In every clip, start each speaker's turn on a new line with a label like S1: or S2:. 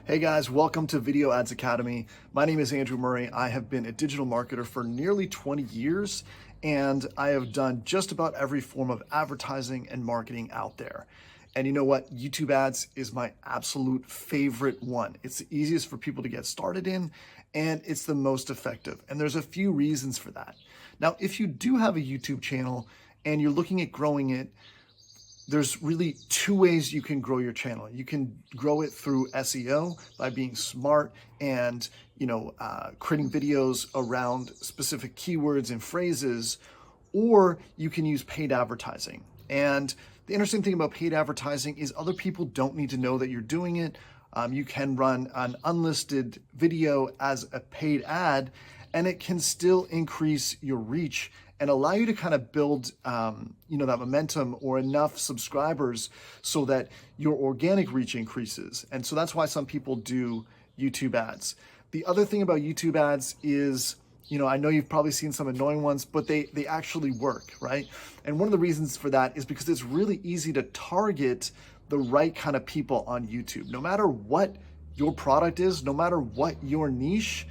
S1: Hey guys, welcome to Video Ads Academy. My name is Andrew Murray. I have been a digital marketer for nearly 20 years, and I have done just about every form of advertising and marketing out there. And you know what? YouTube ads is my absolute favorite one. It's the easiest for people to get started in, and it's the most effective. And there's a few reasons for that. Now, if you do have a YouTube channel and you're looking at growing it, there's really two ways you can grow your channel. You can grow it through SEO by being smart and creating videos around specific keywords and phrases, or you can use paid advertising. And the interesting thing about paid advertising is other people don't need to know that you're doing it. You can run an unlisted video as a paid ad, and it can still increase your reach and allow you to kind of build, that momentum or enough subscribers so that your organic reach increases. And so that's why some people do YouTube ads. The other thing about YouTube ads is, I know you've probably seen some annoying ones, but they actually work, right? And one of the reasons for that is because it's really easy to target the right kind of people on YouTube. No matter what your product is, no matter what your niche,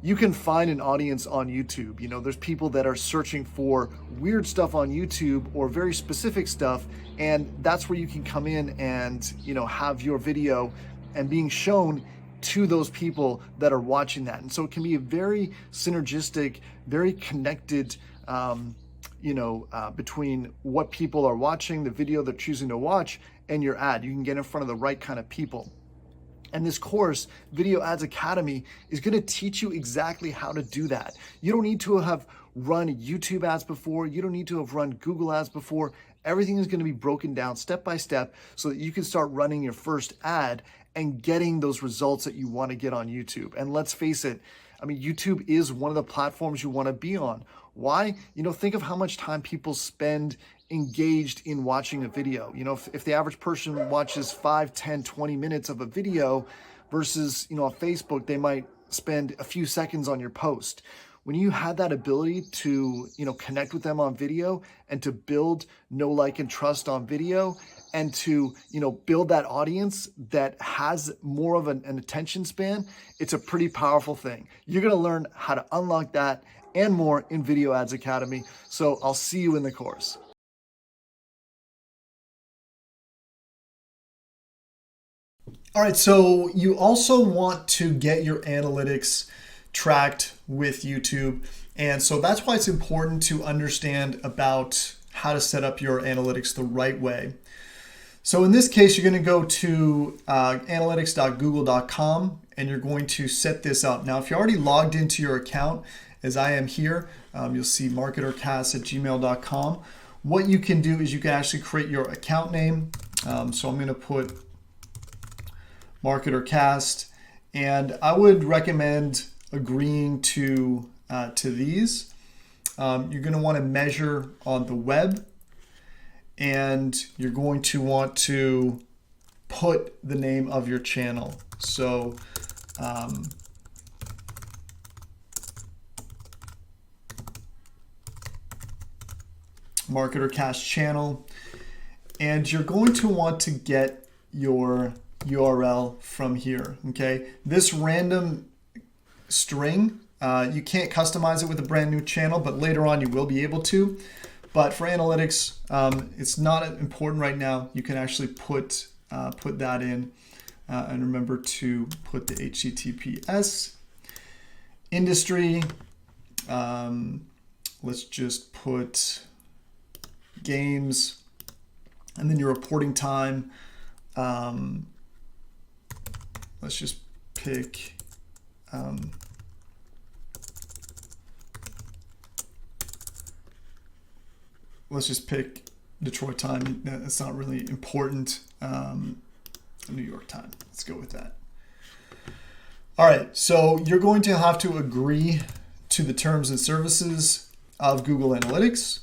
S1: you can find an audience on YouTube. There's people that are searching for weird stuff on YouTube or very specific stuff, and that's where you can come in and, have your video and being shown to those people that are watching that. And so it can be a very synergistic, very connected, between what people are watching, the video they're choosing to watch, and your ad. You can get in front of the right kind of people. And this course, Video Ads Academy, is going to teach you exactly how to do that. You don't need to have run YouTube ads before. You don't need to have run Google ads before. Everything is going to be broken down step by step so that you can start running your first ad and getting those results that you want to get on YouTube. And let's face it, YouTube is one of the platforms you want to be on. Why? Think of how much time people spend engaged in watching a video. If the average person watches 5, 10, 20 minutes of a video versus, on Facebook, they might spend a few seconds on your post. When you have that ability to, connect with them on video and to build know, like, and trust on video and to, build that audience that has more of an attention span, it's a pretty powerful thing. You're going to learn how to unlock that and more in Video Ads Academy. So I'll see you in the course. All right, so you also want to get your analytics tracked with YouTube. And so that's why it's important to understand about how to set up your analytics the right way. So in this case, you're going to go to analytics.google.com and you're going to set this up. Now, if you're already logged into your account, as I am here, you'll see marketercast@gmail.com. What you can do is you can actually create your account name. So I'm going to put MarketerCast, and I would recommend agreeing to these. You're going to want to measure on the web, and you're going to want to put the name of your channel. So MarketerCast channel, and you're going to want to get your URL from here. Okay, this random string, you can't customize it with a brand new channel, but later on you will be able to. But for analytics, it's not important right now. You can actually put that in, and remember to put the HTTPS industry. Let's just put games, and then your reporting time. Let's just pick Detroit time. That's not really important. New York time. Let's go with that. All right, so you're going to have to agree to the terms and services of Google Analytics,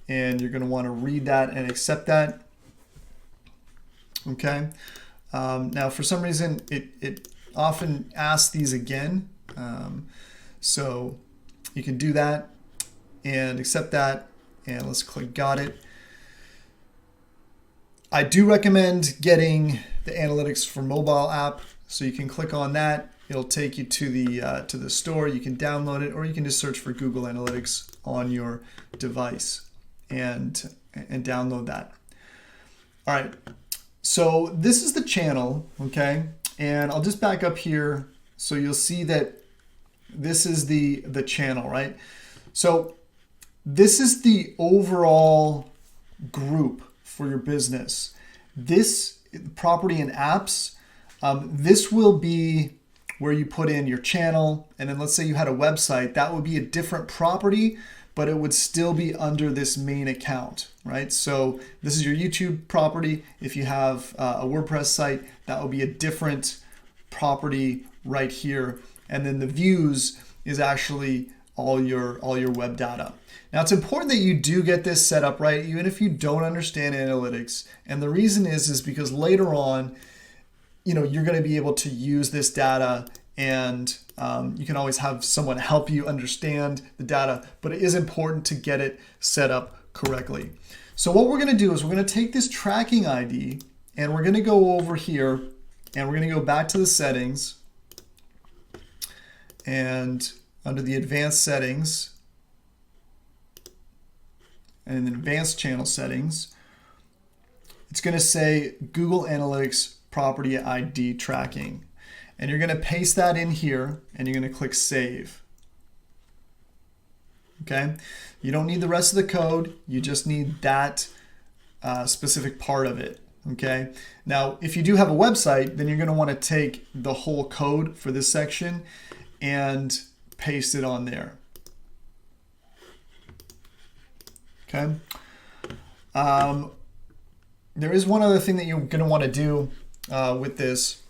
S1: and you're going to want to read that and accept that. Okay. Now, for some reason, it often asks these again. So you can do that and accept that. And let's click Got It. I do recommend getting the analytics for mobile app So you can click on that. It'll take you to the store. You can download it, or you can just search for Google Analytics on your device and download that. All right. So this is the channel, okay? And I'll just back up here so you'll see that this is the channel, right? So this is the overall group for your business. This property and apps, this will be where you put in your channel. And then let's say you had a website, that would be a different property, but it would still be under this main account, right? So this is your YouTube property. If you have a WordPress site, that will be a different property right here. And then the views is actually all your web data. Now it's important that you do get this set up right, even if you don't understand analytics. And the reason is because later on, you're going to be able to use this data, and you can always have someone help you understand the data, but it is important to get it set up correctly. So what we're going to do is we're going to take this tracking ID and we're going to go over here and we're going to go back to the settings, and under the advanced settings and in the advanced channel settings, it's going to say Google Analytics property ID tracking. And you're going to paste that in here and you're going to click save. Okay. You don't need the rest of the code. You just need that specific part of it. Okay. Now, if you do have a website, then you're going to want to take the whole code for this section and paste it on there. Okay. There is one other thing that you're going to want to do with this.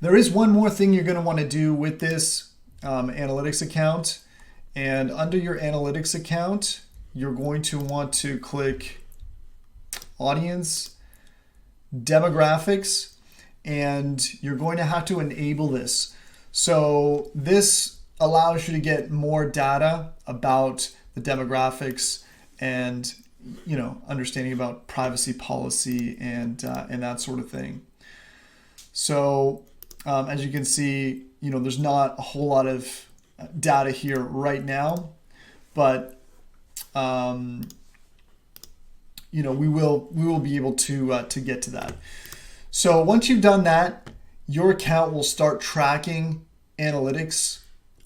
S1: There is one more thing you're going to want to do with this analytics account. And under your analytics account, you're going to want to click audience, demographics, and you're going to have to enable this. So this allows you to get more data about the demographics and understanding about privacy policy and that sort of thing. So as you can see, there's not a whole lot of data here right now, but we will be able to get to that. So once you've done that, your account will start tracking analytics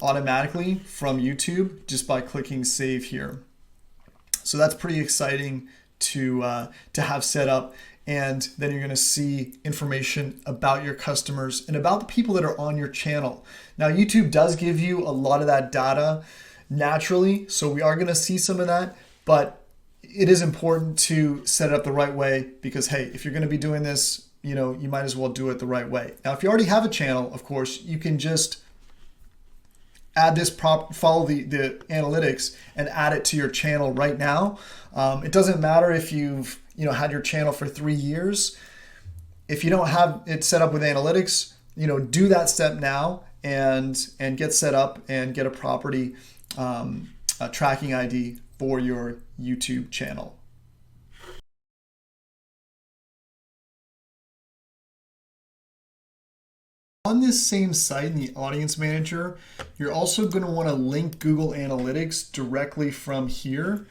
S1: automatically from YouTube just by clicking save here. So that's pretty exciting to have set up. And then you're going to see information about your customers and about the people that are on your channel. Now, YouTube does give you a lot of that data naturally, so we are going to see some of that, but it is important to set it up the right way because, hey, if you're going to be doing this, you might as well do it the right way. Now, if you already have a channel, of course, you can just add this follow the analytics and add it to your channel right now. It doesn't matter if you've had your channel for 3 years. If you don't have it set up with analytics, do that step now and get set up and get a property a tracking ID for your YouTube channel. On this same site in the Audience Manager, you're also going to want to link Google Analytics directly from here,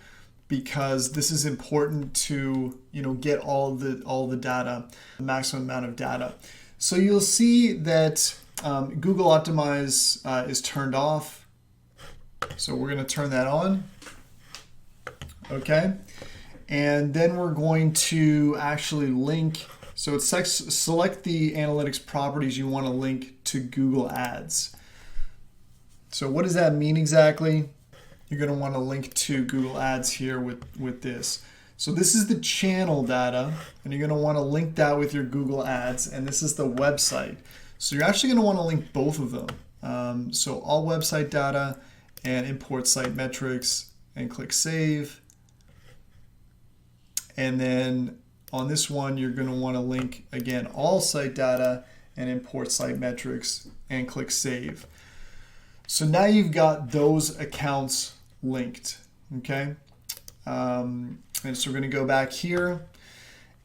S1: because this is important to get all the data, the maximum amount of data. So you'll see that Google Optimize is turned off. So we're going to turn that on. Okay, and then we're going to actually link. So it's select the analytics properties you want to link to Google Ads. So what does that mean exactly? You're going to want to link to Google Ads here with this. So this is the channel data, and you're going to want to link that with your Google Ads, and this is the website. So you're actually going to want to link both of them. So all website data and import site metrics, and click save. And then on this one, you're going to want to link, again, all site data and import site metrics and click save. So now you've got those accounts linked, okay? And so we're going to go back here,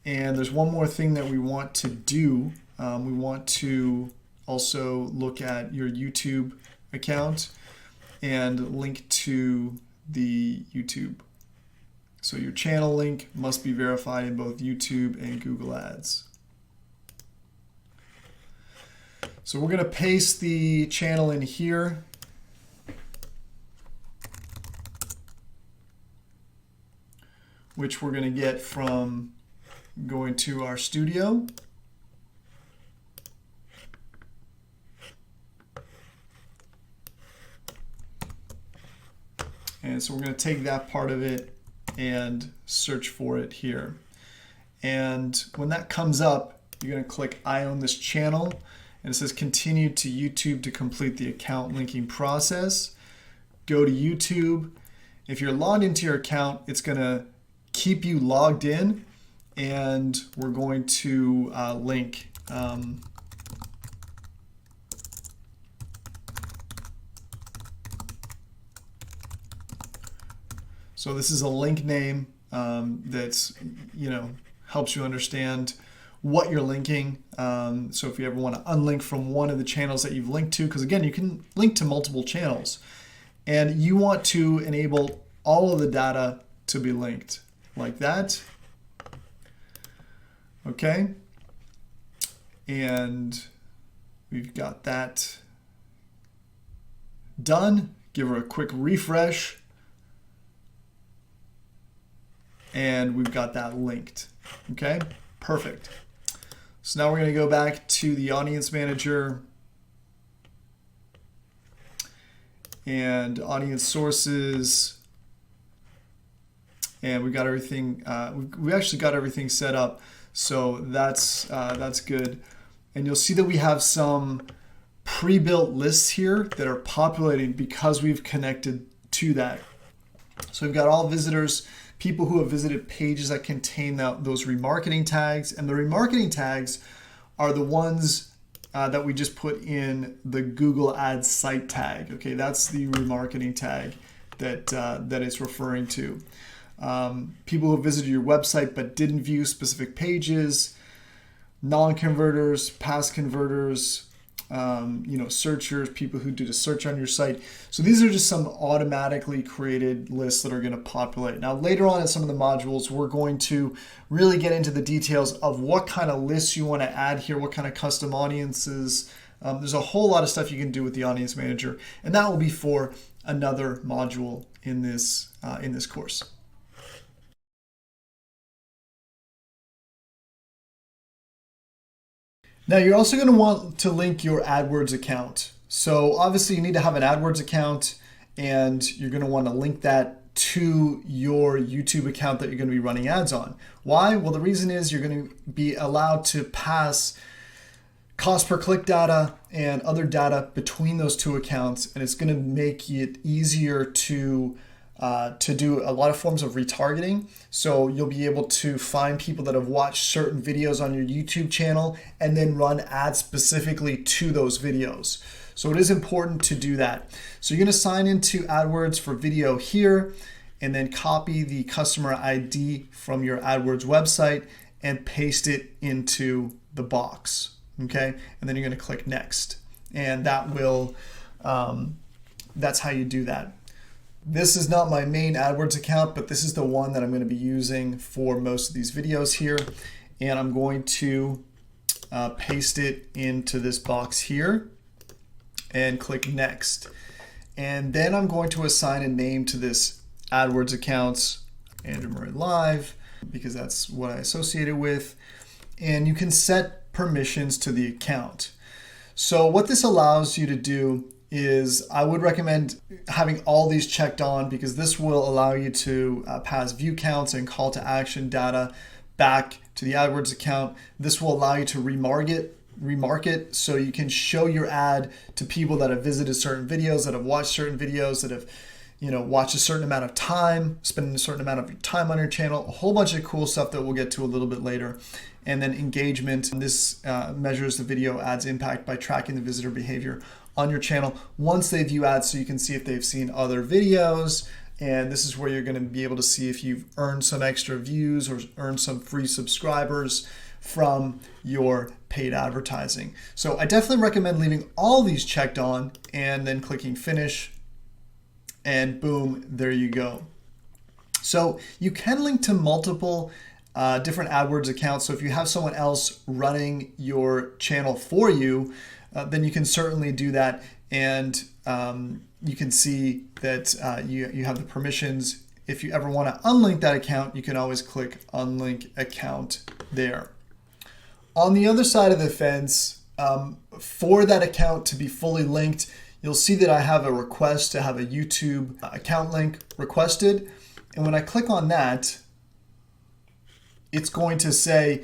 S1: and there's one more thing that we want to do. We want to also look at your YouTube account and link to the YouTube. So your channel link must be verified in both YouTube and Google Ads. So we're going to paste the channel in here. Which we're going to get from going to our studio. And so we're going to take that part of it and search for it here. And when that comes up, you're going to click I own this channel, and it says continue to YouTube to complete the account linking process. Go to YouTube. If you're logged into your account, it's going to keep you logged in, and we're going to link so this is a link name that's, helps you understand what you're linking. So if you ever want to unlink from one of the channels that you've linked to, because again, you can link to multiple channels, and you want to enable all of the data to be linked like that. Okay. And we've got that done. Give her a quick refresh. And we've got that linked. Okay, perfect. So now we're going to go back to the audience manager and audience sources. And we got everything. We actually got everything set up, so that's good. And you'll see that we have some pre-built lists here that are populating because we've connected to that. So we've got all visitors, people who have visited pages that contain those remarketing tags, and the remarketing tags are the ones that we just put in the Google Ads site tag. Okay, that's the remarketing tag that it's referring to. People who visited your website but didn't view specific pages, non-converters, past converters, searchers, people who did a search on your site. So these are just some automatically created lists that are going to populate. Now later on in some of the modules, we're going to really get into the details of what kind of lists you want to add here, what kind of custom audiences. There's a whole lot of stuff you can do with the Audience Manager, and that will be for another module in this course. Now you're also going to want to link your AdWords account. So obviously you need to have an AdWords account, and you're going to want to link that to your YouTube account that you're going to be running ads on. Why? Well, the reason is you're going to be allowed to pass cost per click data and other data between those two accounts, and it's going to make it easier to do a lot of forms of retargeting. So you'll be able to find people that have watched certain videos on your YouTube channel and then run ads specifically to those videos. So it is important to do that. So you're going to sign into AdWords for video here, and then copy the customer ID from your AdWords website and paste it into the box. Okay, and then you're going to click next, and that will that's how you do that. This is not my main AdWords account, but this is the one that I'm going to be using for most of these videos here, and I'm going to paste it into this box here and click next. And then I'm going to assign a name to this AdWords accounts, Andrew Murray Live, because that's what I associate it with. And you can set permissions to the account. So what this allows you to do is, I would recommend having all these checked on, because this will allow you to pass view counts and call to action data back to the AdWords account. This will allow you to remarket, so you can show your ad to people that have visited certain videos, that have watched certain videos, that have watch a certain amount of time, spend a certain amount of your time on your channel, a whole bunch of cool stuff that we'll get to a little bit later. And then engagement. This measures the video ads impact by tracking the visitor behavior on your channel once they view ads, so you can see if they've seen other videos. And this is where you're going to be able to see if you've earned some extra views or earned some free subscribers from your paid advertising. So I definitely recommend leaving all these checked on and then clicking finish, and boom, there you go. So you can link to multiple different AdWords accounts. So if you have someone else running your channel for you, then you can certainly do that. And you can see that you have the permissions. If you ever want to unlink that account, you can always click unlink account there. On the other side of the fence, for that account to be fully linked, you'll see that I have a request to have a YouTube account link requested. And when I click on that, it's going to say,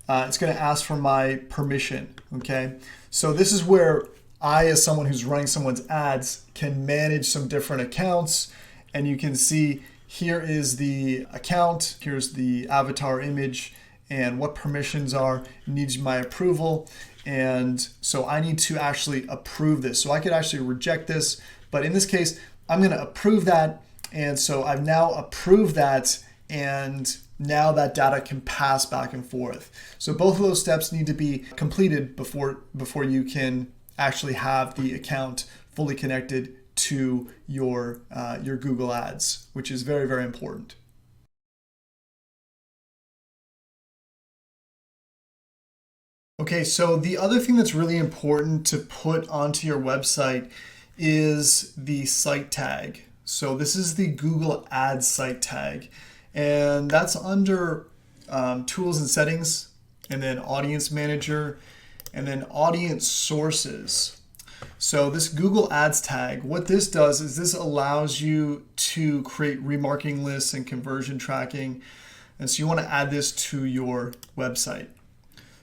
S1: it's going to ask for my permission, okay? So this is where I, as someone who's running someone's ads, can manage some different accounts. And you can see here is the account, here's the avatar image, and what permissions are, needs my approval. And so I need to actually approve this. So I could actually reject this, but in this case, I'm going to approve that. And so I've now approved that, and now that data can pass back and forth. So both of those steps need to be completed before you can actually have the account fully connected to your Google Ads, which is very, very important. Okay, so the other thing that's really important to put onto your website is the site tag. So this is the Google Ads site tag, and that's under Tools and Settings, and then Audience Manager, and then Audience Sources. So this Google Ads tag, what this does is this allows you to create remarketing lists and conversion tracking. And so you want to add this to your website.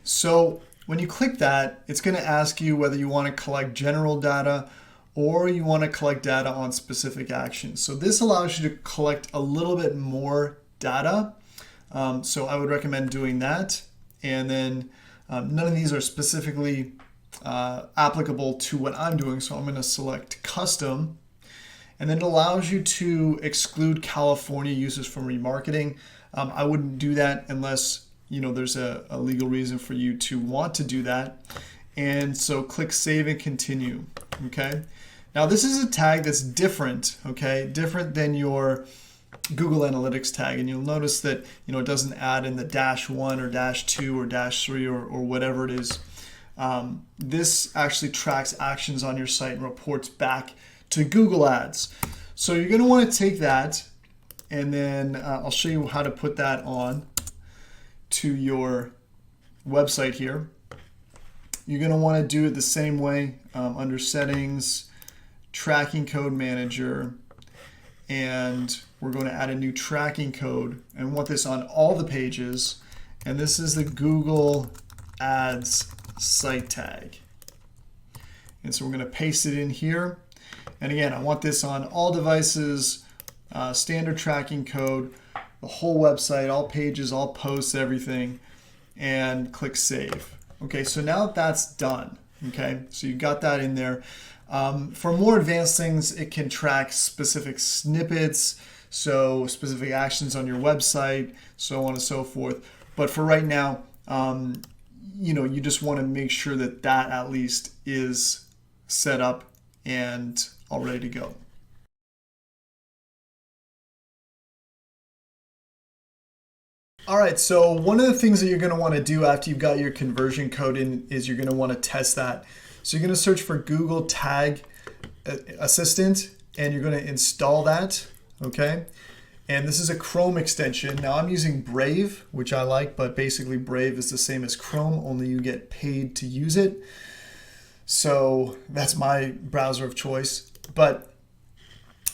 S1: So when you click that, it's going to ask you whether you want to collect general data or you want to collect data on specific actions. So this allows you to collect a little bit more data. So I would recommend doing that. And then none of these are specifically applicable to what I'm doing. So I'm going to select custom. And then it allows you to exclude California users from remarketing. I wouldn't do that unless there's a legal reason for you to want to do that. And so click save and continue. Okay. Now this is a tag that's different, okay? Different than your Google Analytics tag. And you'll notice that it doesn't add in the -1 or -2 or -3 or whatever it is. This actually tracks actions on your site and reports back to Google Ads. So you're going to want to take that, and then I'll show you how to put that on to your website here. You're going to want to do it the same way under Settings, Tracking Code Manager, and we're going to add a new tracking code and want this on all the pages. And this is the Google Ads site tag. And so we're going to paste it in here. And again, I want this on all devices, standard tracking code, the whole website, all pages, all posts, everything, and click save. Okay, so now that's done. Okay, so you got that in there. For more advanced things, it can track specific snippets, so specific actions on your website, so on and so forth. But for right now, you just want to make sure that that at least is set up and all ready to go. All right, so one of the things that you're going to want to do after you've got your conversion code in is you're going to want to test that. So you're going to search for Google Tag Assistant, and you're going to install that, okay? And this is a Chrome extension. Now I'm using Brave, which I like, but basically Brave is the same as Chrome, only you get paid to use it. So that's my browser of choice. But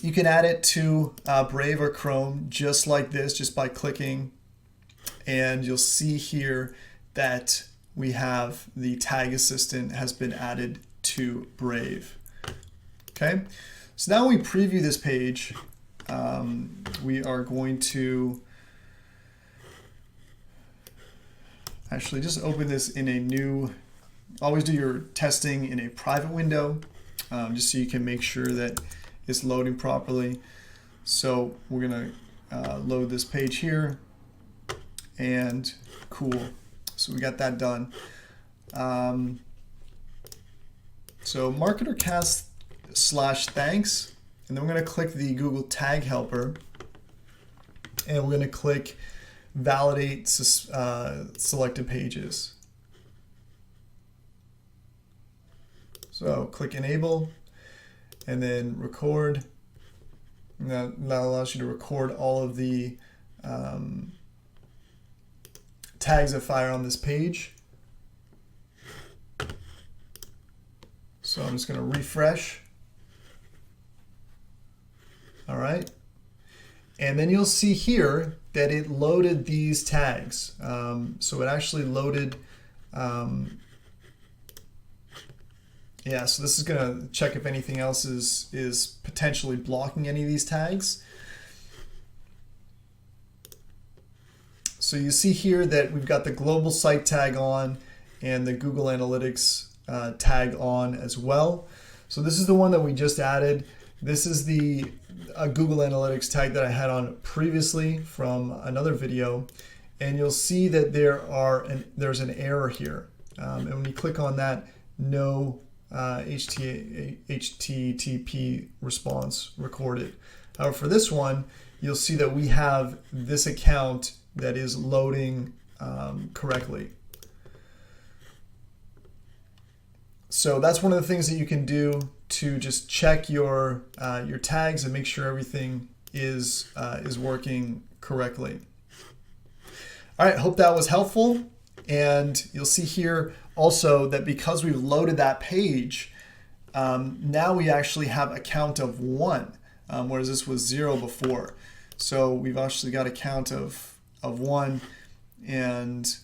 S1: you can add it to Brave or Chrome just like this, just by clicking. And you'll see here that we have the Tag Assistant has been added to Brave. Okay, So now when we preview this page, we are going to actually just open this in a new, always do your testing in a private window, just so you can make sure that it's loading properly. So we're gonna load this page here, and cool. So we got that done. So MarketerCast/thanks, and then we're gonna click the Google Tag Helper, and we're gonna click validate selected pages. So click enable, and then record. And that allows you to record all of the tags that fire on this page. So I'm just going to refresh. All right. And then you'll see here that it loaded these tags. So it actually loaded, yeah, so this is going to check if anything else is potentially blocking any of these tags. So you see here that we've got the global site tag on and the Google Analytics tag on as well. So this is the one that we just added. This is the Google Analytics tag that I had on previously from another video. And you'll see that there's an error here. And when you click on that, no HTTP response recorded. However, for this one, you'll see that we have this account that is loading correctly. So that's one of the things that you can do to just check your tags and make sure everything is working correctly. All right, hope that was helpful. And you'll see here also that because we've loaded that page, now we actually have a count of 1, whereas this was 0 before. So we've actually got a count of 1, and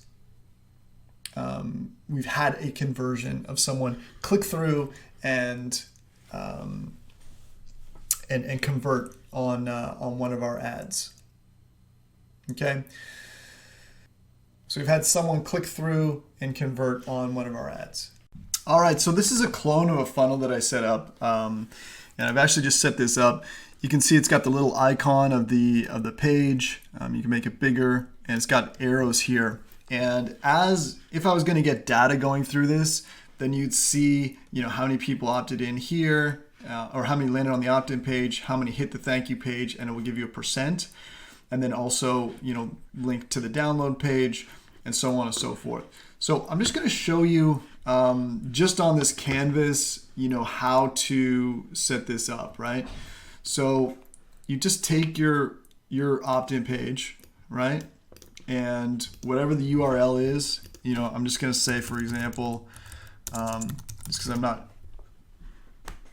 S1: we've had a conversion of someone click through and convert on one of our ads. Okay. So we've had someone click through and convert on one of our ads. All right, so this is a clone of a funnel that I set up, and I've actually just set this up. You can see it's got the little icon of the page. You can make it bigger, and it's got arrows here. And if I was going to get data going through this, then you'd see, how many people opted in here, or how many landed on the opt-in page, how many hit the thank you page, and it will give you a percent. And then also, link to the download page, and so on and so forth. So I'm just going to show you just on this canvas, how to set this up, right? So you just take your opt-in page, right? And whatever the URL is, I'm just going to say, for example, just because I'm not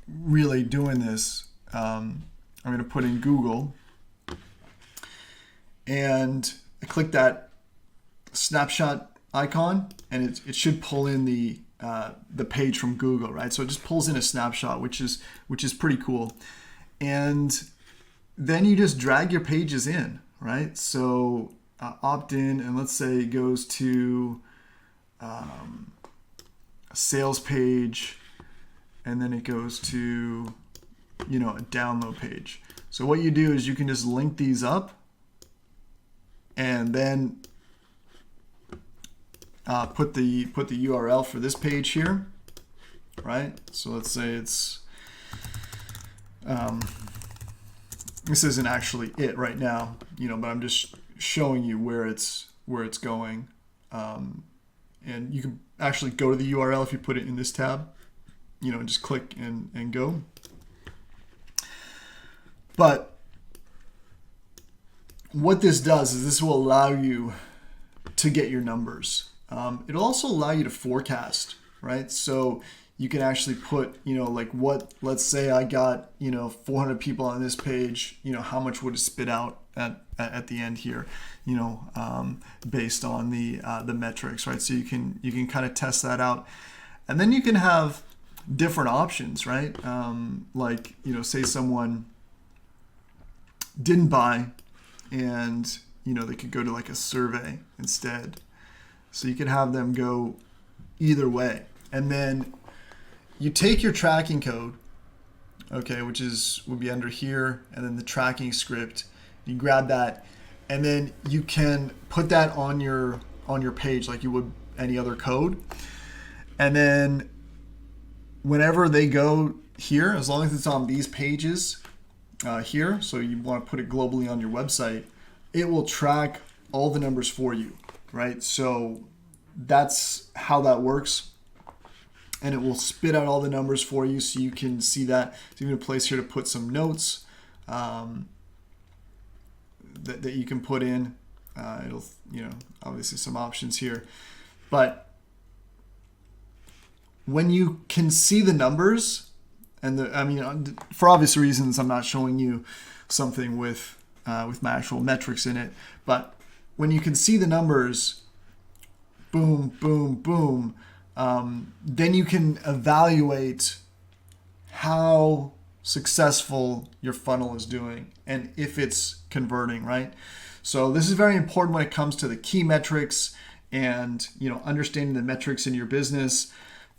S1: really doing this, I'm going to put in Google. And I click that snapshot icon, and it should pull in the page from Google, right? So it just pulls in a snapshot, which is pretty cool. And then you just drag your pages in, right? So opt in, and let's say it goes to a sales page, and then it goes to a download page. So what you do is you can just link these up, and then put the URL for this page here, right? So let's say it's this isn't actually it right now, but I'm just showing you where it's going, and you can actually go to the URL if you put it in this tab, just click and go. But what this does is this will allow you to get your numbers. It'll also allow you to forecast, right? So you can actually put, like let's say I got, 400 people on this page, how much would it spit out at the end here, based on the metrics, right? So you can kind of test that out. And then you can have different options, right? Like, you know, say someone didn't buy and, you know, they could go to like a survey instead. So you could have them go either way. And then you take your tracking code, okay, which will be under here, and then the tracking script. You grab that, and then you can put that on your page like you would any other code. And then whenever they go here, as long as it's on these pages here, so you want to put it globally on your website, it will track all the numbers for you, right? So that's how that works. And it will spit out all the numbers for you so you can see that. There's even a place here to put some notes that you can put in. It'll, you know, obviously some options here. But when you can see the numbers, and I mean, for obvious reasons, I'm not showing you something with my actual metrics in it. But when you can see the numbers, boom, boom, boom, then you can evaluate how successful your funnel is doing and if it's converting, right? So this is very important when it comes to the key metrics and, you know, understanding the metrics in your business.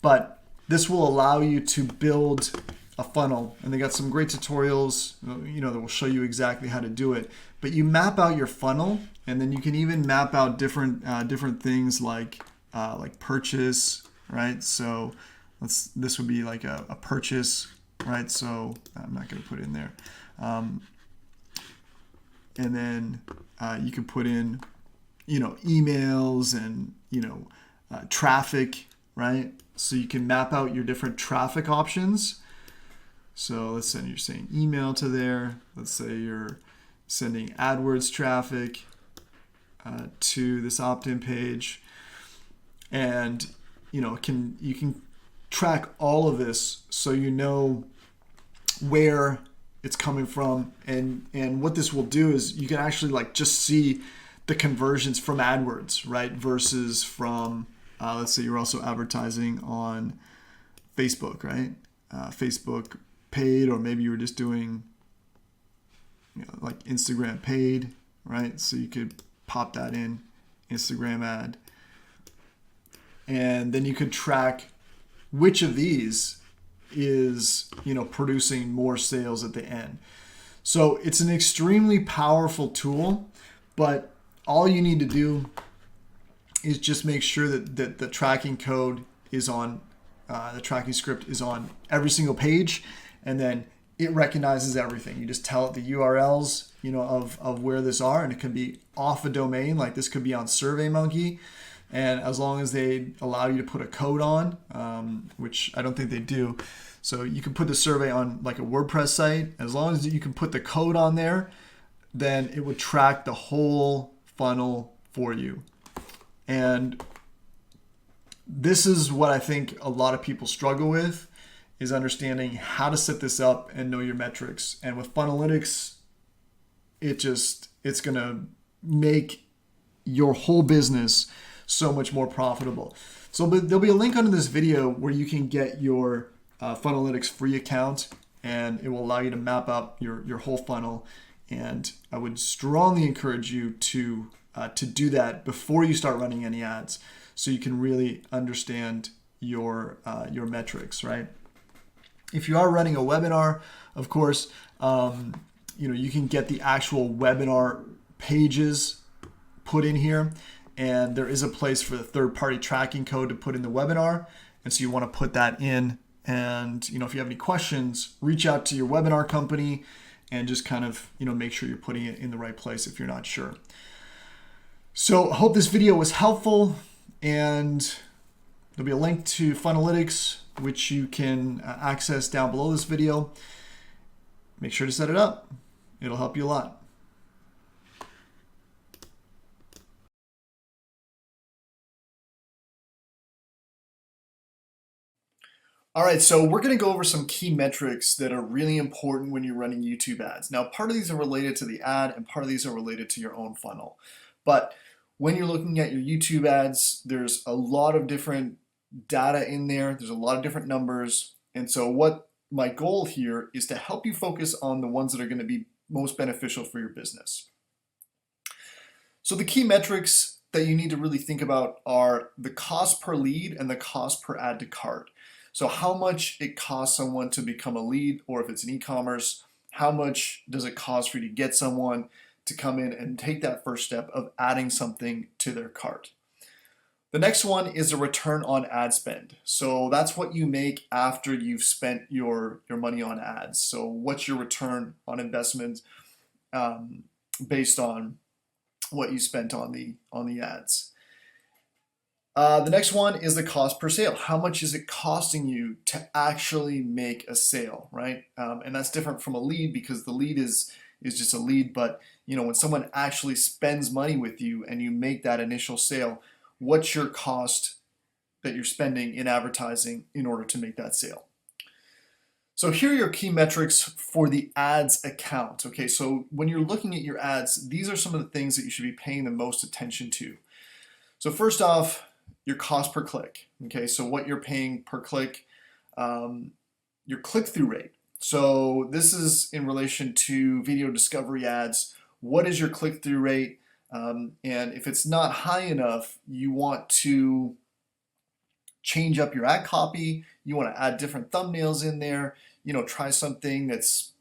S1: But this will allow you to build a funnel, and they got some great tutorials, you know, that will show you exactly how to do it. But you map out your funnel, and then you can even map out different things like purchase, right? So this would be like a purchase, right? So I'm not going to put in there. And then you can put in, you know, emails and, you know, traffic, right? So you can map out your different traffic options. So let's say you're saying email to there. Let's say you're sending AdWords traffic to this opt-in page. And, you know, you can track all of this so you know where it's coming from. And what this will do is you can actually like just see the conversions from AdWords, right? Versus from, let's say you're also advertising on Facebook, right? Facebook paid, or maybe you were just doing, you know, like Instagram paid, right? So you could pop that in, Instagram ad. And then you could track which of these is, you know, producing more sales at the end. So it's an extremely powerful tool, but all you need to do is just make sure that the tracking code is on, the tracking script is on every single page, and then it recognizes everything. You just tell it the URLs, you know, of where this are, and it can be off a domain, like this could be on SurveyMonkey. And as long as they allow you to put a code on, which I don't think they do. So you can put the survey on like a WordPress site. As long as you can put the code on there, then it would track the whole funnel for you. And this is what I think a lot of people struggle with, is understanding how to set this up and know your metrics. And with Funnelytics, it's going to make your whole business so much more profitable. So there'll be a link under this video where you can get your Funnelytics free account, and it will allow you to map out your whole funnel. And I would strongly encourage you to do that before you start running any ads, so you can really understand your metrics, right? If you are running a webinar, of course, you know, you can get the actual webinar pages put in here, and there is a place for the third-party tracking code to put in the webinar. And so you want to put that in. And, you know, if you have any questions, reach out to your webinar company and just kind of, you know, make sure you're putting it in the right place if you're not sure. So I hope this video was helpful, and there'll be a link to Funnelytics, which you can access down below this video. Make sure to set it up. It'll help you a lot. All right, so we're going to go over some key metrics that are really important when you're running YouTube ads. Now, part of these are related to the ad, and part of these are related to your own funnel. But when you're looking at your YouTube ads, there's a lot of different data in there. There's a lot of different numbers. And so what my goal here is to help you focus on the ones that are going to be most beneficial for your business. So the key metrics that you need to really think about are the cost per lead and the cost per add to cart. So how much it costs someone to become a lead, or if it's an e-commerce, how much does it cost for you to get someone to come in and take that first step of adding something to their cart. The next one is a return on ad spend. So that's what you make after you've spent your money on ads. So what's your return on investment based on what you spent on the ads. The next one is the cost per sale. How much is it costing you to actually make a sale, right? And that's different from a lead, because the lead is just a lead. But when someone actually spends money with you and you make that initial sale, what's your cost that you're spending in advertising in order to make that sale? So here are your key metrics for the ads account. Okay, so when you're looking at your ads, these are some of the things that you should be paying the most attention to. So first off, your cost per click. Okay, so what you're paying per click, your click-through rate. So this is in relation to video discovery ads. What is your click-through rate? And if it's not high enough, you want to change up your ad copy. You want to add different thumbnails in there, try something that's,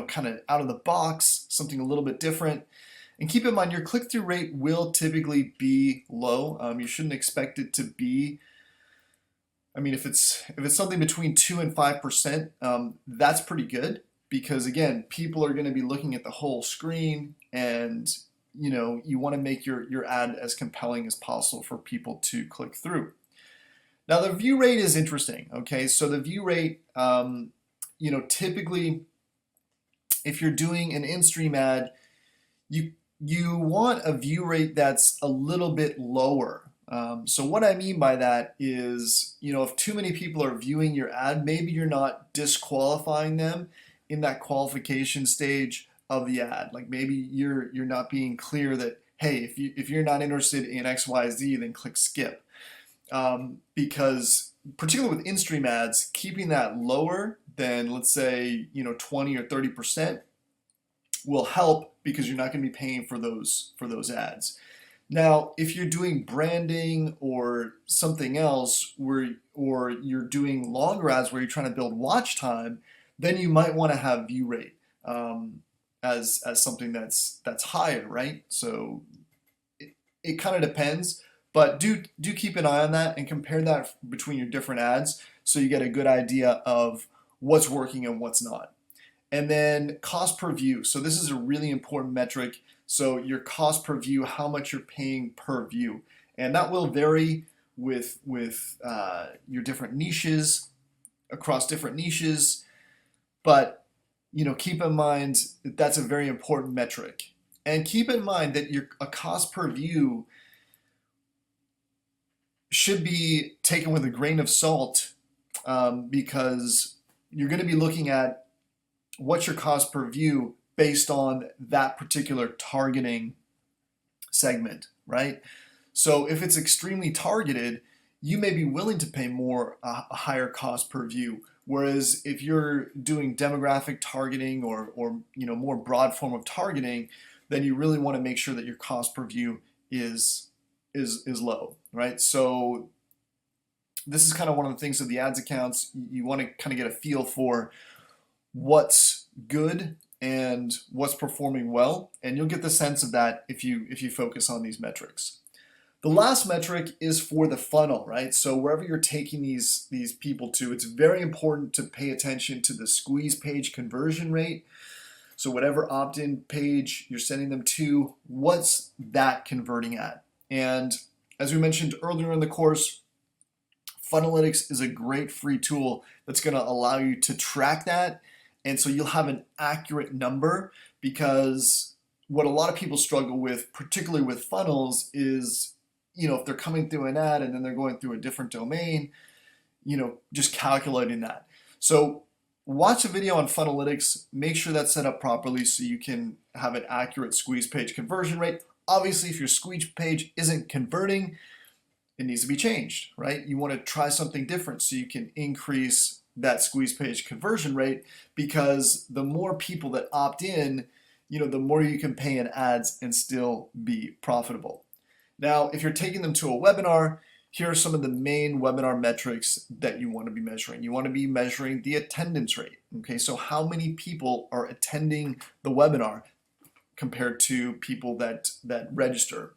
S1: kind of out of the box, something a little bit different. And keep in mind, your click-through rate will typically be low. You shouldn't expect it to be, if it's something between 2 and 5%, that's pretty good, because again, people are going to be looking at the whole screen, and you want to make your ad as compelling as possible for people to click through. Now the view rate is interesting. Okay, so the view rate, typically, if you're doing an in-stream ad, you want a view rate that's a little bit lower. So what I mean by that is, if too many people are viewing your ad, maybe you're not disqualifying them in that qualification stage of the ad. Like maybe you're not being clear that, hey, if you're not interested in XYZ, then click skip. Because particularly with in-stream ads, keeping that lower than, let's say, 20 or 30% will help, because you're not going to be paying for those ads. Now, if you're doing branding or something else, or you're doing longer ads where you're trying to build watch time, then you might want to have view rate as something that's higher, right? So it kind of depends. But do keep an eye on that and compare that between your different ads, so you get a good idea of what's working and what's not. And then cost per view. So this is a really important metric. So your cost per view, how much you're paying per view. And that will vary with your different niches, across different niches. But keep in mind that that's a very important metric. And keep in mind that a cost per view should be taken with a grain of salt, because you're going to be looking at what's your cost per view based on that particular targeting segment, right? So if it's extremely targeted, you may be willing to pay a higher cost per view. Whereas if you're doing demographic targeting or more broad form of targeting, then you really want to make sure that your cost per view is low, right? So this is kind of one of the things of the ads accounts. You want to kind of get a feel for what's good and what's performing well, and you'll get the sense of that if you focus on these metrics. The last metric is for the funnel, right? So wherever you're taking these people to, it's very important to pay attention to the squeeze page conversion rate. So whatever opt-in page you're sending them to, what's that converting at? And as we mentioned earlier in the course, Funnelytics is a great free tool that's going to allow you to track that. And so you'll have an accurate number, because what a lot of people struggle with, particularly with funnels, is, if they're coming through an ad and then they're going through a different domain, just calculating that. So watch a video on Funnelytics, make sure that's set up properly so you can have an accurate squeeze page conversion rate. Obviously, if your squeeze page isn't converting, it needs to be changed, right? You want to try something different so you can increase that squeeze page conversion rate, because the more people that opt in, the more you can pay in ads and still be profitable. Now, if you're taking them to a webinar, here are some of the main webinar metrics that you want to be measuring. You want to be measuring the attendance rate. Okay, so how many people are attending the webinar compared to people that register.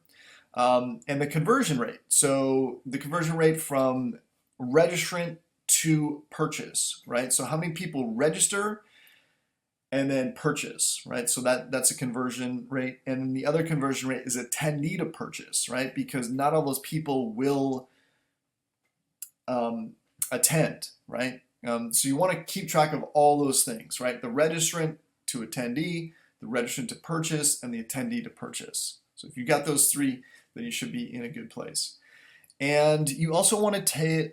S1: And the conversion rate. So the conversion rate from registrant to purchase, right? So how many people register and then purchase, right? So that's a conversion rate. And then the other conversion rate is attendee to purchase, right? Because not all those people will attend, right? So you want to keep track of all those things, right? The registrant to attendee, the registrant to purchase, and the attendee to purchase. So if you got those three, then you should be in a good place. And you also want to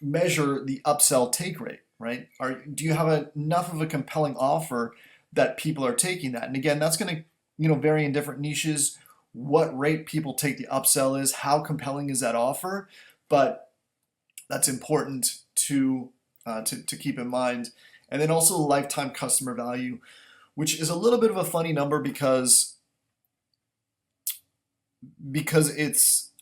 S1: measure the upsell take rate, right? Do you have enough of a compelling offer that people are taking that? And again, that's going to vary in different niches. What rate people take the upsell is, how compelling is that offer? But that's important to keep in mind. And then also the lifetime customer value, which is a little bit of a funny number because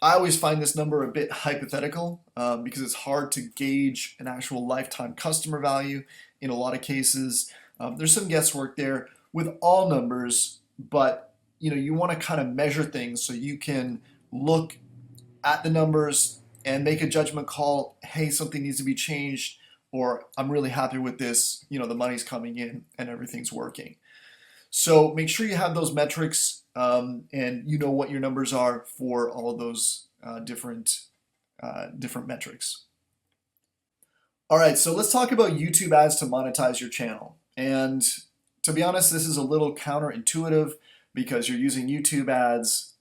S1: I always find this number a bit hypothetical because it's hard to gauge an actual lifetime customer value in a lot of cases. There's some guesswork there with all numbers, but you want to kind of measure things so you can look at the numbers and make a judgment call. Hey, something needs to be changed, or I'm really happy with this. The money's coming in and everything's working. So make sure you have those metrics and you know what your numbers are for all of those different metrics. All right, so let's talk about YouTube ads to monetize your channel. And to be honest, this is a little counterintuitive because you're using YouTube ads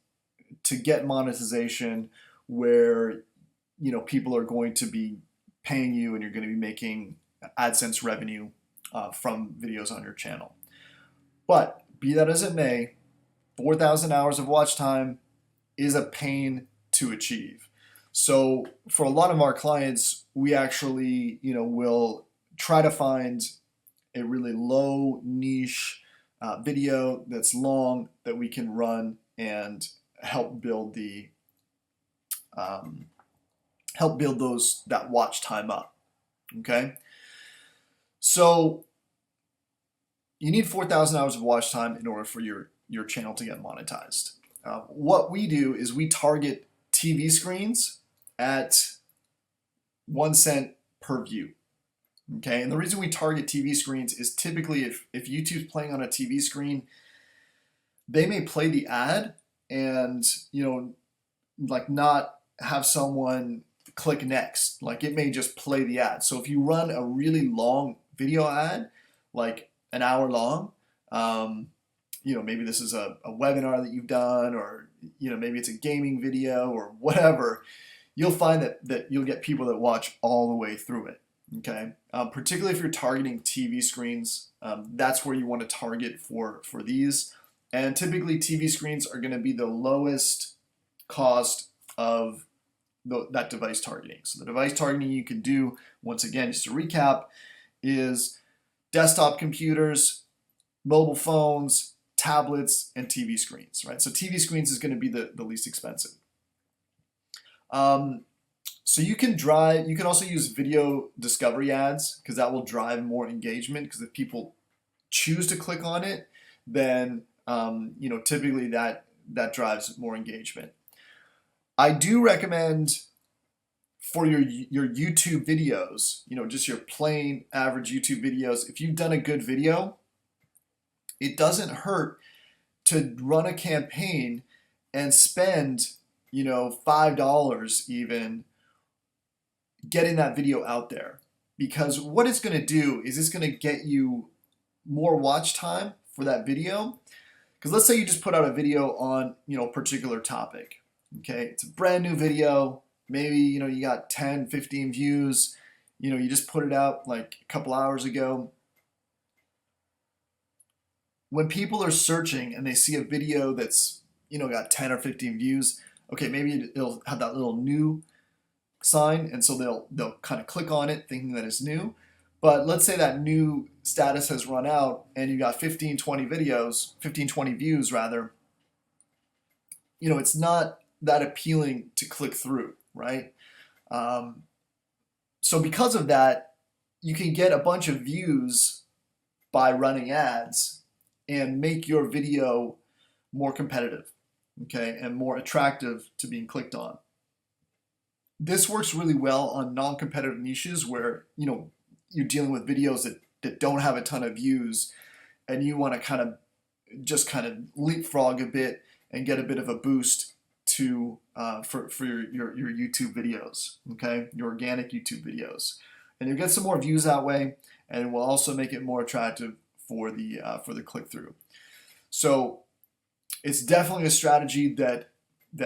S1: to get monetization where people are going to be paying you and you're going to be making AdSense revenue from videos on your channel. But be that as it may, 4,000 hours of watch time is a pain to achieve. So for a lot of our clients, we actually, will try to find a really low niche video that's long that we can run and help build that watch time up. Okay, so you need 4,000 hours of watch time in order for your channel to get monetized. What we do is we target TV screens at 1 cent per view. Okay, and the reason we target TV screens is typically if YouTube's playing on a TV screen, they may play the ad and not have someone click next. Like it may just play the ad. So if you run a really long video ad, like an hour long, maybe this is a webinar that you've done, or maybe it's a gaming video or whatever, you'll find that you'll get people that watch all the way through it. Okay, particularly if you're targeting TV screens, that's where you want to target for these. And typically TV screens are going to be the lowest cost of that device targeting. So the device targeting you can do, once again, just to recap, is desktop computers, mobile phones, tablets, and TV screens, right? So TV screens is going to be the least expensive. So you can also use video discovery ads because that will drive more engagement, because if people choose to click on it, then typically that drives more engagement. I do recommend for your YouTube videos, just your plain average YouTube videos, if you've done a good video, it doesn't hurt to run a campaign and spend, $5 even getting that video out there. Because what it's going to do is it's going to get you more watch time for that video. Because let's say you just put out a video on, a particular topic. Okay, it's a brand new video. Maybe, you got 10, 15 views. You just put it out like a couple hours ago. When people are searching and they see a video that's, got 10 or 15 views, okay, maybe it'll have that little new sign, and so they'll kind of click on it thinking that it's new. But let's say that new status has run out and you got 15, 20 videos, 15, 20 views rather. You know, it's not that appealing to click through, right? So because of that, you can get a bunch of views by running ads and make your video more competitive, okay, and more attractive to being clicked on. This works really well on non-competitive niches where, you know, you're dealing with videos that don't have a ton of views and you want to kind of leapfrog a bit and get a bit of a boost to for your YouTube videos, okay, your organic YouTube videos, and you'll get some more views that way, and it will also make it more attractive for the click-through. So it's definitely a strategy that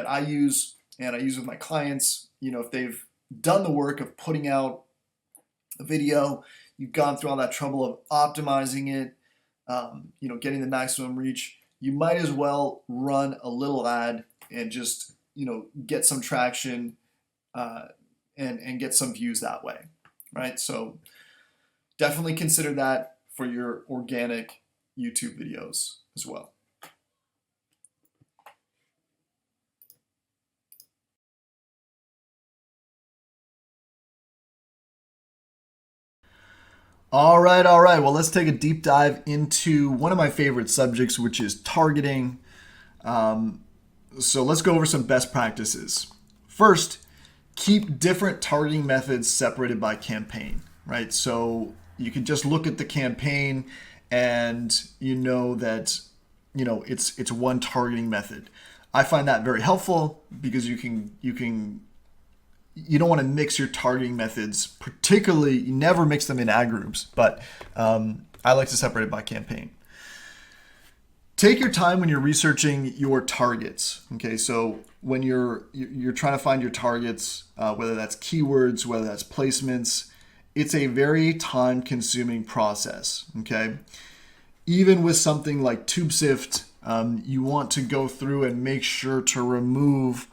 S1: I use, and I use with my clients. You know, if they've done the work of putting out a video, you've gone through all that trouble of optimizing it, you know, getting the maximum reach, you might as well run a little ad and just, you know, get some traction and get some views that way, right? So definitely consider that for your organic YouTube videos as well. All right. Well, let's take a deep dive into one of my favorite subjects, which is targeting. So let's go over some best practices. First, keep different targeting methods separated by campaign, right? So you can just look at the campaign and you know that, you know, it's one targeting method. I find that very helpful because you don't want to mix your targeting methods, particularly you never mix them in ad groups, but I like to separate it by campaign. Take your time when you're researching your targets. Okay, so when you're trying to find your targets, whether that's keywords, whether that's placements, it's a very time-consuming process. Okay, even with something like TubeSift, you want to go through and make sure to remove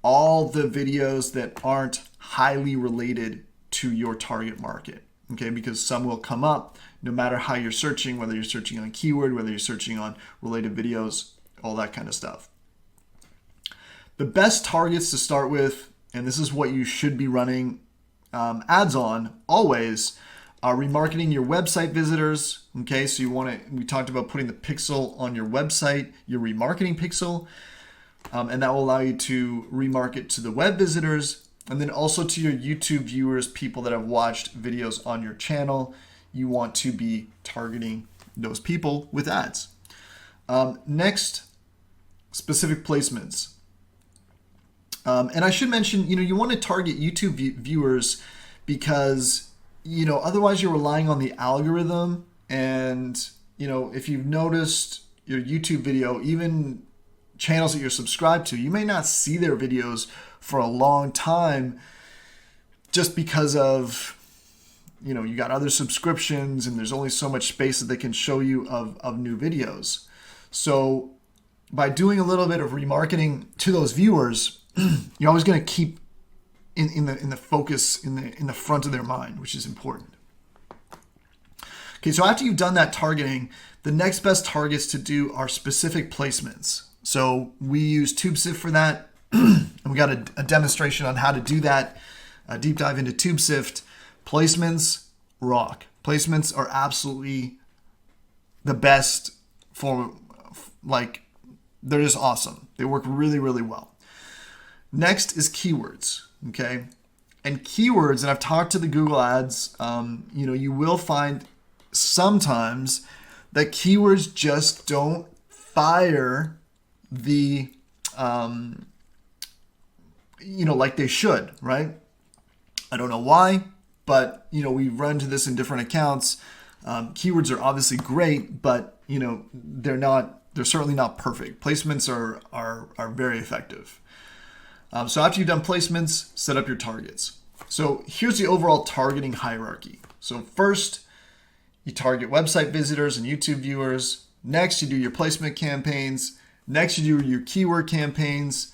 S1: all the videos that aren't highly related to your target market, okay? Because some will come up no matter how you're searching, whether you're searching on keyword, whether you're searching on related videos, all that kind of stuff. The best targets to start with, and this is what you should be running ads on always, are remarketing your website visitors, okay? So we talked about putting the pixel on your website, your remarketing pixel, and that will allow you to remarket to the web visitors and then also to your YouTube viewers, people that have watched videos on your channel. You want to be targeting those people with ads. Next, specific placements. And I should mention, you know, you want to target YouTube viewers because, you know, otherwise you're relying on the algorithm. And, you know, if you've noticed your YouTube video, even channels that you're subscribed to, you may not see their videos for a long time just because of, you know, you got other subscriptions and there's only so much space that they can show you of new videos. So by doing a little bit of remarketing to those viewers, you're always going to keep in the focus in the front of their mind, which is important. Okay, so after you've done that targeting, the next best targets to do are specific placements. So we use TubeSift for that, and we got a demonstration on how to do that, a deep dive into TubeSift. Placements rock. Placements are absolutely the best for, like, they're just awesome. They work really, really well. Next is keywords, okay? And keywords, and I've talked to the Google Ads, you know, you will find sometimes that keywords just don't fire the, you know, like they should, right? I don't know why, but, you know, we've run into this in different accounts. Keywords are obviously great, but, you know, they're certainly not perfect. Placements are very effective. So after you've done placements, set up your targets. So here's the overall targeting hierarchy. So first, you target website visitors and YouTube viewers. Next, you do your placement campaigns. Next, you do your keyword campaigns.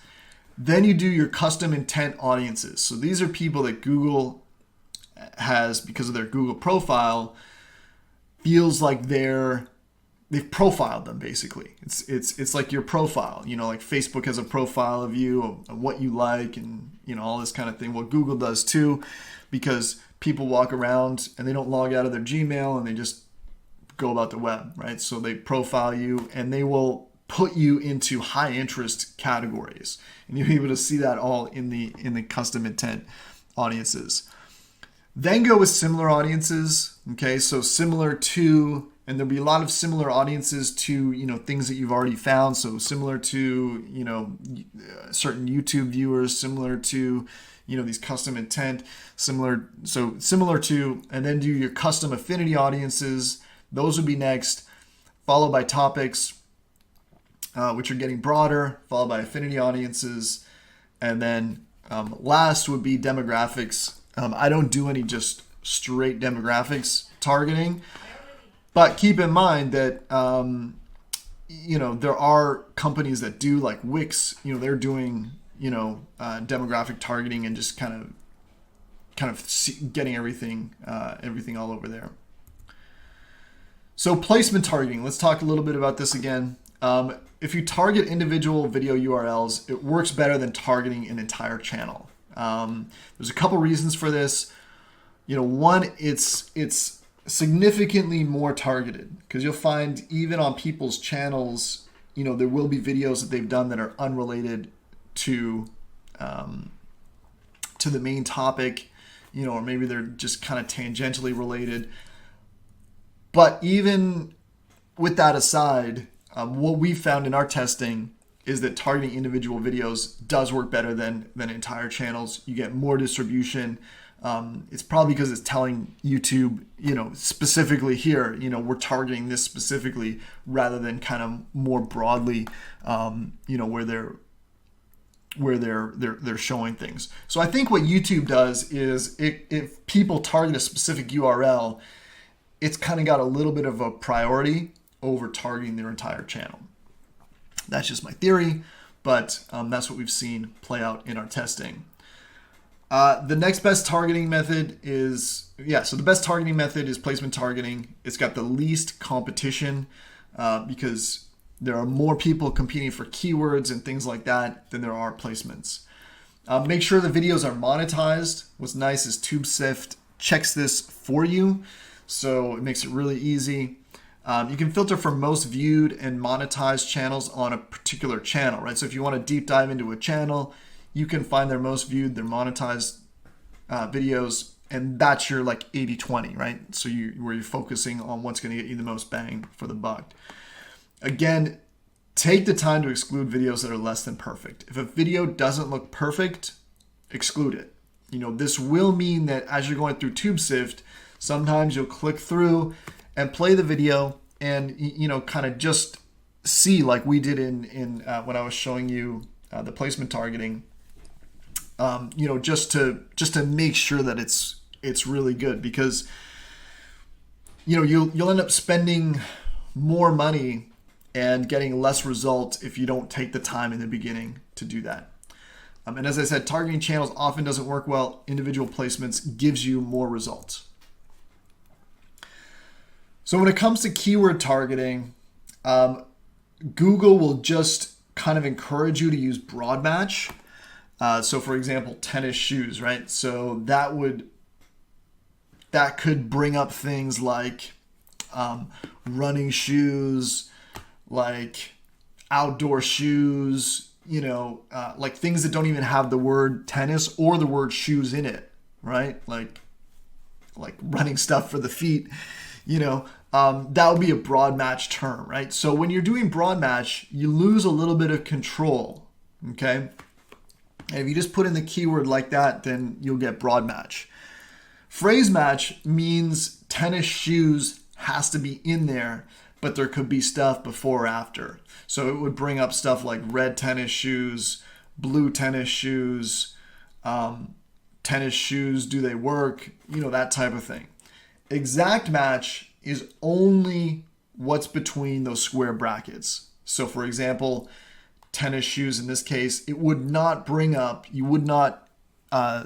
S1: Then you do your custom intent audiences. So these are people that Google has, because of their Google profile, feels like they've profiled them basically. It's like your profile, like Facebook has a profile of you, of what you like, and all this kind of thing. Well, Google does too, because people walk around and they don't log out of their Gmail and they just go about the web, right? So they profile you and they will put you into high interest categories, and you'll be able to see that all in the custom intent audiences. Then go with similar audiences. Okay, so similar to, and there'll be a lot of similar audiences to things that you've already found. So similar to certain YouTube viewers, similar to these custom intent, similar to, and then do your custom affinity audiences. Those would be next, followed by topics, which are getting broader, followed by affinity audiences, and then last would be demographics. I don't do any just straight demographics targeting, but keep in mind that there are companies that do, like Wix. They're doing demographic targeting and just kind of getting everything all over there. So placement targeting. Let's talk a little bit about this again. If you target individual video URLs, it works better than targeting an entire channel. There's a couple reasons for this. One, it's significantly more targeted, because you'll find even on people's channels, there will be videos that they've done that are unrelated to the main topic, or maybe they're just kind of tangentially related. But even with that aside, what we found in our testing is that targeting individual videos does work better than entire channels. You get more distribution. It's probably because it's telling YouTube, specifically here, we're targeting this specifically, rather than kind of more broadly, where they're showing things. So I think what YouTube does is, if people target a specific URL, it's kind of got a little bit of a priority over targeting their entire channel. That's just my theory, but that's what we've seen play out in our testing. The next best targeting method is, so the best targeting method is placement targeting. It's got the least competition because there are more people competing for keywords and things like that than there are placements. Make sure the videos are monetized. What's nice is TubeSift checks this for you, so it makes it really easy. You can filter for most viewed and monetized channels on a particular channel, right? So if you want to deep dive into a channel, you can find their most viewed, their monetized videos, and that's your like 80-20, right? So where you're focusing on what's going to get you the most bang for the buck. Again, take the time to exclude videos that are less than perfect. If a video doesn't look perfect, exclude it. This will mean that as you're going through TubeSift, sometimes you'll click through and play the video and, kind of just see, like we did in when I was showing you the placement targeting, just to make sure that it's really good, because, you'll end up spending more money and getting less results if you don't take the time in the beginning to do that. And as I said, targeting channels often doesn't work well. Individual placements gives you more results. So when it comes to keyword targeting, Google will just kind of encourage you to use broad match. So for example, tennis shoes, right? So that could bring up things like running shoes, like outdoor shoes, like things that don't even have the word tennis or the word shoes in it, right? Like running stuff for the feet, that would be a broad match term, right? So when you're doing broad match, you lose a little bit of control, okay? And if you just put in the keyword like that, then you'll get broad match. Phrase match means tennis shoes has to be in there, but there could be stuff before or after. So it would bring up stuff like red tennis shoes, blue tennis shoes, tennis shoes, do they work? That type of thing. Exact match is only what's between those square brackets. So for example, tennis shoes in this case, it would not bring up, you would not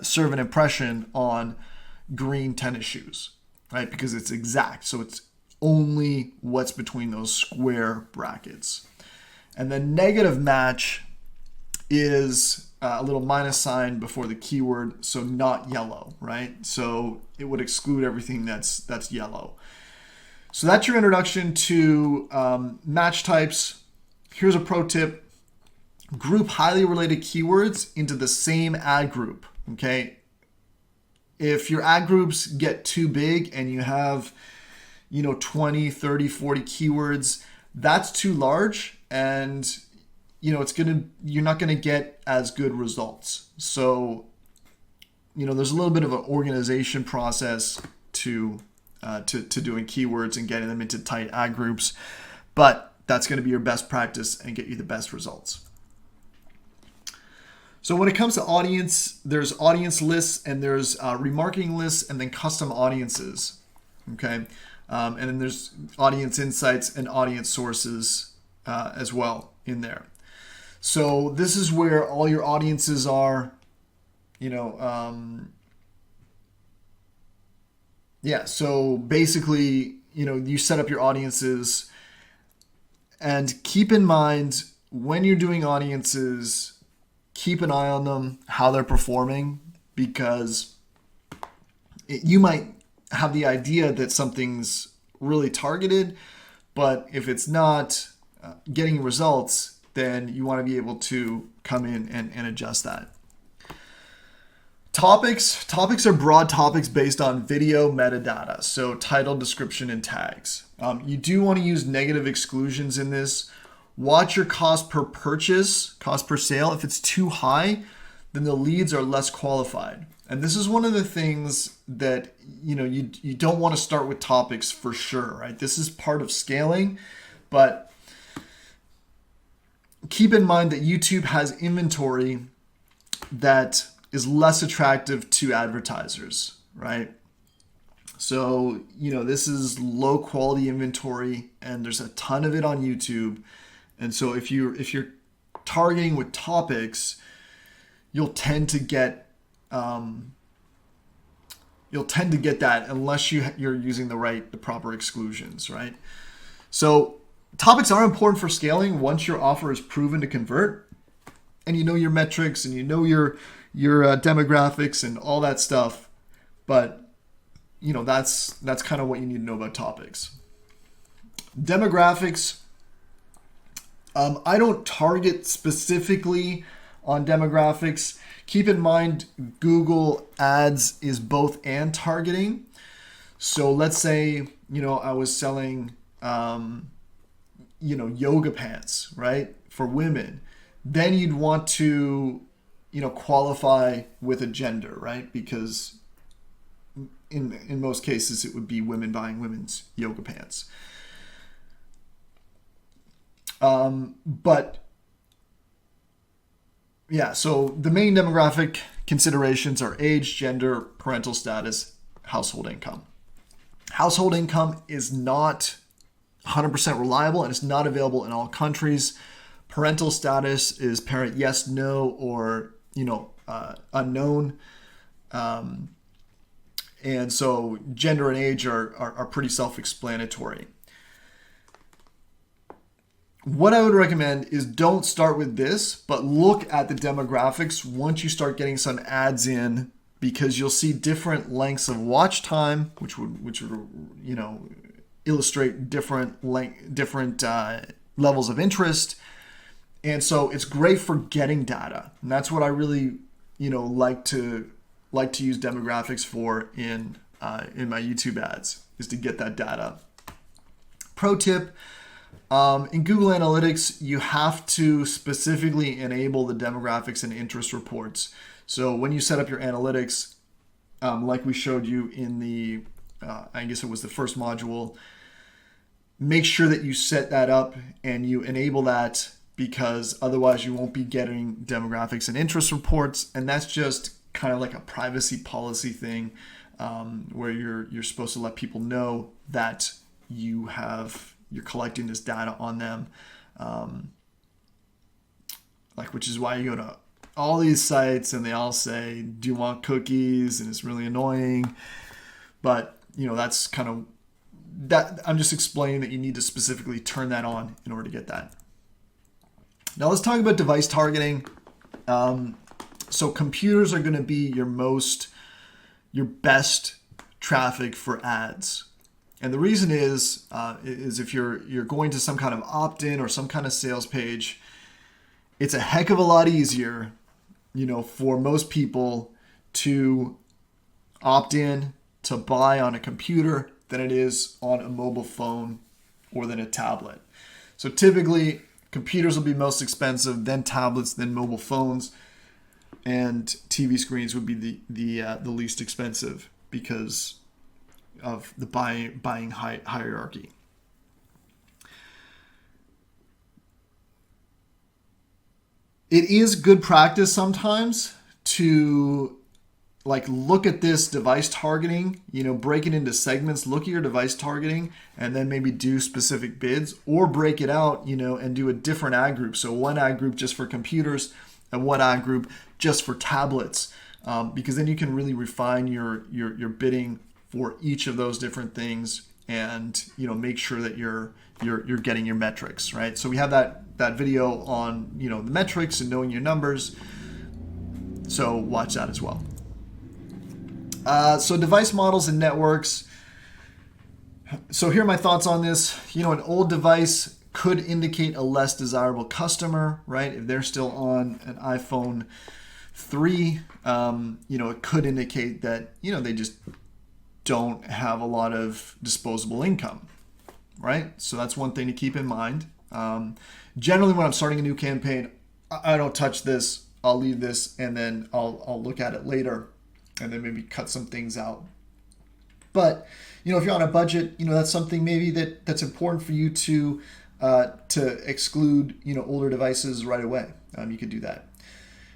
S1: serve an impression on green tennis shoes, right? Because it's exact. So it's only what's between those square brackets. And then negative match is a little minus sign before the keyword, so not yellow, right? So it would exclude everything that's yellow. So that's your introduction to match types. Here's a pro tip. Group highly related keywords into the same ad group, okay? If your ad groups get too big and you have, 20, 30, 40 keywords, that's too large, and you're not gonna get as good results. So, there's a little bit of an organization process to doing keywords and getting them into tight ad groups, but that's going to be your best practice and get you the best results. So when it comes to audience, there's audience lists and there's remarketing lists and then custom audiences. Okay. And then there's audience insights and audience sources as well in there. So this is where all your audiences are, so basically, you set up your audiences, and keep in mind when you're doing audiences, keep an eye on them, how they're performing, because you might have the idea that something's really targeted, but if it's not getting results, then you want to be able to come in and adjust that. Topics are broad topics based on video metadata, so title, description, and tags. You do want to use negative exclusions in this. Watch your cost per purchase, cost per sale. If it's too high, then the leads are less qualified. And this is one of the things that you don't want to start with topics for sure, right? This is part of scaling, but keep in mind that YouTube has inventory that is less attractive to advertisers, right? So, this is low quality inventory and there's a ton of it on YouTube. And so if you're targeting with topics, you'll tend to get that unless you're using the proper exclusions, right? So topics are important for scaling once your offer is proven to convert and your metrics and your demographics and all that stuff. But that's kind of what you need to know about topics. Demographics. I don't target specifically on demographics. Keep in mind, Google Ads is both and targeting. So let's say, I was selling, yoga pants, right, for women. Then you'd want to, qualify with a gender, right? Because in most cases, it would be women buying women's yoga pants. So the main demographic considerations are age, gender, parental status, household income. Household income is not 100% reliable and it's not available in all countries. Parental status is parent yes, no, or, unknown. And so gender and age are pretty self-explanatory. What I would recommend is don't start with this, but look at the demographics once you start getting some ads in, because you'll see different lengths of watch time, which would illustrate different levels of interest. And so it's great for getting data. And that's what I really, like to use demographics for in my YouTube ads, is to get that data. Pro tip. In Google Analytics, you have to specifically enable the demographics and interest reports. So when you set up your analytics, like we showed you in the, I guess it was the first module, make sure that you set that up and you enable that, because otherwise you won't be getting demographics and interest reports. And that's just kind of like a privacy policy thing, where you're supposed to let people know that you're collecting this data on them. like, which is why you go to all these sites and they all say, do you want cookies? And it's really annoying. But, you know, that's kind of that. I'm just explaining that you need to specifically turn that on in order to get that. Now let's talk about device targeting. So computers are going to be your best traffic for ads. And the reason is if you're going to some kind of opt-in or some kind of sales page, it's a heck of a lot easier, you know, for most people to opt in to buy on a computer than it is on a mobile phone or than a tablet. So typically computers will be most expensive, then tablets, then mobile phones, and TV screens would be the least expensive because of the buying hierarchy. It is good practice sometimes to like look at this device targeting, you know, break it into segments, look at your device targeting, and then maybe do specific bids, or break it out, you know, and do a different ad group. So one ad group just for computers and one ad group just for tablets, because then you can really refine your bidding for each of those different things, and, you know, make sure that you're getting your metrics right. So we have that video on, you know, the metrics and knowing your numbers. So watch that as well. So device models and networks. So here are my thoughts on this. You know, an old device could indicate a less desirable customer, right? If they're still on an iPhone 3, you know, it could indicate that, you know, they just don't have a lot of disposable income, right? So that's one thing to keep in mind. Generally, when I'm starting a new campaign, I don't touch this. I'll leave this, and then I'll look at it later, and then maybe cut some things out. But, you know, if you're on a budget, you know, that's something maybe that's important for you to exclude, you know, older devices right away. You could do that.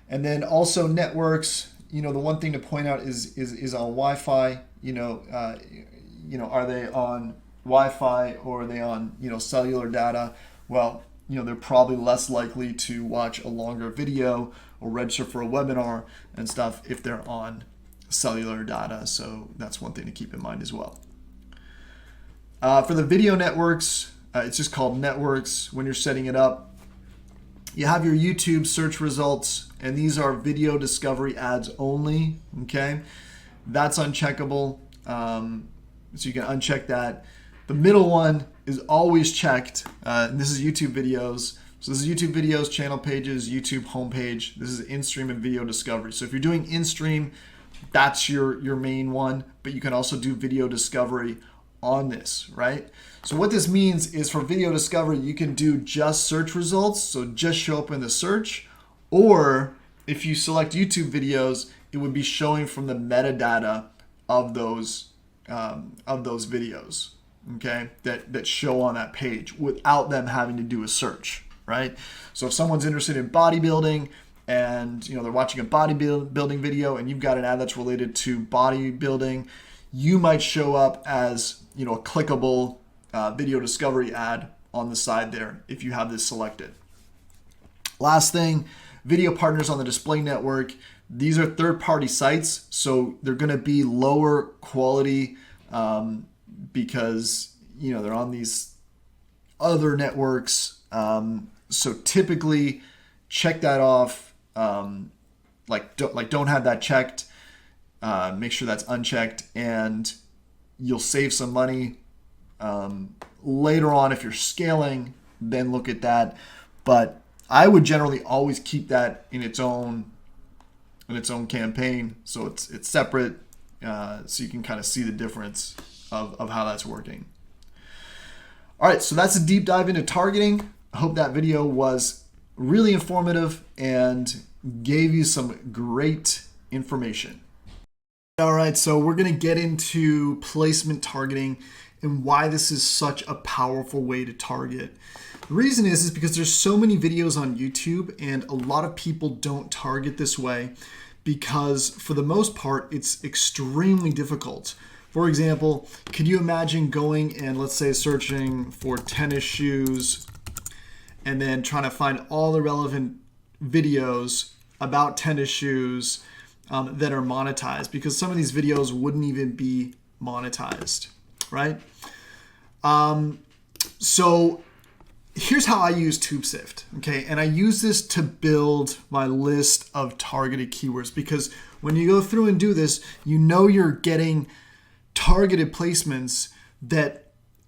S1: And then also networks, you know, the one thing to point out is on Wi-Fi, you know, are they on Wi-Fi or are they on, you know, cellular data? Well, you know, they're probably less likely to watch a longer video or register for a webinar and stuff if they're on cellular data. So that's one thing to keep in mind as well. For the video networks, it's just called networks. When you're setting it up, you have your YouTube search results, and these are video discovery ads only. Okay, that's uncheckable. So you can uncheck that. The middle one is always checked. And this is YouTube videos. So this is YouTube videos, channel pages, YouTube homepage. This is in-stream and video discovery. So if you're doing in-stream, that's your main one, but you can also do video discovery on this, right? So what this means is for video discovery, you can do just search results. So just show up in the search, or if you select YouTube videos, it would be showing from the metadata of those videos, okay, that show on that page without them having to do a search, right? So if someone's interested in bodybuilding and, you know, they're watching a bodybuilding video and you've got an ad that's related to bodybuilding, you might show up as, you know, a clickable video discovery ad on the side there if you have this selected. Last thing, video partners on the display network. These are third-party sites, so they're going to be lower quality because, you know, they're on these other networks. So typically, check that off. Don't have that checked. Make sure that's unchecked, and you'll save some money. Later on, if you're scaling, then look at that. But I would generally always keep that in its own campaign, so it's separate, so you can kind of see the difference of how that's working. All right, so that's a deep dive into targeting. I hope that video was really informative and gave you some great information. All right, so we're going to get into placement targeting and why this is such a powerful way to target. The reason is because there's so many videos on YouTube, and a lot of people don't target this way because for the most part, it's extremely difficult. For example, could you imagine going and, let's say, searching for tennis shoes and then trying to find all the relevant videos about tennis shoes that are monetized, because some of these videos wouldn't even be monetized, right? So here's how I use TubeSift, okay? And I use this to build my list of targeted keywords, because when you go through and do this, you know you're getting targeted placements that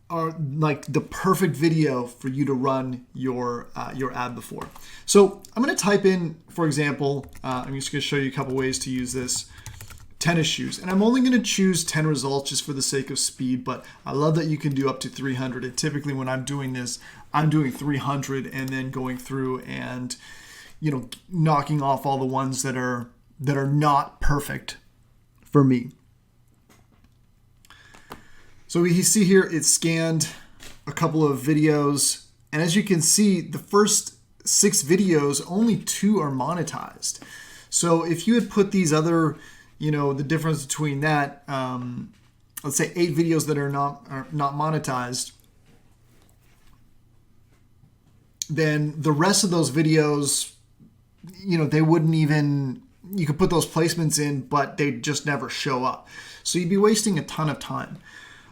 S1: are like the perfect video for you to run your ad before. So I'm going to type in, for example, I'm just going to show you a couple ways to use this. Tennis shoes, and I'm only going to choose 10 results just for the sake of speed, but I love that you can do up to 300. And typically when I'm doing this, I'm doing 300 and then going through and, you know, knocking off all the ones that are not perfect for me. So you see here, it scanned a couple of videos, and as you can see, the first 6 videos, only 2 are monetized. So if you had put these other, you know, the difference between that, let's say 8 videos that are not monetized, then the rest of those videos, you know, they wouldn't even, you could put those placements in, but they'd just never show up. So you'd be wasting a ton of time.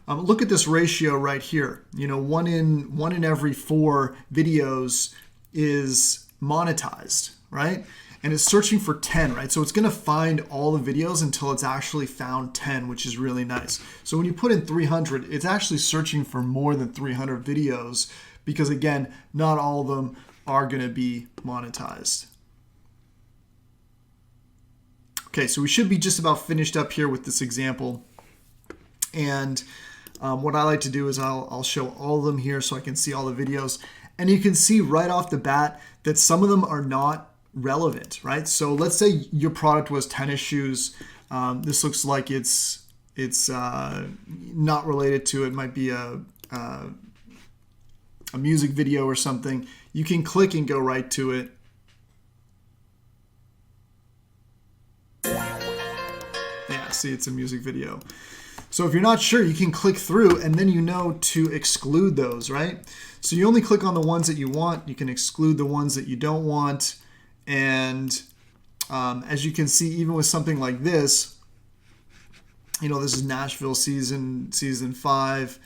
S1: Look at this ratio right here. You know, one in every 4 videos is monetized, right? And it's searching for 10, right? So it's going to find all the videos until it's actually found 10, which is really nice. So when you put in 300, it's actually searching for more than 300 videos, because again, not all of them are going to be monetized. Okay, so we should be just about finished up here with this example. And what I like to do is I'll show all of them here so I can see all the videos. And you can see right off the bat that some of them are not relevant, right? So let's say your product was tennis shoes. This looks like it's not related to it. It might be a music video or something. You can click and go right to it. Yeah, see, it's a music video. So if you're not sure, you can click through and then you know to exclude those, right? So you only click on the ones that you want. You can exclude the ones that you don't want. And as you can see, even with something like this, you know, this is Nashville season 5,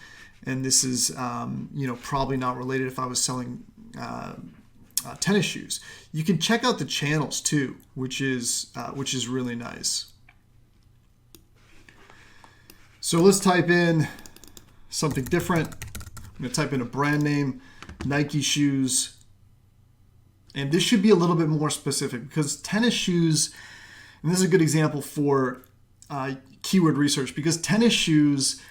S1: and this is, you know, probably not related if I was selling tennis shoes. You can check out the channels too, which is really nice. So let's type in something different. I'm going to type in a brand name, Nike shoes. And this should be a little bit more specific, because tennis shoes, and this is a good example for keyword research, because tennis shoes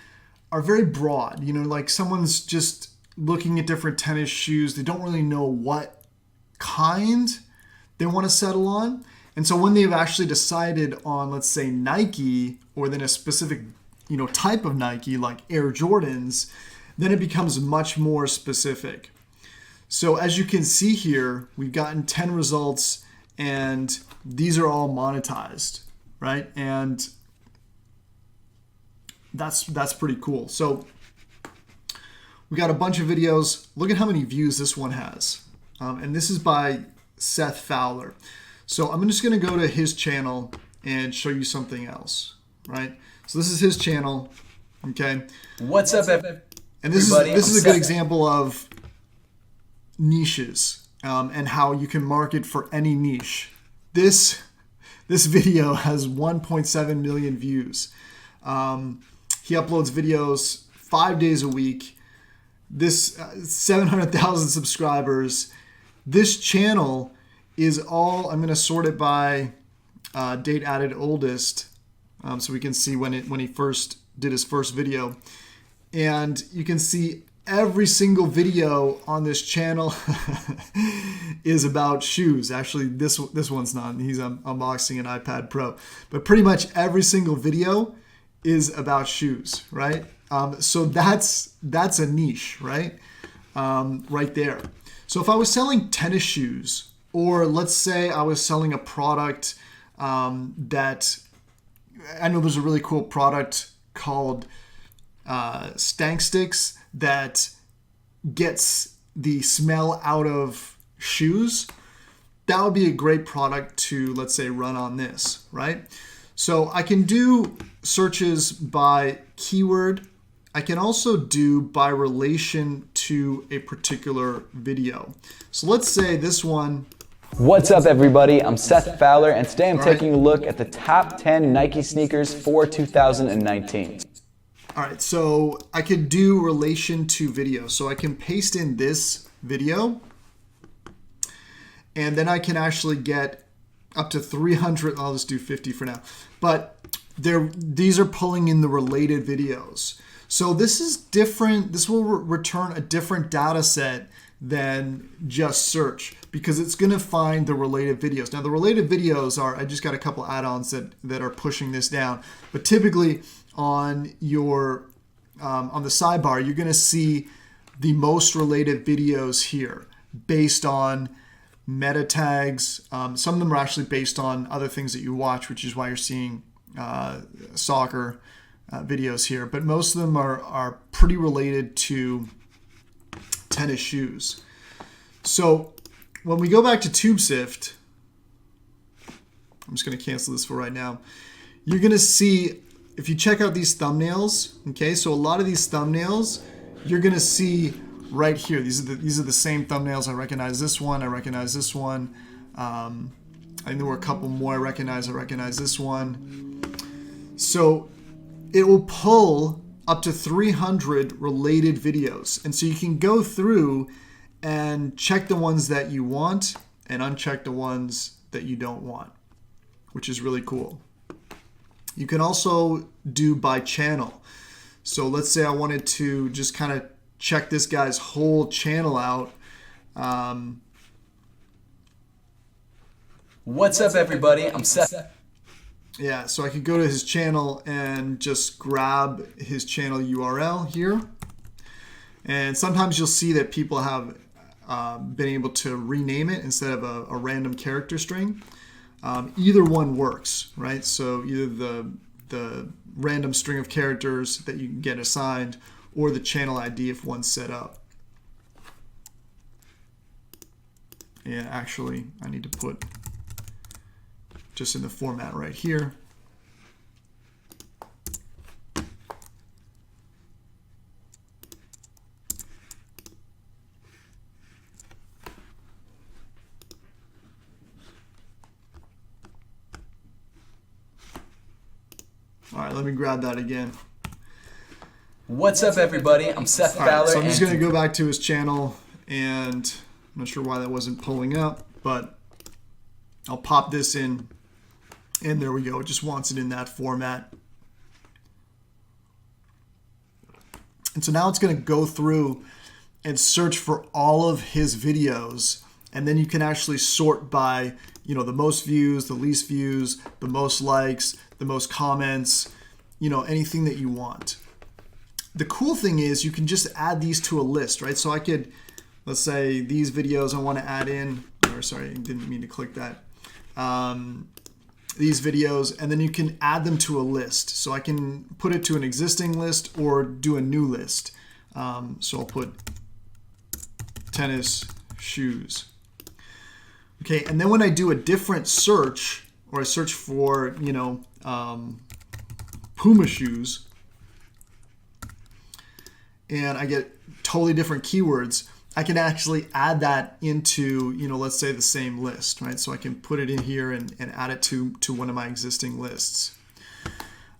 S1: are very broad. You know, like someone's just looking at different tennis shoes. They don't really know what kind they want to settle on. And so when they've actually decided on, let's say, Nike, or then a specific, you know, type of Nike like Air Jordans, then it becomes much more specific. So as you can see here, we've gotten 10 results, and these are all monetized, right? And that's pretty cool. So we got a bunch of videos. Look at how many views this one has. And this is by Seth Fowler. So I'm just going to go to his channel and show you something else, right? So this is his channel, okay?
S2: What's up, everybody?
S1: And this is a good example of niches and how you can market for any niche. This video has 1.7 million views. He uploads videos 5 days a week. This 700,000 subscribers. This channel is all, I'm going to sort it by date added oldest, so we can see when he first did his first video. And you can see every single video on this channel is about shoes. Actually, this one's not. He's unboxing an iPad Pro. But pretty much every single video is about shoes, right? So that's a niche, right? Right there. So if I was selling tennis shoes, or let's say I was selling a product that, I know there's a really cool product called Stank Sticks that gets the smell out of shoes. that would be a great product to, let's say, run on this, right? So I can do searches by keyword. I can also do by relation to a particular video. So let's say this one.
S2: What's up, everybody? I'm Seth Fowler, and today I'm taking a look at the top 10 Nike sneakers for 2019.
S1: All right, so I could do relation to video. So I can paste in this video, and then I can actually get up to 300. I'll just do 50 for now. But these are pulling in the related videos. So this is different. This will return a different data set than just search, because it's going to find the related videos. Now the related videos are, I just got a couple add-ons that are pushing this down, but typically on your on the sidebar, you're going to see the most related videos here based on meta tags. Some of them are actually based on other things that you watch, which is why you're seeing soccer videos here, but most of them are pretty related to tennis shoes. So when we go back to TubeSift, I'm just going to cancel this for right now. You're going to see, if you check out these thumbnails, okay, so a lot of these thumbnails, you're going to see right here. These are the same thumbnails. I recognize this one. I recognize this one. I think there were a couple more I recognize this one. So it will pull up to 300 related videos. And so you can go through and check the ones that you want and uncheck the ones that you don't want, which is really cool. You can also do by channel. So let's say I wanted to just kind of check this guy's whole channel out.
S2: What's up, everybody? I'm Seth.
S1: Yeah, so I could go to his channel and just grab his channel URL here. And sometimes you'll see that people have been able to rename it instead of a random character string. Either one works, right? So either the random string of characters that you can get assigned, or the channel ID if one's set up. And actually, I need to put just in the format right here. All right, let me grab that again.
S2: What's up, everybody? I'm Seth Fowler.
S1: Right, so I'm just going to go back to his channel, and I'm not sure why that wasn't pulling up, but I'll pop this in. And there we go. It just wants it in that format. And so now it's going to go through and search for all of his videos. And then you can actually sort by, the most views, the least views, the most likes, the most comments, anything that you want. The cool thing is you can just add these to a list, right? So I could, let's say these videos I want to add in, or sorry, I didn't mean to click that. These videos, and then you can add them to a list. So I can put it to an existing list or do a new list. So I'll put tennis shoes. Okay, and then when I do a different search, or I search for, Puma shoes, and I get totally different keywords, I can actually add that into, let's say the same list, right? So I can put it in here and add it to one of my existing lists.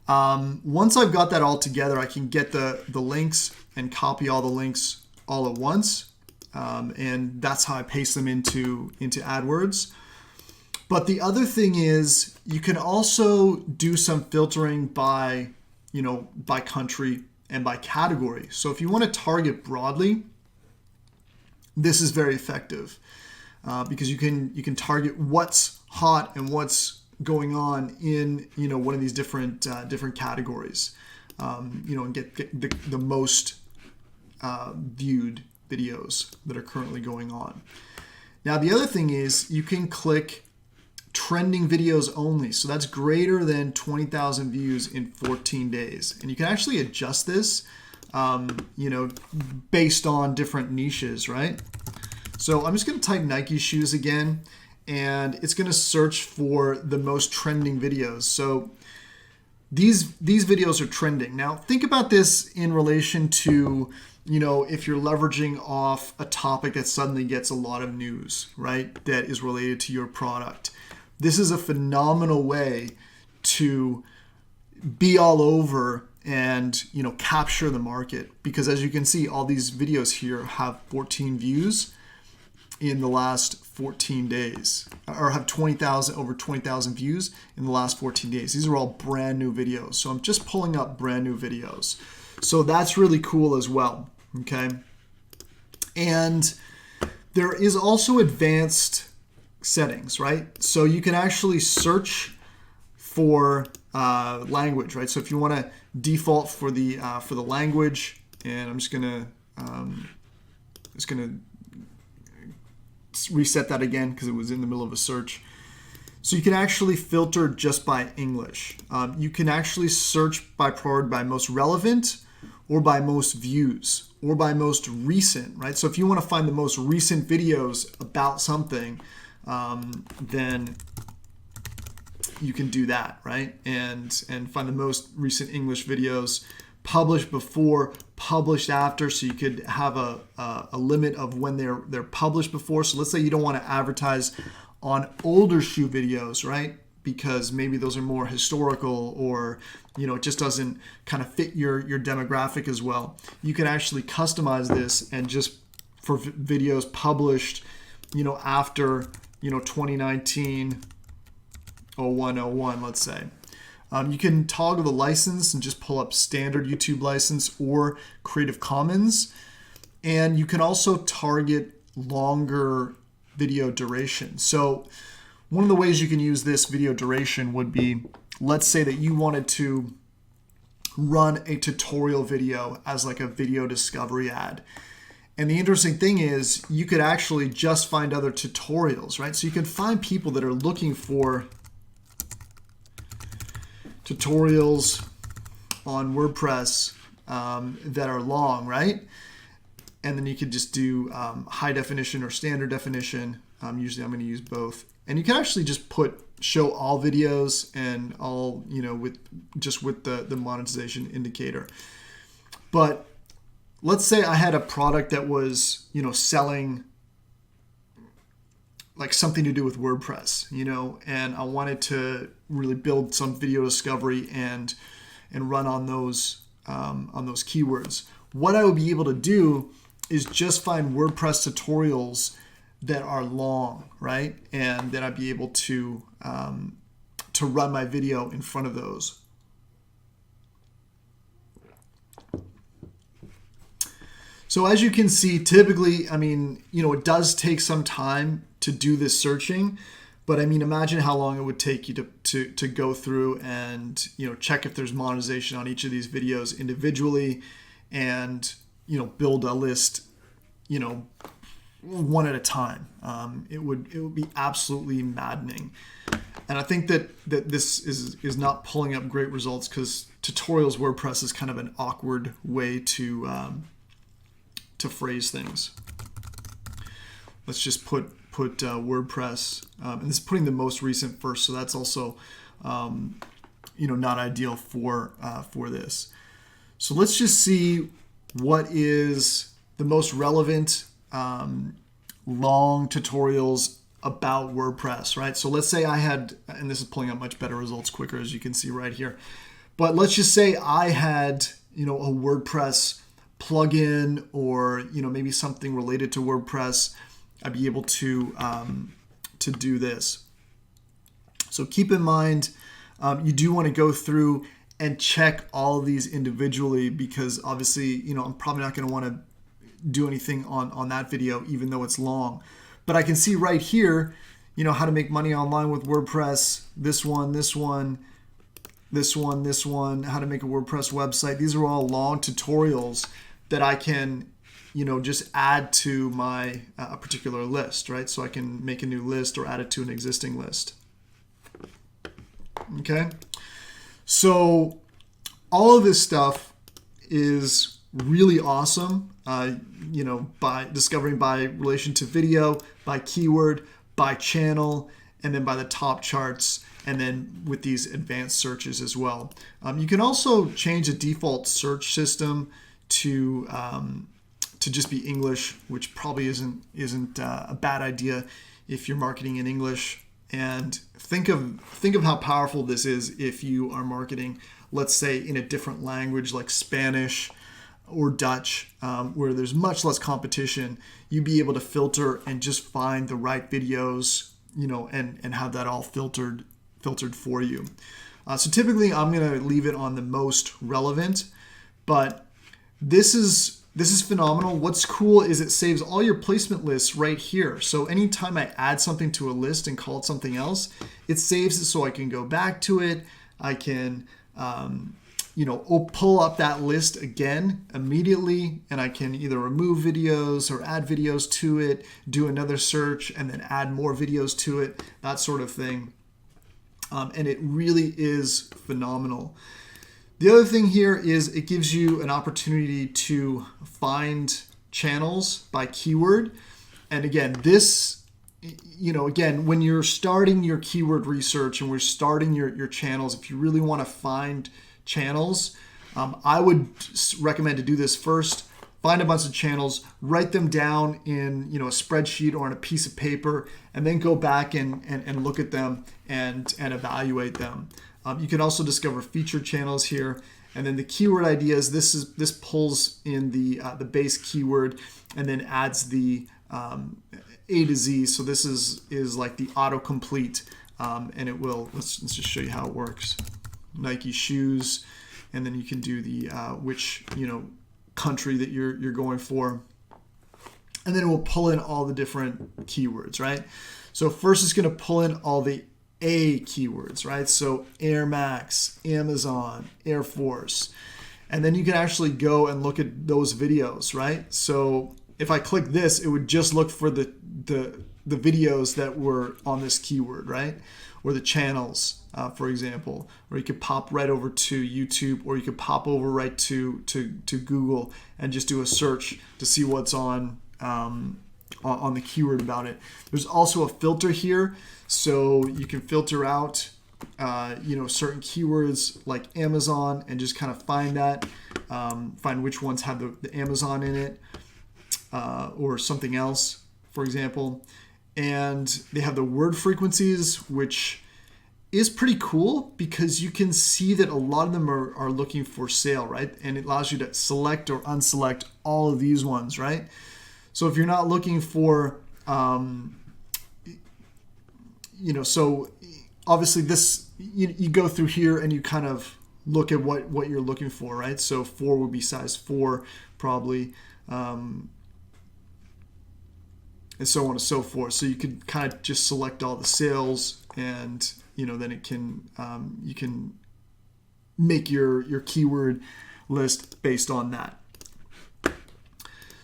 S1: Once I've got that all together, I can get the links and copy all the links all at once. And that's how I paste them into AdWords. But the other thing is you can also do some filtering by, by country and by category. So if you want to target broadly, this is very effective because you can target what's hot and what's going on in one of these different categories, and get the most viewed videos that are currently going on. Now the other thing is you can click trending videos only. So that's greater than 20,000 views in 14 days. And you can actually adjust this, based on different niches, right? So I'm just going to type Nike shoes again. and it's going to search for the most trending videos. So these videos are trending. Now think about this in relation to, if you're leveraging off a topic that suddenly gets a lot of news, right, that is related to your product. This is a phenomenal way to be all over and capture the market, because as you can see, all these videos here have 14 views in the last 14 days, or have over 20,000 views in the last 14 days. These are all brand new videos. So I'm just pulling up brand new videos. So that's really cool as well. Okay. And there is also advanced settings, right? So you can actually search for language, right? So if you want to default for the language, and I'm just gonna reset that again because it was in the middle of a search. So you can actually filter just by English. You can actually search by priority by most relevant, or by most views, or by most recent, right? So if you want to find the most recent videos about something, then you can do that, right? And find the most recent English videos, published before, published after. So you could have a limit of when they're published before. So let's say you don't want to advertise on older shoe videos, right? Because maybe those are more historical, or it just doesn't kind of fit your demographic as well. You can actually customize this, and just for videos published after 2019 01, let's say. You can toggle the license and just pull up standard YouTube license or Creative Commons. And you can also target longer video duration. So one of the ways you can use this video duration would be, let's say that you wanted to run a tutorial video as like a video discovery ad. And the interesting thing is you could actually just find other tutorials, right? So you can find people that are looking for tutorials on WordPress that are long, right? And then you could just do high definition or standard definition. Usually I'm going to use both. And you can actually just show all videos and all, with the monetization indicator. But let's say I had a product that was, selling like something to do with WordPress, and I wanted to really build some video discovery and run on those keywords. What I would be able to do is just find WordPress tutorials that are long, right? And then I'd be able to run my video in front of those. So as you can see, typically, it does take some time to do this searching, but imagine how long it would take you to go through and, check if there's monetization on each of these videos individually, and, build a list, one at a time. It would be absolutely maddening. And I think that this is not pulling up great results because tutorials WordPress is kind of an awkward way to phrase things. Let's just put WordPress, and this is putting the most recent first, so that's also not ideal for this. So let's just see what is the most relevant long tutorials about WordPress, right? So let's say I had, and this is pulling up much better results quicker, as you can see right here, but let's just say I had a WordPress plugin, or maybe something related to WordPress. I'd be able to do this. So keep in mind, you do want to go through and check all of these individually, because obviously, I'm probably not going to want to do anything on that video, even though it's long. But I can see right here, how to make money online with WordPress, this one, how to make a WordPress website. These are all long tutorials that I can, just add to my particular list, right? So I can make a new list or add it to an existing list. Okay. So all of this stuff is really awesome, by discovering by relation to video, by keyword, by channel, and then by the top charts, and then with these advanced searches as well. You can also change the default search system to just be English, which probably isn't a bad idea if you're marketing in English. And think of how powerful this is if you are marketing, let's say, in a different language like Spanish or Dutch, where there's much less competition. You'd be able to filter and just find the right videos, and have that all filtered for you. So typically I'm going to leave it on the most relevant, but this is phenomenal. What's cool is it saves all your placement lists right here. So anytime I add something to a list and call it something else, it saves it so I can go back to it. I can pull up that list again immediately, and I can either remove videos or add videos to it, do another search, and then add more videos to it, that sort of thing. And it really is phenomenal. The other thing here is it gives you an opportunity to find channels by keyword. And again, when you're starting your keyword research and we're starting your channels, if you really want to find channels, I would recommend to do this first. Find a bunch of channels, write them down in a spreadsheet or on a piece of paper, and then go back and look at them and evaluate them. You can also discover featured channels here, and then the keyword ideas. This pulls in the base keyword and then adds the A to Z. So this is like the autocomplete, and it will. Let's just show you how it works. Nike shoes, and then you can do the which country that you're going for, and then it will pull in all the different keywords, right? So first it's going to pull in all the A keywords, right? So Air Max, Amazon, Air Force, and then you can actually go and look at those videos, right? So if I click this, it would just look for the videos that were on this keyword, right? Or the channels, for example, or you could pop right over to YouTube, or you could pop over right to Google and just do a search to see what's on the keyword about it. There's also a filter here, so you can filter out certain keywords like Amazon and just kind of find that, find which ones have the Amazon in it, or something else, for example. And they have the word frequencies, which is pretty cool because you can see that a lot of them are looking for sale, right? And it allows you to select or unselect all of these ones, right? So if you're not looking for, so obviously this, you go through here and you kind of look at what you're looking for, right? So 4 would be size 4 probably. And so on and so forth. So you could kind of just select all the sales, and then it can you can make your keyword list based on that.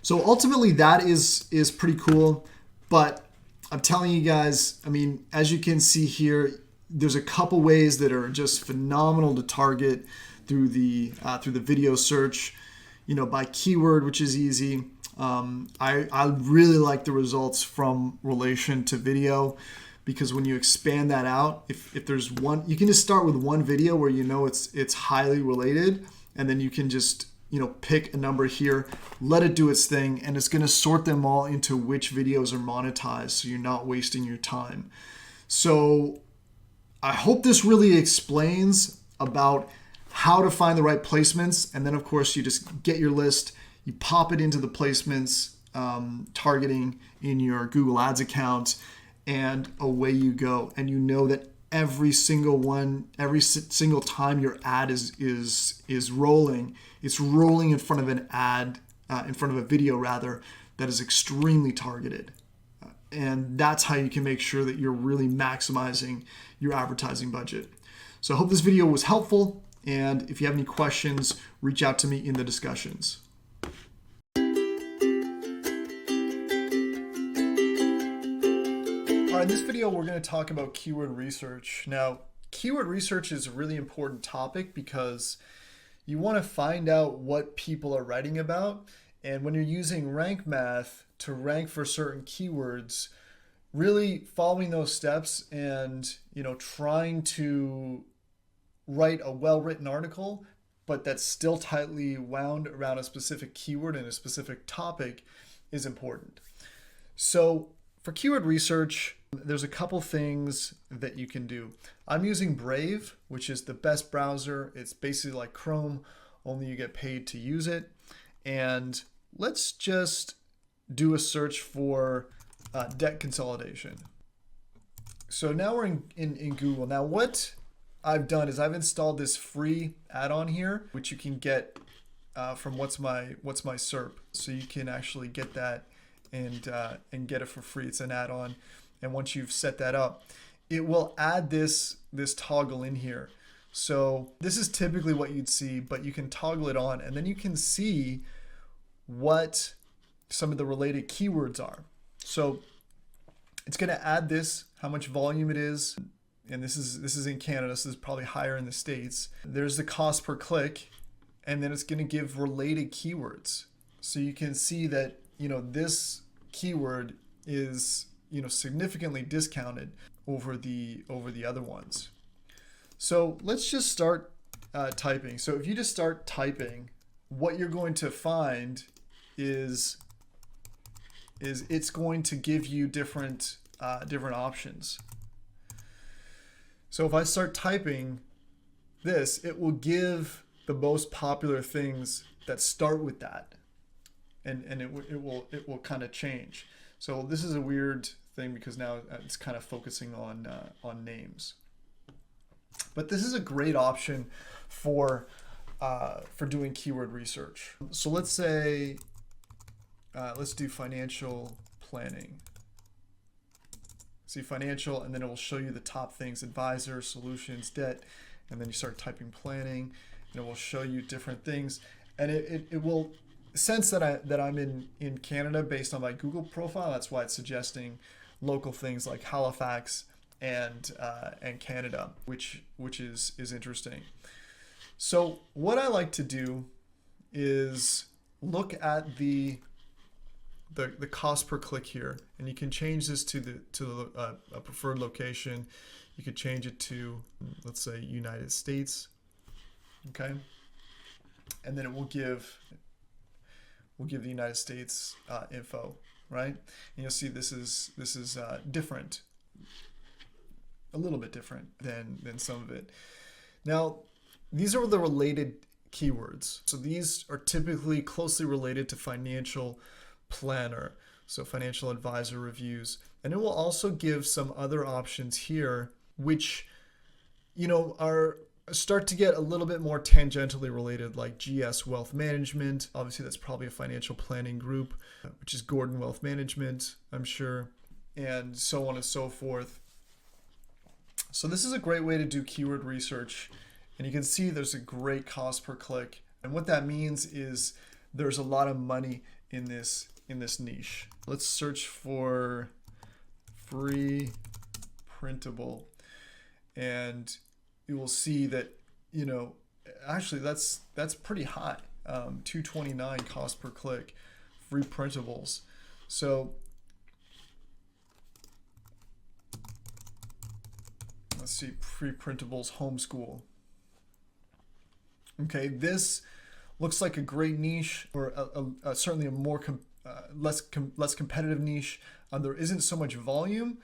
S1: So ultimately, that is pretty cool. But I'm telling you guys, I mean, as you can see here, there's a couple ways that are just phenomenal to target through the video search, by keyword, which is easy. I really like the results from relation to video, because when you expand that out, if there's one, you can just start with one video where it's highly related, and then you can just pick a number here, let it do its thing, and it's going to sort them all into which videos are monetized, so you're not wasting your time. So I hope this really explains about how to find the right placements, and then of course you just get your list. You pop it into the placements targeting in your Google Ads account, and away you go. And you know that every single time your ad is rolling, it's rolling in front of an ad, in front of a video rather, that is extremely targeted. And that's how you can make sure that you're really maximizing your advertising budget. So I hope this video was helpful, and if you have any questions, reach out to me in the discussions. All right, in this video, we're going to talk about keyword research. Now, keyword research is a really important topic because you want to find out what people are writing about. And when you're using rank math to rank for certain keywords, really following those steps and, trying to write a well-written article, but that's still tightly wound around a specific keyword and a specific topic is important. So for keyword research, there's a couple things that you can do. I'm using Brave, which is the best browser. It's basically like Chrome, only you get paid to use it. And let's just do a search for debt consolidation. So now we're in Google. Now what I've done is I've installed this free add-on here, which you can get from What's My SERP. So you can actually get that and get it for free. It's an add-on, and once you've set that up, it will add this toggle in here. So this is typically what you'd see, but you can toggle it on, and then you can see what some of the related keywords are. So it's going to add this, how much volume it is, and this is in Canada, so this is probably higher in the States. There's the cost per click, and then it's going to give related keywords. So you can see that, this keyword is, significantly discounted over the other ones. So let's just start typing. So if you just start typing, what you're going to find is it's going to give you different options. So if I start typing this, it will give the most popular things that start with that, and it will kind of change. So this is a weird thing because now it's kind of focusing on names. But this is a great option for doing keyword research. So let's say let's do financial planning. See financial, and then it will show you the top things: advisor, solutions, debt, and then you start typing planning, and it will show you different things. And it will sense that I'm in Canada based on my Google profile. That's why it's suggesting local things like Halifax and Canada, which is interesting. So what I like to do is look at the cost per click here, and you can change this to a preferred location. You could change it to, let's say, United States. Okay, and then it will give the United States info, right? And you'll see this is different, a little bit different than some of it. Now, these are the related keywords. So these are typically closely related to financial planner, so financial advisor reviews, and it will also give some other options here which are start to get a little bit more tangentially related, like GS Wealth Management. Obviously that's probably a financial planning group, which is Gordon Wealth Management, I'm sure, and so on and so forth. So this is a great way to do keyword research, and you can see there's a great cost per click, and what that means is there's a lot of money in this niche. Let's search for free printable, and you will see that actually that's pretty high. 229 cost per click, free printables. So let's see, free printables homeschool. Okay, this looks like a great niche, or certainly a more less competitive niche. There isn't so much volume,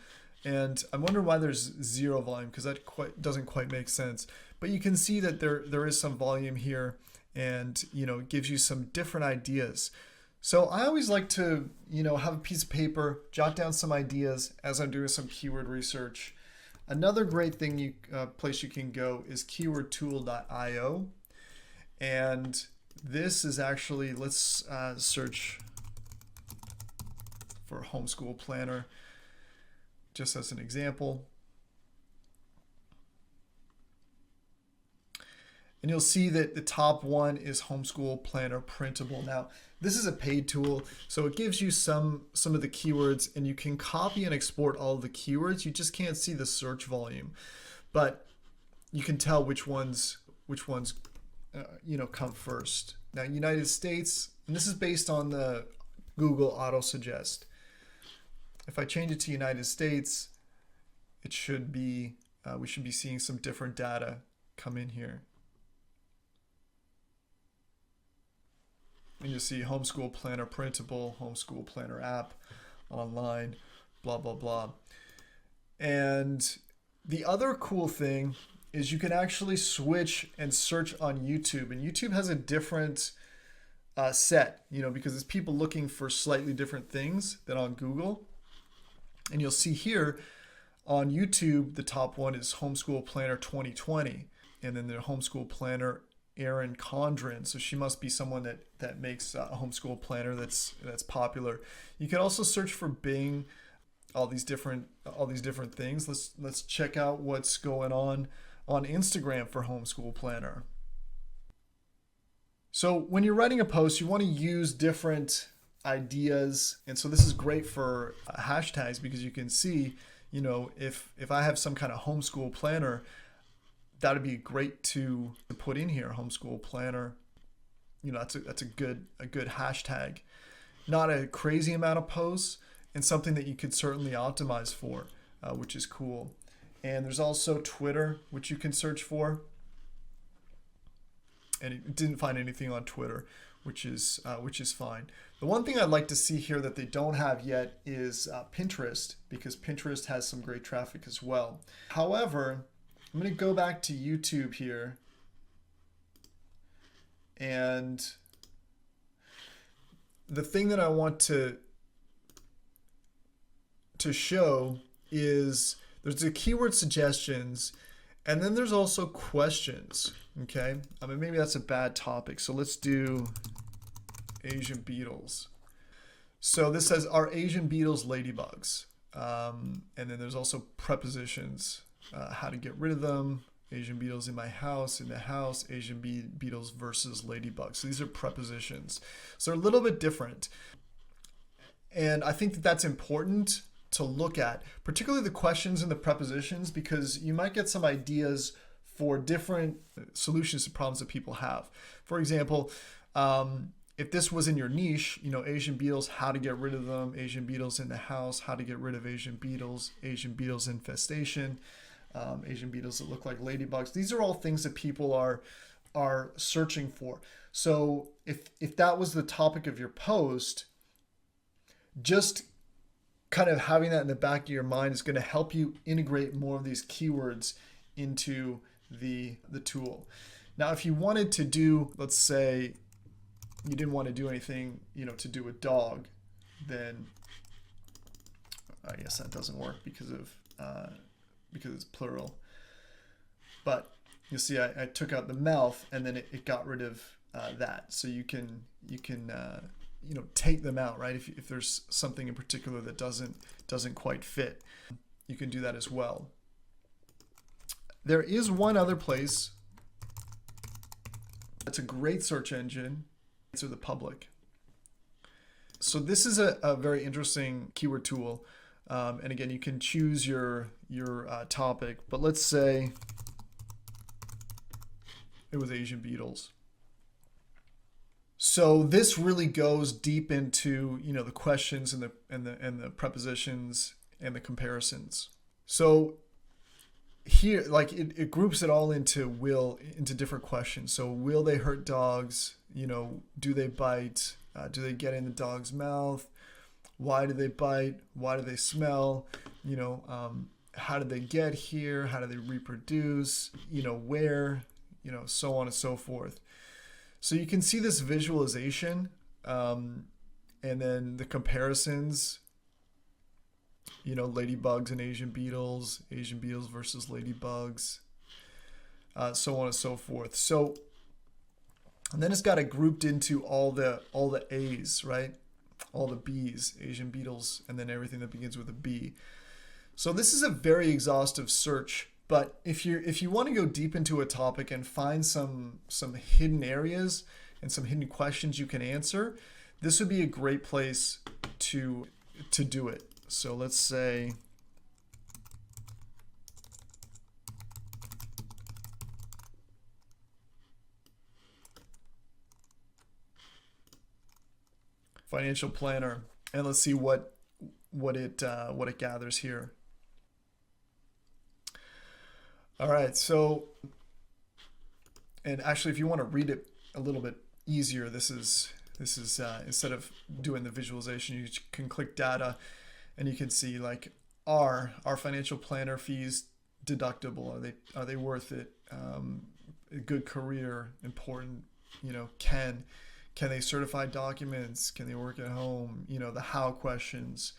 S1: and I wonder why there's zero volume, because that doesn't quite make sense. But you can see that there is some volume here, and it gives you some different ideas. So I always like to have a piece of paper, jot down some ideas as I'm doing some keyword research. Another great thing place you can go is keywordtool.io, and this is actually, let's search for homeschool planner just as an example. And you'll see that the top one is homeschool planner printable. Now, this is a paid tool, so it gives you some of the keywords, and you can copy and export all of the keywords. You just can't see the search volume, but you can tell which ones come first. Now, United States, and this is based on the Google auto suggest. If I change it to United States, it should be, we should be seeing some different data come in here. And you'll see homeschool planner printable, homeschool planner app, online, blah, blah, blah. And the other cool thing is you can actually switch and search on YouTube. And YouTube has a different set, you know, because it's people looking for slightly different things than on Google. And you'll see here on YouTube, the top one is Homeschool Planner 2020. And then the Homeschool Planner Erin Condren. So she must be someone that makes a homeschool planner that's popular. You can also search for Bing, all these different things. Let's check out what's going on Instagram for homeschool planner. So when you're writing a post, you want to use different ideas, and so this is great for hashtags, because you can see, you know, if I have some kind of homeschool planner, that'd be great to put in here, homeschool planner. You know, that's a good hashtag. Not a crazy amount of posts, and something that you could certainly optimize for, which is cool. And there's also Twitter, which you can search for. And it didn't find anything on Twitter, which is fine. The one thing I'd like to see here that they don't have yet is Pinterest, because Pinterest has some great traffic as well. However, I'm going to go back to YouTube here, and the thing that I want to show is there's the keyword suggestions, and then there's also questions. Okay, I mean, maybe that's a bad topic, so let's do Asian beetles. So this says, are Asian beetles ladybugs? And then there's also prepositions, how to get rid of them, Asian beetles in my house, in the house, Asian beetles versus ladybugs. So these are prepositions. So they're a little bit different. And I think that that's important to look at, particularly the questions and the prepositions, because you might get some ideas for different solutions to problems that people have. For example, if this was in your niche, you know, Asian beetles, how to get rid of them, Asian beetles in the house, how to get rid of Asian beetles infestation, Asian beetles that look like ladybugs. These are all things that people are searching for. So if that was the topic of your post, just kind of having that in the back of your mind is going to help you integrate more of these keywords into the tool. Now, if you wanted to do, let's say you didn't want to do anything, you know, to do with dog, then I guess that doesn't work because it's plural. But you'll see I took out the mouth, and then it got rid of that. So you can you know, take them out, right? If there's something in particular that doesn't quite fit, you can do that as well. There is one other place that's a great search engine. Answer the Public. So this is a very interesting keyword tool. And again, you can choose your topic, but let's say it was Asian beetles. So this really goes deep into, you know, the questions and the prepositions and the comparisons. So here, like it groups it all into different questions. So will they hurt dogs? You know, do they bite? Do they get in the dog's mouth? Why do they bite? Why do they smell? You know, how did they get here? How do they reproduce? You know, where? You know, so on and so forth. So you can see this visualization, and then the comparisons, you know, ladybugs and Asian beetles versus ladybugs, so on and so forth. So, and then it's got it grouped into all the A's, right? All the B's, Asian beetles, and then everything that begins with a B. So this is a very exhaustive search. But if you want to go deep into a topic and find some hidden areas and some hidden questions you can answer, this would be a great place to do it. So let's say financial planner, and let's see what what it gathers here. All right, so, and actually, if you want to read it a little bit easier, this is instead of doing the visualization, you can click data, and you can see like are financial planner fees deductible? Are they worth it? A good career, important. You know, can they certify documents? Can they work at home? You know, the how questions.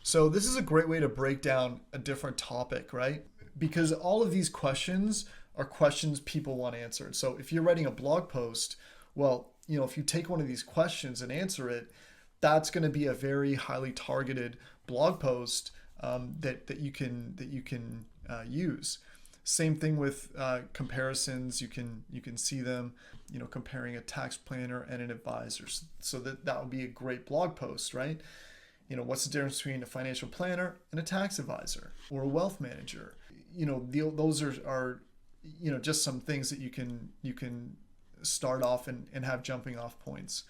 S1: So this is a great way to break down a different topic, right? Because all of these questions are questions people want answered. So if you're writing a blog post, well, you know, if you take one of these questions and answer it, that's going to be a very highly targeted blog post that you can use. Same thing with comparisons. You can see them, you know, comparing a tax planner and an advisor. So that would be a great blog post, right? You know, what's the difference between a financial planner and a tax advisor or a wealth manager? You know, those are you know, just some things that you can start off and have jumping off points.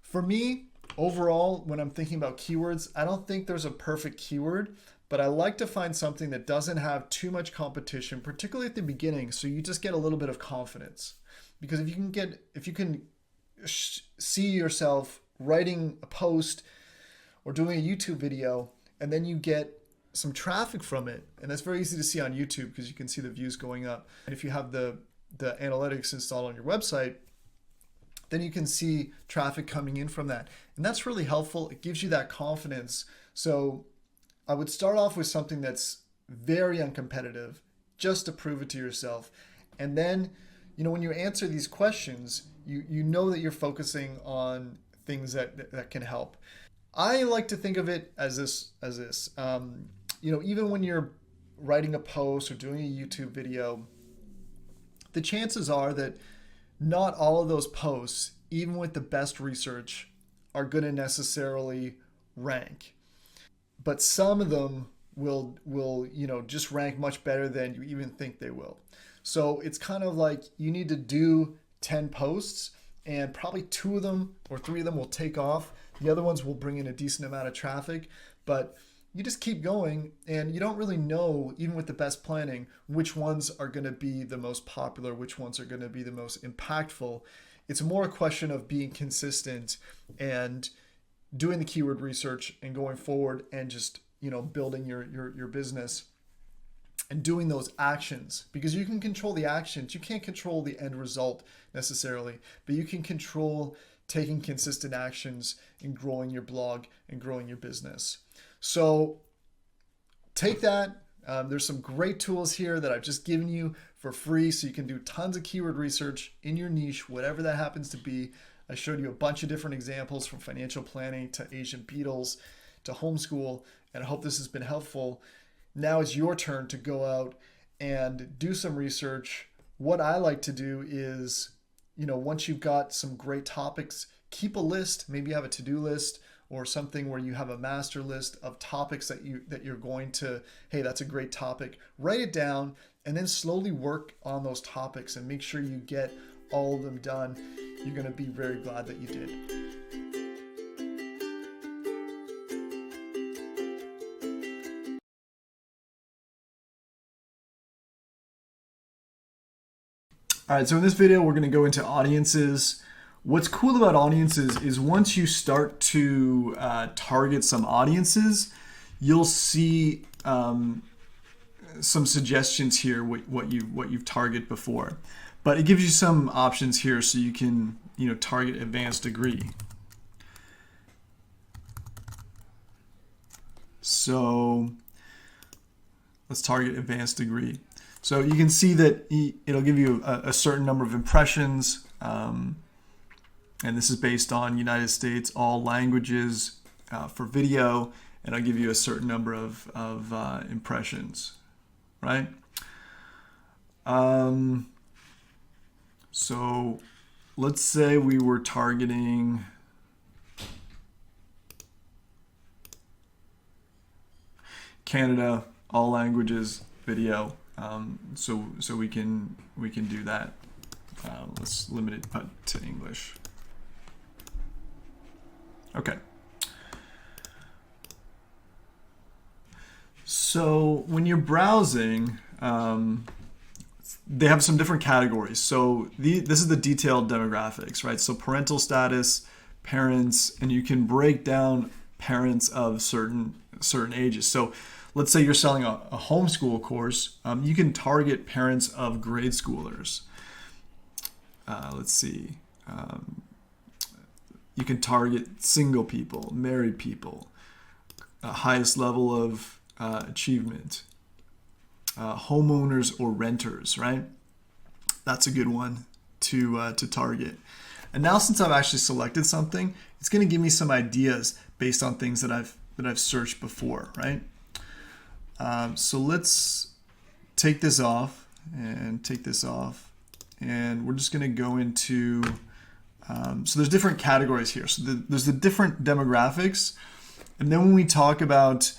S1: For me, overall, when I'm thinking about keywords, I don't think there's a perfect keyword, but I like to find something that doesn't have too much competition, particularly at the beginning, so you just get a little bit of confidence. Because if you can see yourself writing a post or doing a YouTube video, and then you get some traffic from it, and that's very easy to see on YouTube because you can see the views going up. And if you have the analytics installed on your website, then you can see traffic coming in from that. And that's really helpful. It gives you that confidence. So I would start off with something that's very uncompetitive, just to prove it to yourself. And then, you know, when you answer these questions, you know that you're focusing on things that can help. I like to think of it as this. You know, even when you're writing a post or doing a YouTube video, the chances are that not all of those posts, even with the best research, are going to necessarily rank. But some of them will you know, just rank much better than you even think they will. So it's kind of like you need to do 10 posts, and probably 2 of them or 3 of them will take off. The other ones will bring in a decent amount of traffic, but you just keep going, and you don't really know, even with the best planning, which ones are going to be the most popular, which ones are going to be the most impactful. It's more a question of being consistent and doing the keyword research and going forward and just, you know, building your business and doing those actions, because you can control the actions. You can't control the end result necessarily, but you can control taking consistent actions and growing your blog and growing your business. So take that. There's some great tools here that I've just given you for free, so you can do tons of keyword research in your niche, whatever that happens to be. I showed you a bunch of different examples, from financial planning to Asian beetles to homeschool, and I hope this has been helpful. Now it's your turn to go out and do some research. What I like to do is, you know, once you've got some great topics, keep a list. Maybe you have a to-do list or something where you have a master list of topics that you're going to, hey, that's a great topic. Write it down and then slowly work on those topics and make sure you get all of them done. You're going to be very glad that you did. All right, so in this video, we're going to go into audiences. What's cool about audiences is once you start to target some audiences, you'll see some suggestions here, what you've targeted before. But it gives you some options here, so you can, you know, target advanced degree. So let's target advanced degree. So you can see that it'll give you a certain number of impressions, and this is based on United States, all languages for video, and I'll give you a certain number of impressions, right? So let's say we were targeting Canada, all languages video. So we can do that. Let's limit it to English. Okay. So when you're browsing, they have some different categories. So this is the detailed demographics, right? So parental status, parents, and you can break down parents of certain ages. So let's say you're selling a homeschool course, you can target parents of grade schoolers. Let's see. You can target single people, married people, highest level of achievement, homeowners or renters, right? That's a good one to target. And now, since I've actually selected something, it's going to give me some ideas based on things that I've searched before, right? So let's take this off, and we're just going to go into. So there's different categories here. So there's the different demographics, and then when we talk about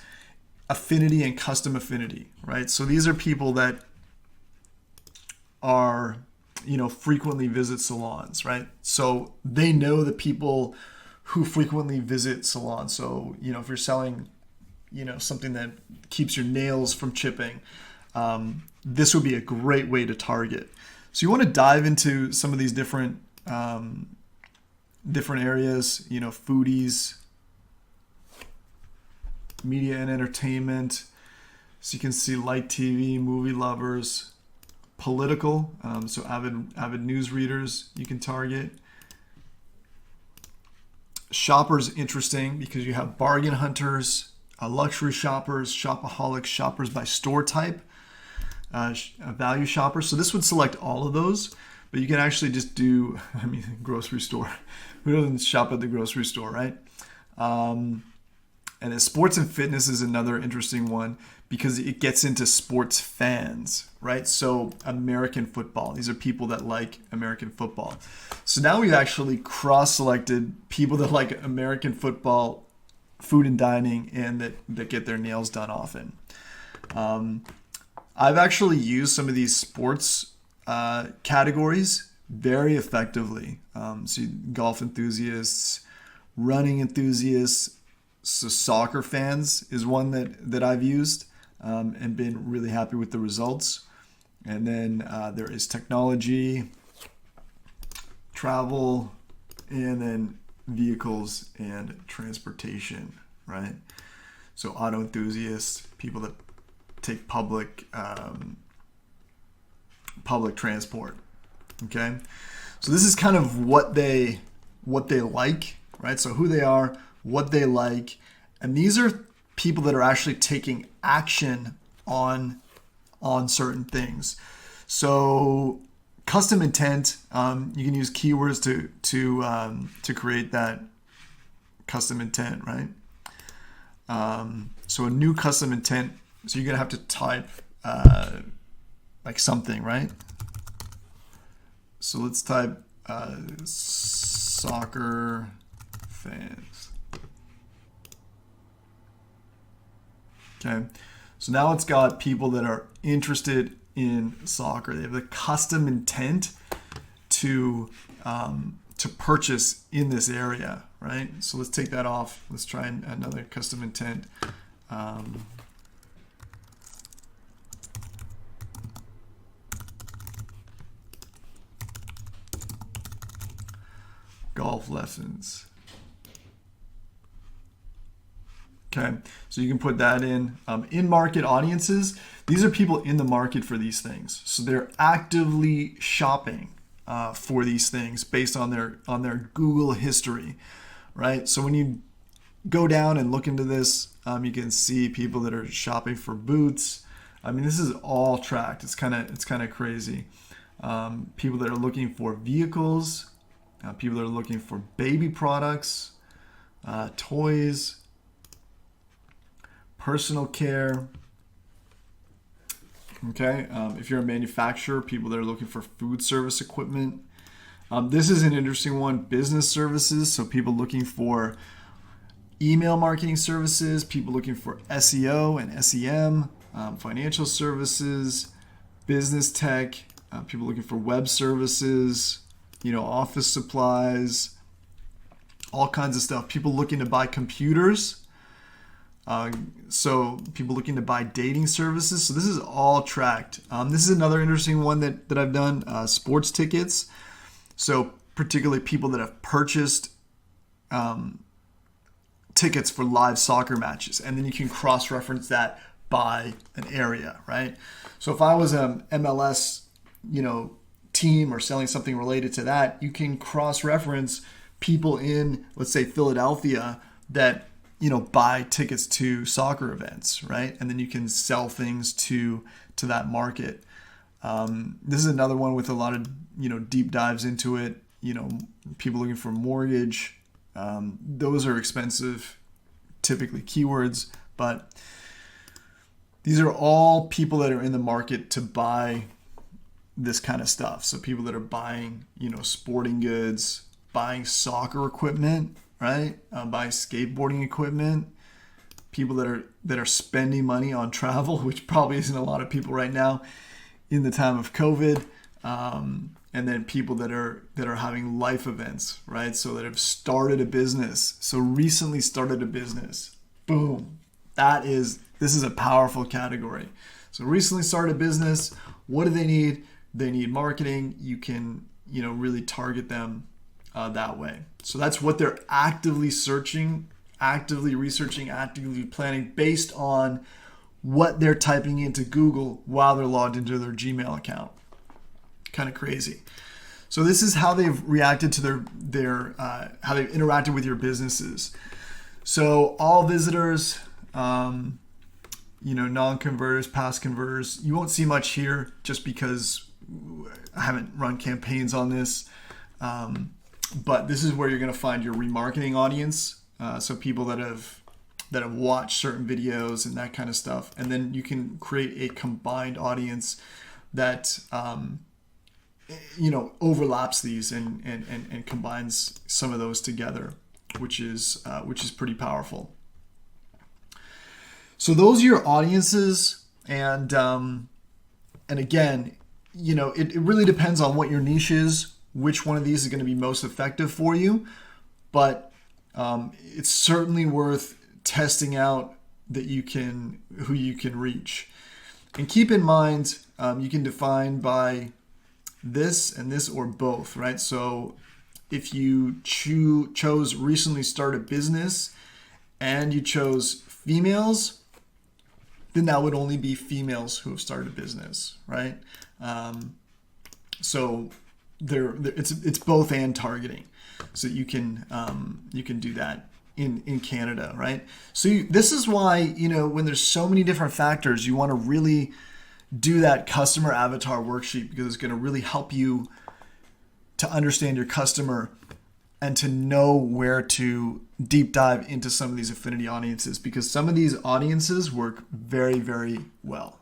S1: affinity and custom affinity, right? So these are people that are, frequently visit salons, right? So they know the people who frequently visit salons. So, if you're selling, something that keeps your nails from chipping, this would be a great way to target. So you want to dive into some of these different areas, foodies, media and entertainment. So you can see light TV, movie lovers, political, so avid news readers you can target. Shoppers, interesting because you have bargain hunters, luxury shoppers, shopaholics, shoppers by store type, value shoppers. So this would select all of those, but you can actually just do, grocery store. Who doesn't shop at the grocery store, right? And then sports and fitness is another interesting one because it gets into sports fans, right? So American football. These are people that like American football. So now we've actually cross-selected people that like American football, food and dining, and that get their nails done often. I've actually used some of these sports categories very effectively. So golf enthusiasts, running enthusiasts, so soccer fans is one that I've used and been really happy with the results. And then there is technology, travel, and then vehicles and transportation, right? So auto enthusiasts, people that take public transport. Okay, so this is kind of what they like, right? So who they are, what they like, and these are people that are actually taking action on certain things. So custom intent, you can use keywords to create that custom intent, right? So a new custom intent, so you're gonna have to type like something, right? So let's type soccer fans. Okay, so now it's got people that are interested in soccer. They have the custom intent to purchase in this area, right? So let's take that off. Let's try another custom intent. Golf lessons. Okay, so you can put that in. In-market audiences, these are people in the market for these things. So they're actively shopping for these things based on their Google history, right? So when you go down and look into this, you can see people that are shopping for boots. This is all tracked. It's kind of crazy. People that are looking for vehicles, people that are looking for baby products, toys, personal care. Okay, if you're a manufacturer, people that are looking for food service equipment. This is an interesting one, business services. So people looking for email marketing services, people looking for SEO and SEM, financial services, business tech, people looking for web services, office supplies, all kinds of stuff. People looking to buy computers. So people looking to buy dating services. So this is all tracked. This is another interesting one that I've done, sports tickets. So particularly people that have purchased tickets for live soccer matches, and then you can cross-reference that by an area, right? So if I was an MLS, team or selling something related to that, you can cross-reference people in, let's say, Philadelphia that buy tickets to soccer events, right? And then you can sell things to that market. This is another one with a lot of deep dives into it. People looking for mortgage. Those are expensive, typically keywords, but these are all people that are in the market to buy this kind of stuff. So people that are buying, sporting goods, buying soccer equipment, right? Buying skateboarding equipment. People that are spending money on travel, which probably isn't a lot of people right now in the time of COVID. And then people that are having life events, right? So that have started a business. So recently started a business. Boom. This is a powerful category. So recently started a business. What do they need? They need marketing. You can, really target them that way. So that's what they're actively searching, actively researching, actively planning based on what they're typing into Google while they're logged into their Gmail account. Kind of crazy. So this is how they've reacted to their how they've interacted with your businesses. So all visitors, non-converters, past converters, you won't see much here just because I haven't run campaigns on this. But this is where you're going to find your remarketing audience. So people that have watched certain videos and that kind of stuff. And then you can create a combined audience that overlaps these and combines some of those together, which is pretty powerful. So those are your audiences, and again, it really depends on what your niche is, which one of these is going to be most effective for you, but it's certainly worth testing out who you can reach. And keep in mind, you can define by this and this or both, right? So if you chose recently started business and you chose females, then that would only be females who have started a business, right? So it's both and targeting. So you can do that in Canada, right? So this is why, when there's so many different factors, you want to really do that customer avatar worksheet, because it's going to really help you to understand your customer and to know where to deep dive into some of these affinity audiences, because some of these audiences work very, very well.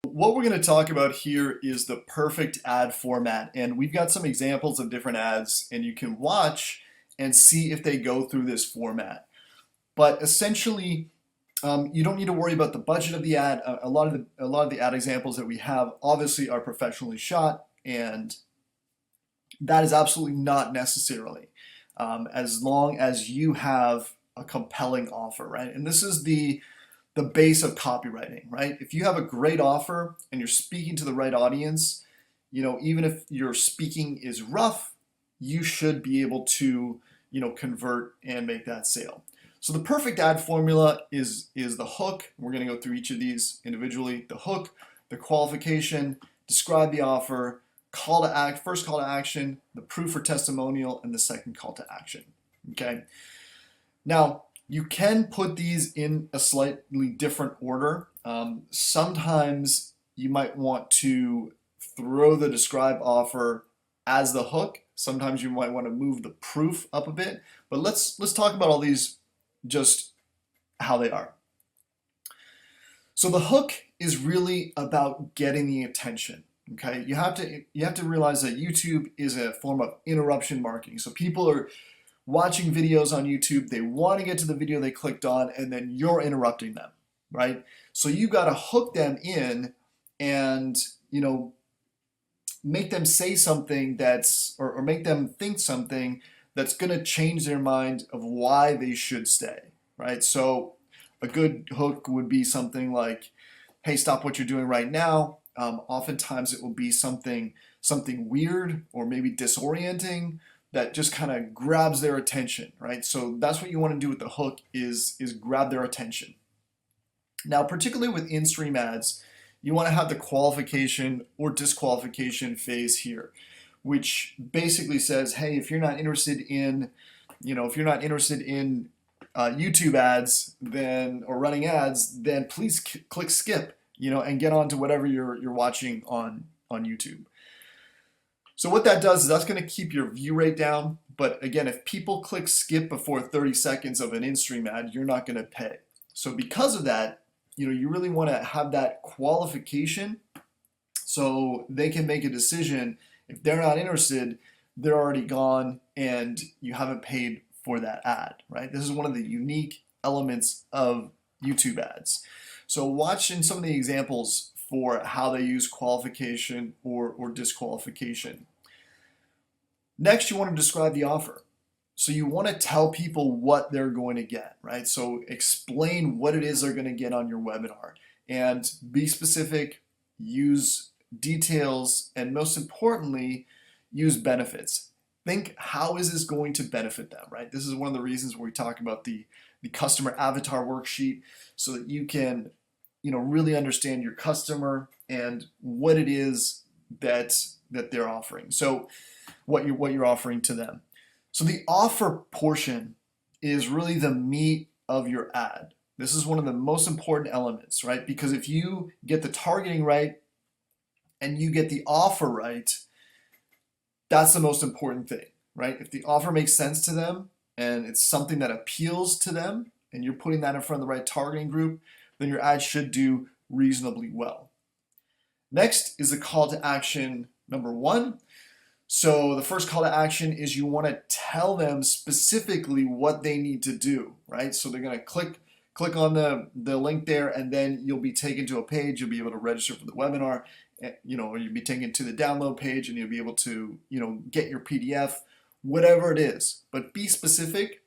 S1: What we're going to talk about here is the perfect ad format, and we've got some examples of different ads, and you can watch and see if they go through this format. But essentially, you don't need to worry about the budget of the ad. A lot of the ad examples that we have obviously are professionally shot, and that is absolutely not necessarily, as long as you have a compelling offer, right? And this is the base of copywriting, right? If you have a great offer and you're speaking to the right audience, even if your speaking is rough, you should be able to, convert and make that sale. So the perfect ad formula is the hook. We're going to go through each of these individually. The hook, the qualification, describe the offer, first call to action, the proof or testimonial, and the second call to action. Okay. Now, you can put these in a slightly different order. Sometimes you might want to throw the describe offer as the hook. Sometimes you might want to move the proof up a bit. But let's talk about all these, just how they are. So the hook is really about getting the attention. Okay, you have to realize that YouTube is a form of interruption marketing. So people are watching videos on YouTube, they want to get to the video they clicked on, and then you're interrupting them, right? So you got to hook them in and make them say something or make them think something that's going to change their mind of why they should stay, right? So a good hook would be something like, hey, stop what you're doing right now. Oftentimes it will be something weird or maybe disorienting that just kind of grabs their attention, right? So that's what you want to do with the hook is grab their attention. Now, particularly with in-stream ads, you want to have the qualification or disqualification phase here, which basically says, hey, if you're not interested in, YouTube ads, then or running ads, then please click skip, and get on to whatever you're watching on YouTube. So what that does is that's going to keep your view rate down. But again, if people click skip before 30 seconds of an in-stream ad, you're not going to pay. So because of that, you really want to have that qualification so they can make a decision. If they're not interested, they're already gone and you haven't paid for that ad, right? This is one of the unique elements of YouTube ads. So watch in some of the examples for how they use qualification or disqualification. Next, you want to describe the offer. So you want to tell people what they're going to get, right? So explain what it is they're going to get on your webinar and be specific, use details, and most importantly, use benefits. Think, how is this going to benefit them, right? This is one of the reasons where we talk about the customer avatar worksheet so that you can, really understand your customer and what it is that they're offering. So what you're offering to them. So the offer portion is really the meat of your ad. This is one of the most important elements, right? Because if you get the targeting right and you get the offer right, that's the most important thing, right? If the offer makes sense to them and it's something that appeals to them and you're putting that in front of the right targeting group, then your ad should do reasonably well. Next is the call to action number 1. So the first call to action is you want to tell them specifically what they need to do, right? So they're going to click on the link there, and then you'll be taken to a page. You'll be able to register for the webinar, or you'll be taken to the download page, and you'll be able to, get your PDF, whatever it is. But be specific.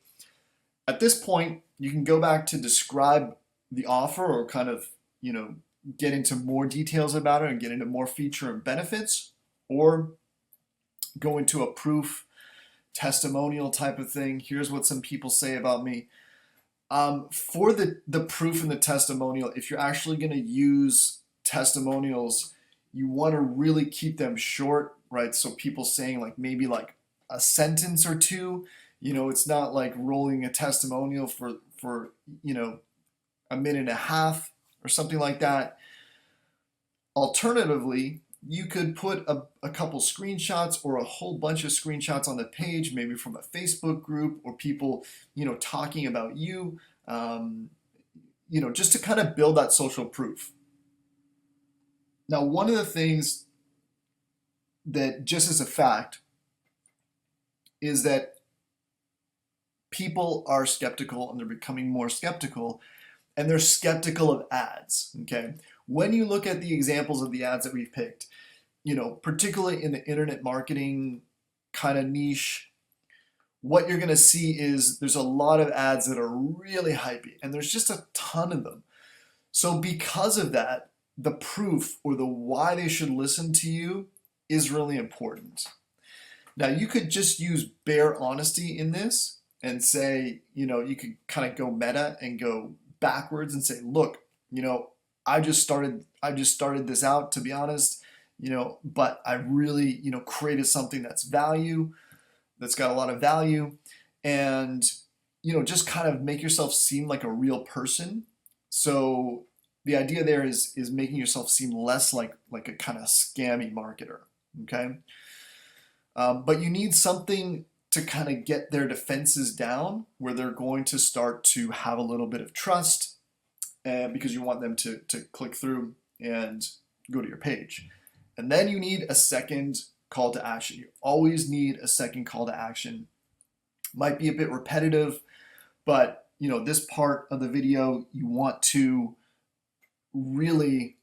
S1: At this point, you can go back to describe the offer or kind of, get into more details about it and get into more feature and benefits, or go into a proof testimonial type of thing. Here's what some people say about me. For the proof and the testimonial, if you're actually going to use testimonials, you want to really keep them short, right? So people saying maybe a sentence or two, it's not like rolling a testimonial for a minute and a half or something like that. Alternatively, you could put a couple screenshots or a whole bunch of screenshots on the page, maybe from a Facebook group or people, talking about you, just to kind of build that social proof. Now, one of the things that just as a fact is that people are skeptical and they're becoming more skeptical, and they're skeptical of ads, okay? When you look at the examples of the ads that we've picked, particularly in the internet marketing kind of niche, what you're going to see is there's a lot of ads that are really hypey, and there's just a ton of them. So because of that, the proof or the why they should listen to you is really important. Now, you could just use bare honesty in this and say, you could kind of go meta and go backwards and say, look, I just started this out, to be honest, but I really, created something that's got a lot of value, and, just kind of make yourself seem like a real person. So the idea there is making yourself seem less like a kind of scammy marketer, okay? But you need something to kind of get their defenses down where they're going to start to have a little bit of trust, because you want them to click through and go to your page. And then you need a second call to action. You always need a second call to action. Might be a bit repetitive, but this part of the video, you want to really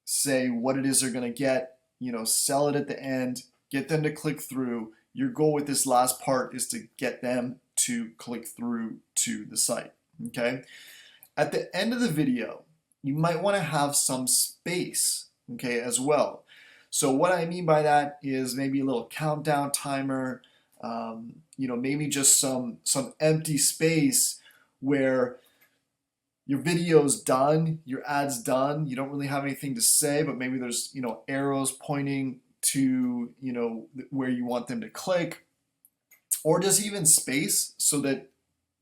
S1: say what it is they're going to get, sell it at the end, get them to click through, Your goal with this last part is to get them to click through to the site, okay? At the end of the video, you might want to have some space, okay, as well. So what I mean by that is maybe a little countdown timer, maybe just some empty space where your video's done, your ad's done, you don't really have anything to say, but maybe there's, arrows pointing to, where you want them to click, or just even space so that,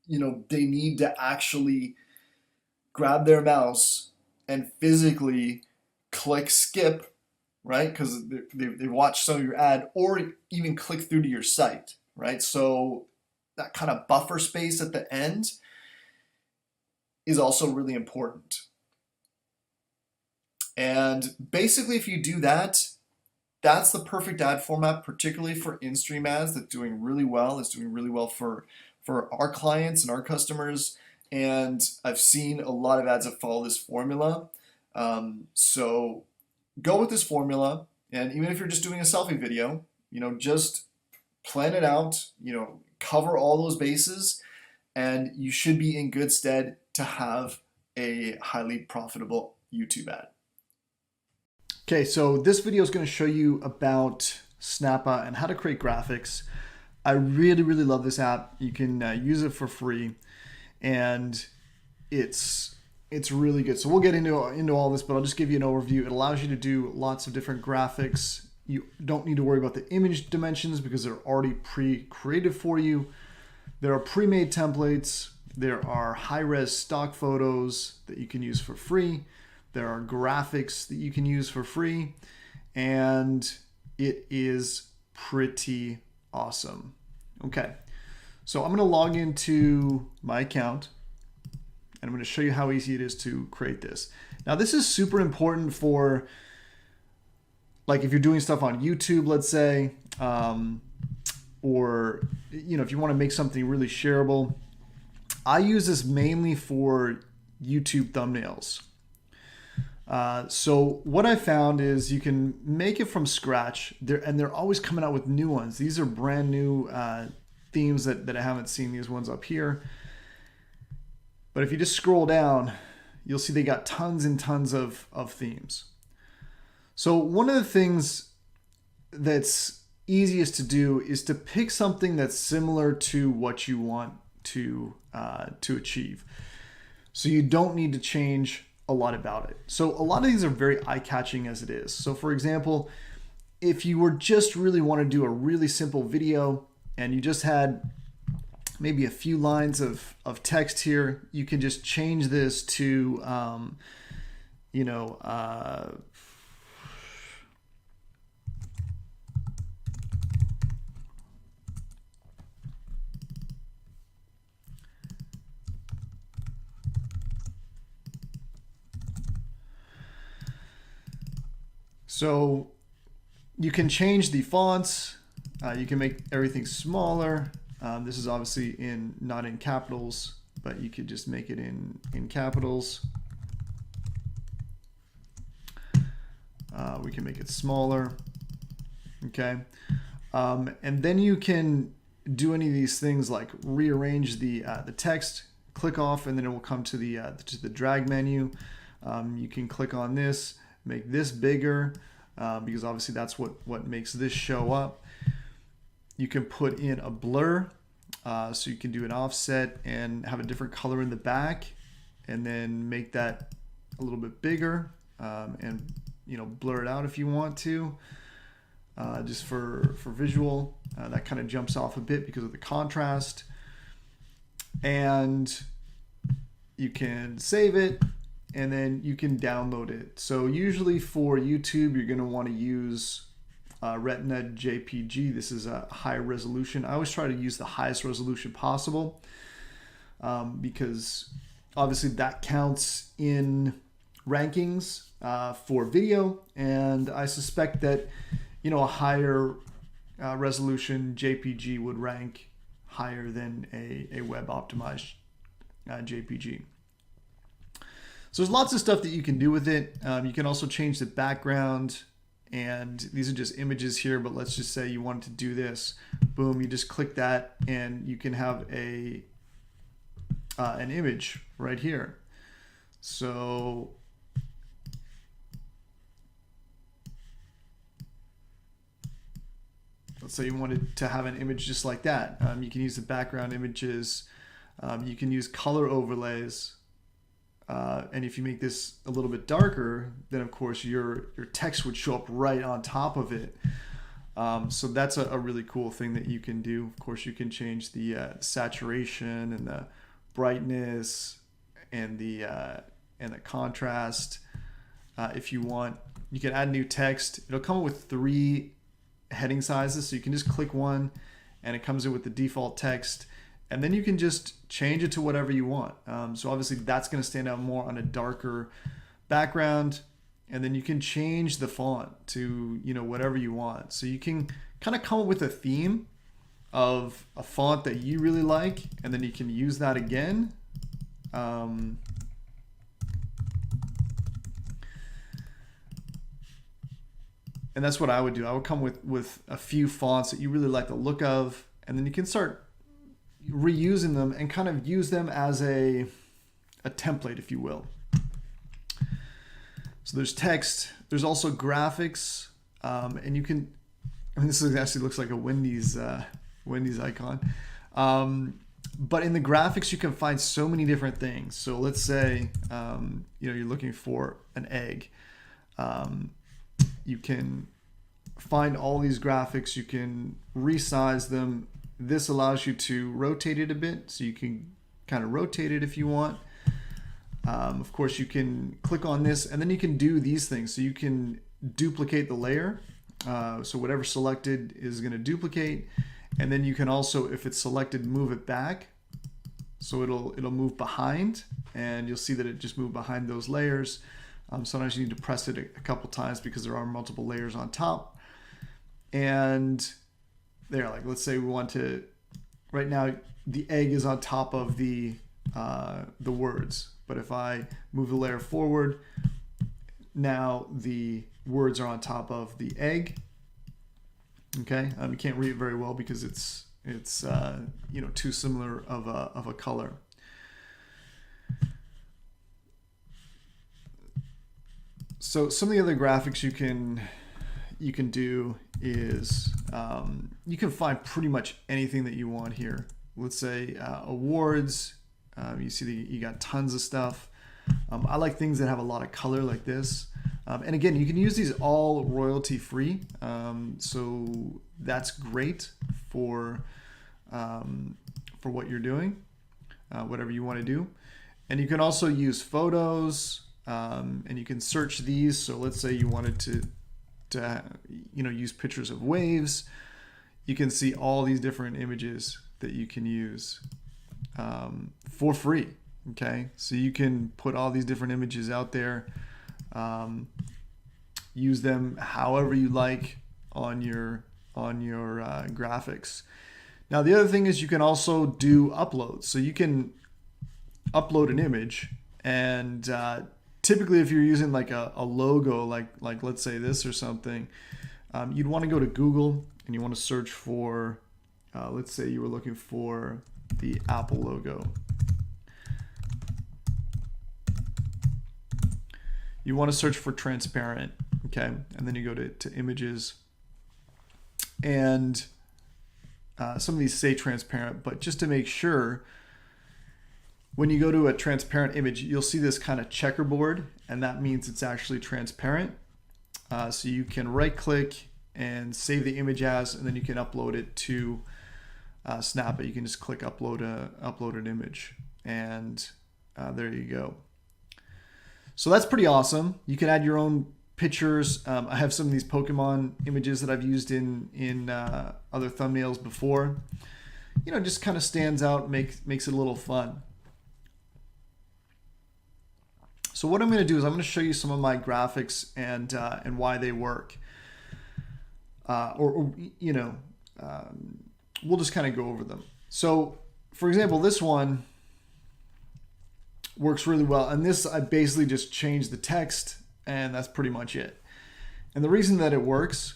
S1: they need to actually grab their mouse and physically click skip, right? Because they watch some of your ad, or even click through to your site, right? So that kind of buffer space at the end is also really important. And basically, if you do that, that's the perfect ad format, particularly for in-stream ads that's doing really well. It's doing really well for our clients and our customers. And I've seen a lot of ads that follow this formula. So go with this formula. And even if you're just doing a selfie video, just plan it out, cover all those bases, and you should be in good stead to have a highly profitable YouTube ad. Okay, so this video is going to show you about Snappa and how to create graphics. I really, really love this app. You can use it for free, and it's really good. So we'll get into all this, but I'll just give you an overview. It allows you to do lots of different graphics. You don't need to worry about the image dimensions because they're already pre-created for you. There are pre-made templates. There are high-res stock photos that you can use for free. There are graphics that you can use for free. And it is pretty awesome. Okay, so I'm going to log into my account, and I'm going to show you how easy it is to create this. Now, this is super important for, like, if you're doing stuff on YouTube, let's say, or, if you want to make something really shareable. I use this mainly for YouTube thumbnails. So what I found is you can make it from scratch, and they're always coming out with new ones. These are brand new themes that I haven't seen, these ones up here. But if you just scroll down, you'll see they got tons and tons of themes. So one of the things that's easiest to do is to pick something that's similar to what you want to achieve. So you don't need to change a lot about it. So a lot of these are very eye-catching as it is. So for example, if you were just really want to do a really simple video and you just had maybe a few lines of text here, you can just change this to, so you can change the fonts, you can make everything smaller. This is obviously not in capitals, but you could just make it in capitals. We can make it smaller, okay? And then you can do any of these things like rearrange the text, click off, and then it will come to the drag menu. You can click on this, make this bigger, because obviously that's what makes this show up. You can put in a blur, so you can do an offset and have a different color in the back, and then make that a little bit bigger, and blur it out if you want to, just for visual. That kind of jumps off a bit because of the contrast. And you can save it, and then you can download it. So usually for YouTube, you're going to want to use Retina JPG. This is a high resolution. I always try to use the highest resolution possible, because obviously that counts in rankings for video, and I suspect that a higher resolution JPG would rank higher than a web optimized JPG. So there's lots of stuff that you can do with it. You can also change the background and these are just images here, but let's just say you wanted to do this. Boom, you just click that and you can have an image right here. So let's say you wanted to have an image just like that. You can use the background images. You can use color overlays. And if you make this a little bit darker, then of course your text would show up right on top of it. So that's a really cool thing that you can do. Of course, you can change the saturation and the brightness and the contrast if you want. You can add new text. It'll come with 3 heading sizes, so you can just click one and it comes in with the default text, and then you can just change it to whatever you want. So obviously that's going to stand out more on a darker background, and then you can change the font to, you know, whatever you want. So you can kind of come up with a theme of a font that you really like, and then you can use that again. And that's what I would do. I would come with a few fonts that you really like the look of, and then you can start reusing them and kind of use them as a template, if you will. So there's text, there's also graphics, and you can, I mean, this actually looks like a Wendy's icon. But in the graphics, you can find so many different things. So let's say, you know, you're looking for an egg. You can find all these graphics, you can resize them. This allows you to rotate it a bit, so you can kind of rotate it if you want. Of course, you can click on this and then you can do these things. So you can duplicate the layer. So whatever selected is going to duplicate. And then you can also, if it's selected, move it back. So it'll move behind, and you'll see that it just moved behind those layers. Sometimes you need to press it a couple times because there are multiple layers on top. And there, like, let's say we want to, right now the egg is on top of the words, but if I move the layer forward, now the words are on top of the egg. Okay, you can't read it very well because it's you know, too similar of a color. So some of the other graphics you can do is you can find pretty much anything that you want here. Let's say awards. You see you got tons of stuff. I like things that have a lot of color like this. And again, you can use these all royalty free. So that's great for what you're doing, whatever you want to do. And you can also use photos, and you can search these. So let's say you wanted to you know, use pictures of waves. You can see all these different images that you can use for free. Okay, so you can put all these different images out there, use them however you like on your graphics. Now the other thing is you can also do uploads. So you can upload an image, and typically if you're using like a logo, like let's say this or something, you'd want to go to Google and you want to search for, let's say you were looking for the Apple logo. You want to search for transparent, okay? And then you go to images, and some of these say transparent, but just to make sure, when you go to a transparent image, you'll see this kind of checkerboard, and that means it's actually transparent. So you can right click and save the image as, and then you can upload it to Snap It. You can just click upload an image, and there you go. So that's pretty awesome. You can add your own pictures. I have some of these Pokemon images that I've used in other thumbnails before. You know, just kind of stands out, makes it a little fun. So what I'm going to do is I'm going to show you some of my graphics and why they work. Or you know, we'll just kind of go over them. So for example, this one works really well, and this I basically just changed the text, and that's pretty much it. And the reason that it works,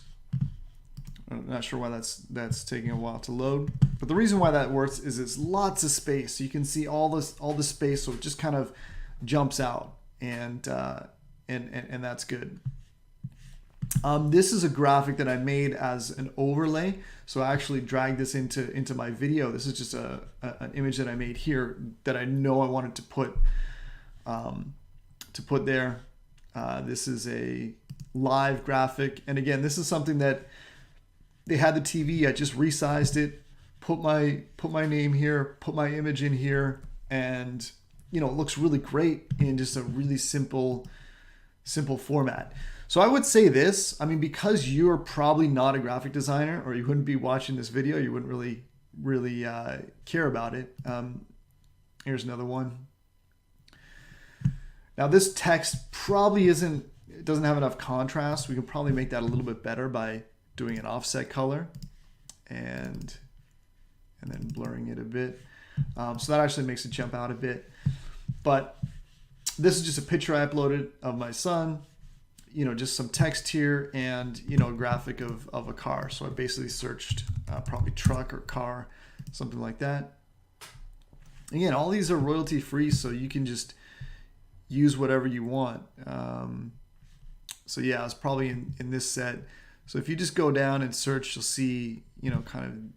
S1: I'm not sure why that's taking a while to load, but the reason why that works is it's lots of space. So you can see all the space, so it just kind of jumps out, and that's good. This is a graphic that I made as an overlay. So I actually dragged this into my video. This is just an image that I made here that I know I wanted to put there. This is a live graphic, and again, this is something that they had the TV. I just resized it, put my name here, put my image in here, and it looks really great in just a really simple format. So I would say this, I mean, because you're probably not a graphic designer, or you wouldn't be watching this video, you wouldn't really care about it. Here's another one. Now this text probably doesn't have enough contrast. We can probably make that a little bit better by doing an offset color and then blurring it a bit. So that actually makes it jump out a bit. But this is just a picture I uploaded of my son, just some text here and, a graphic of a car. So I basically searched probably truck or car, something like that. Again, all these are royalty free, so you can just use whatever you want. So yeah, it's probably in this set. So if you just go down and search, you'll see, kind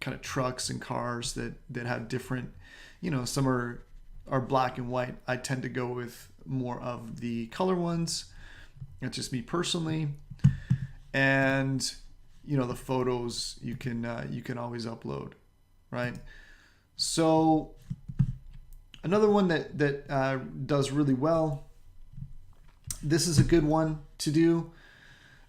S1: of trucks and cars that have different, some are black and white. I tend to go with more of the color ones. That's just me personally. And the photos you can always upload, right? So another one that does really well. This is a good one to do.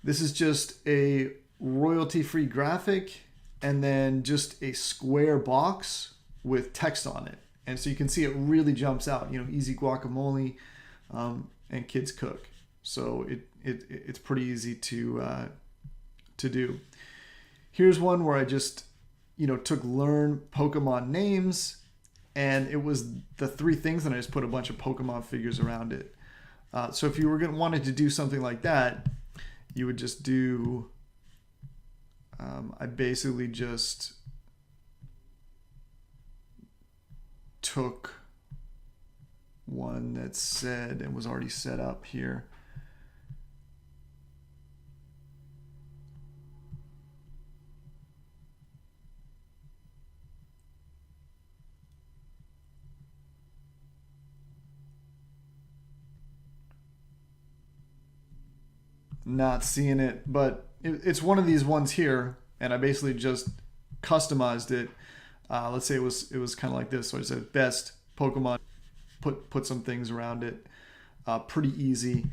S1: This is just a royalty-free graphic and then just a square box with text on it. And so you can see it really jumps out, easy guacamole and kids cook. So it's pretty easy to do. Here's one where I just, took learn Pokemon names, and it was the 3 things, and I just put a bunch of Pokemon figures around it. So if you were wanted to do something like that, you would just do, I basically just took one that said and was already set up here. Not seeing it, but it's one of these ones here, and I basically just customized it. Let's say it was kind of like this. So I said best Pokemon, put some things around it. Pretty easy.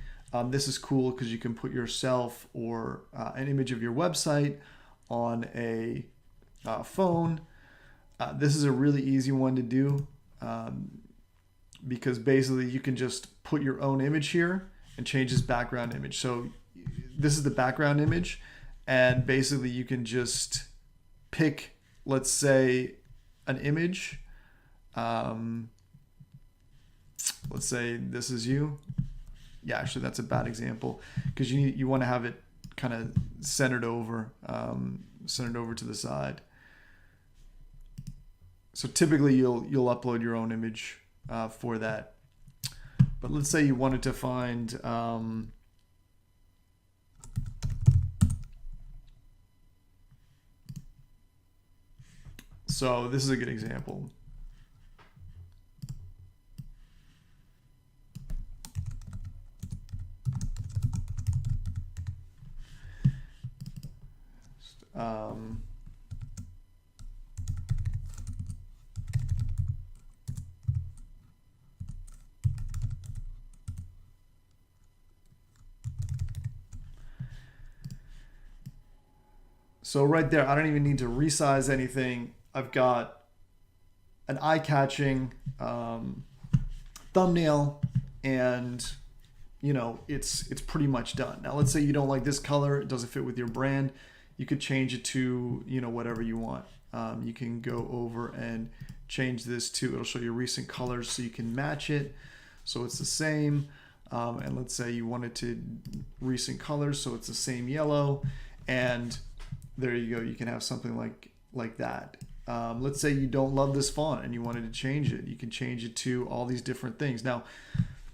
S1: This is cool because you can put yourself or an image of your website on a phone. This is a really easy one to do because basically you can just put your own image here and change this background image. So this is the background image, and basically you can just pick, let's say, an image. Let's say this is you. Yeah, actually that's a bad example because you want to have it kind of centered over to the side. So typically you'll upload your own image for that. But let's say you wanted to find so this is a good example. So right there, I don't even need to resize anything. I've got an eye-catching thumbnail, and it's pretty much done. Now let's say you don't like this color, it doesn't fit with your brand. You could change it to whatever you want. You can go over and change this to, it'll show you recent colors so you can match it so it's the same. and let's say you wanted to recent colors, so it's the same yellow, and there you go. You can have something like that. Let's say you don't love this font and you wanted to change it. You can change it to all these different things. Now,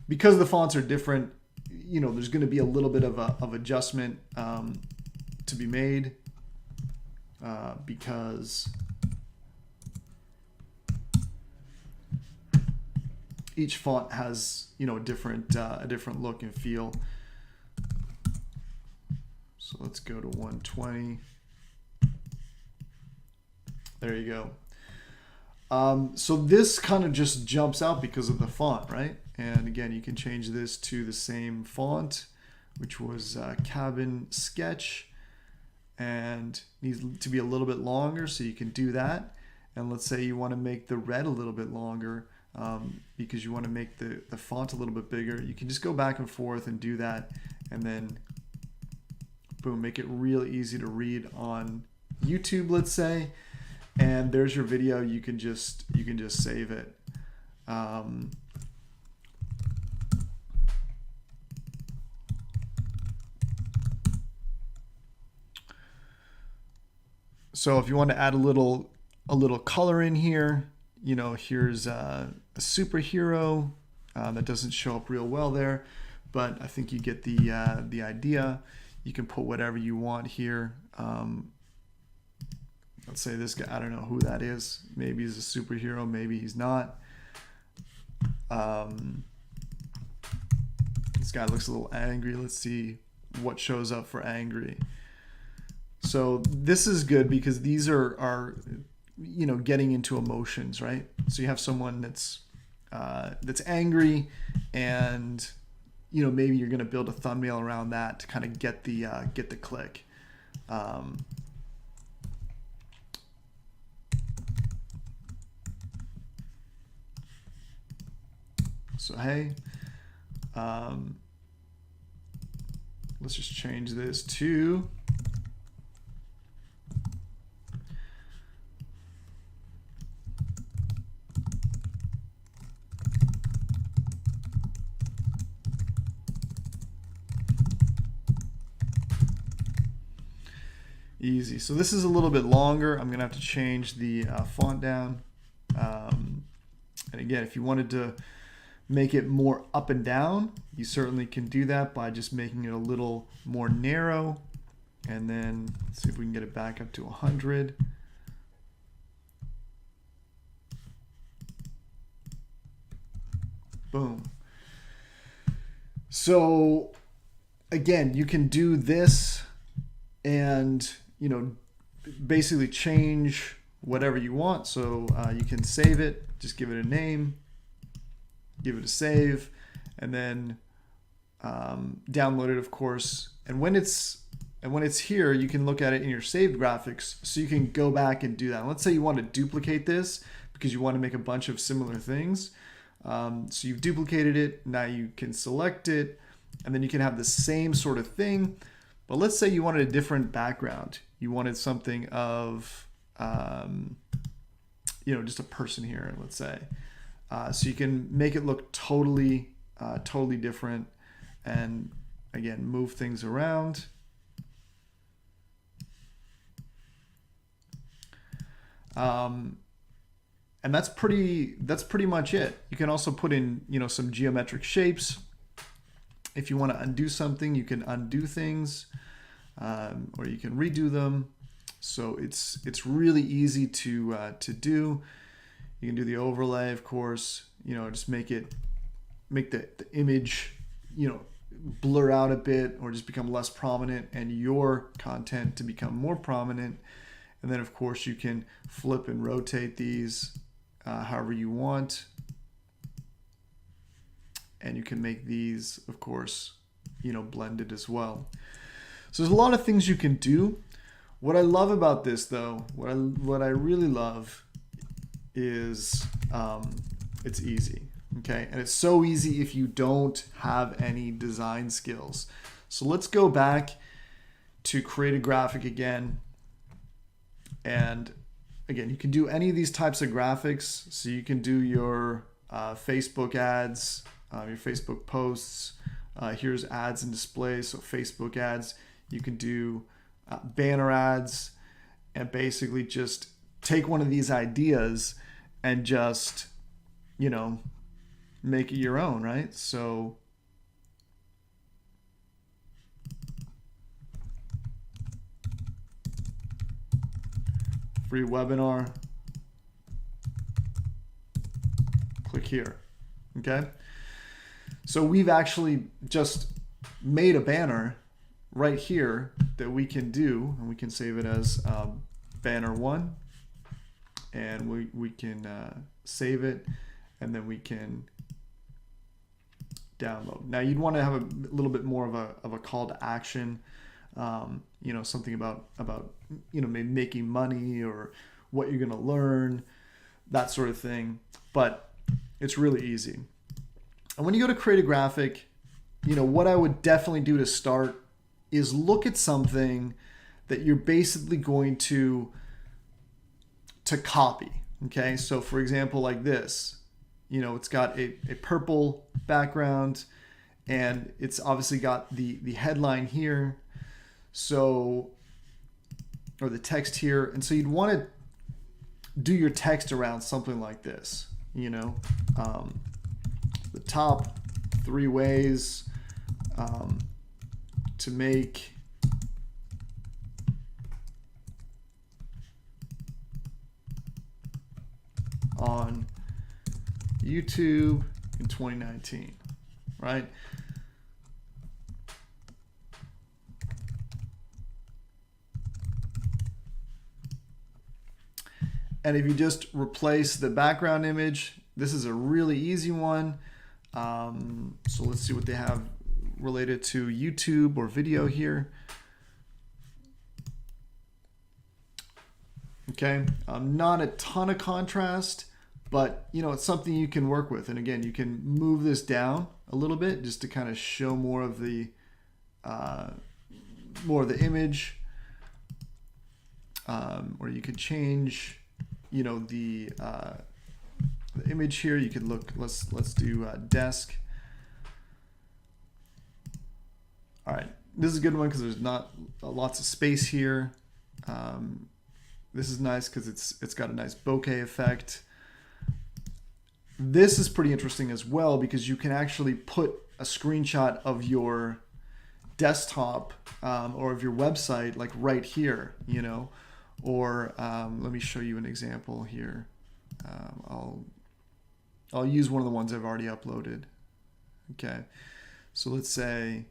S1: because the fonts are different, you know, there's going to be a little bit of adjustment to be made because each font has, you know, a different look and feel. So let's go to 120. There you go. So this kind of just jumps out because of the font, right? And again, you can change this to the same font, which was Cabin Sketch, and needs to be a little bit longer, so you can do that. And let's say you want to make the red a little bit longer because you want to make the font a little bit bigger. You can just go back and forth and do that, and then boom, make it really easy to read on YouTube, let's say. And there's your video. You can just save it. So if you want to add a little color in here, you know, here's a superhero that doesn't show up real well there, but I think you get the idea. You can put whatever you want here. Let's say this guy, I don't know who that is. Maybe he's a superhero, maybe he's not. This guy looks a little angry. Let's see what shows up for angry. So this is good because these are you know, getting into emotions, right? So you have someone that's angry, and you know, maybe you're going to build a thumbnail around that to kind of get the click. So hey, let's just change this to easy. So this is a little bit longer. I'm gonna have to change the font down. And again, if you wanted to make it more up and down, you certainly can do that by just making it a little more narrow. And then let's see if we can get it back up to 100. Boom. So again, you can do this and, you know, basically change whatever you want. So you can save it, just give it a name, give it a save, and then download it, of course. And when it's here, you can look at it in your saved graphics, so you can go back and do that. And let's say you want to duplicate this because you want to make a bunch of similar things. So you've duplicated it. Now you can select it, and then you can have the same sort of thing. But let's say you wanted a different background. You wanted something of, you know, just a person here, let's say. So you can make it look totally different, and again, move things around. And that's pretty much it. You can also put in, you know, some geometric shapes. If you want to undo something, you can undo things, or you can redo them. So it's really easy to do. You can do the overlay, of course. You know, just make the image, you know, blur out a bit or just become less prominent, and your content to become more prominent. And then, of course, you can flip and rotate these however you want. And you can make these, of course, you know, blended as well. So there's a lot of things you can do. What I love about this, though, what I really love is it's easy. Okay, and it's so easy if you don't have any design skills. So let's go back to create a graphic again. And again, you can do any of these types of graphics. So you can do your Facebook ads, your Facebook posts, Here's ads and displays. So Facebook ads, you can do banner ads, and basically just take one of these ideas and just, you know, make it your own, right? So free webinar, click here. Okay, so we've actually just made a banner right here that we can do, and we can save it as banner 1, and we can save it, and then we can download. Now you'd want to have a little bit more of a call to action, you know, something about you know, maybe making money or what you're going to learn, that sort of thing. But it's really easy. And when you go to create a graphic, you know, what I would definitely do to start is look at something that you're basically going to copy. Okay, so for example, like this, you know, it's got a purple background, and it's obviously got the headline here, so, or the text here, and so you'd want to do your text around something like this, you know, the top 3 ways to make on YouTube in 2019, right? And if you just replace the background image, this is a really easy one. So let's see what they have related to YouTube or video here. Okay, not a ton of contrast, but you know, it's something you can work with. And again, you can move this down a little bit just to kind of show more of the image, or you could change, you know, the image here. You could look. Let's do desk. All right, this is a good one because there's not lots of space here. This is nice because it's got a nice bokeh effect. This is pretty interesting as well because you can actually put a screenshot of your desktop or of your website like right here, you know, or let me show you an example here. I'll use one of the ones I've already uploaded. Okay, so let's say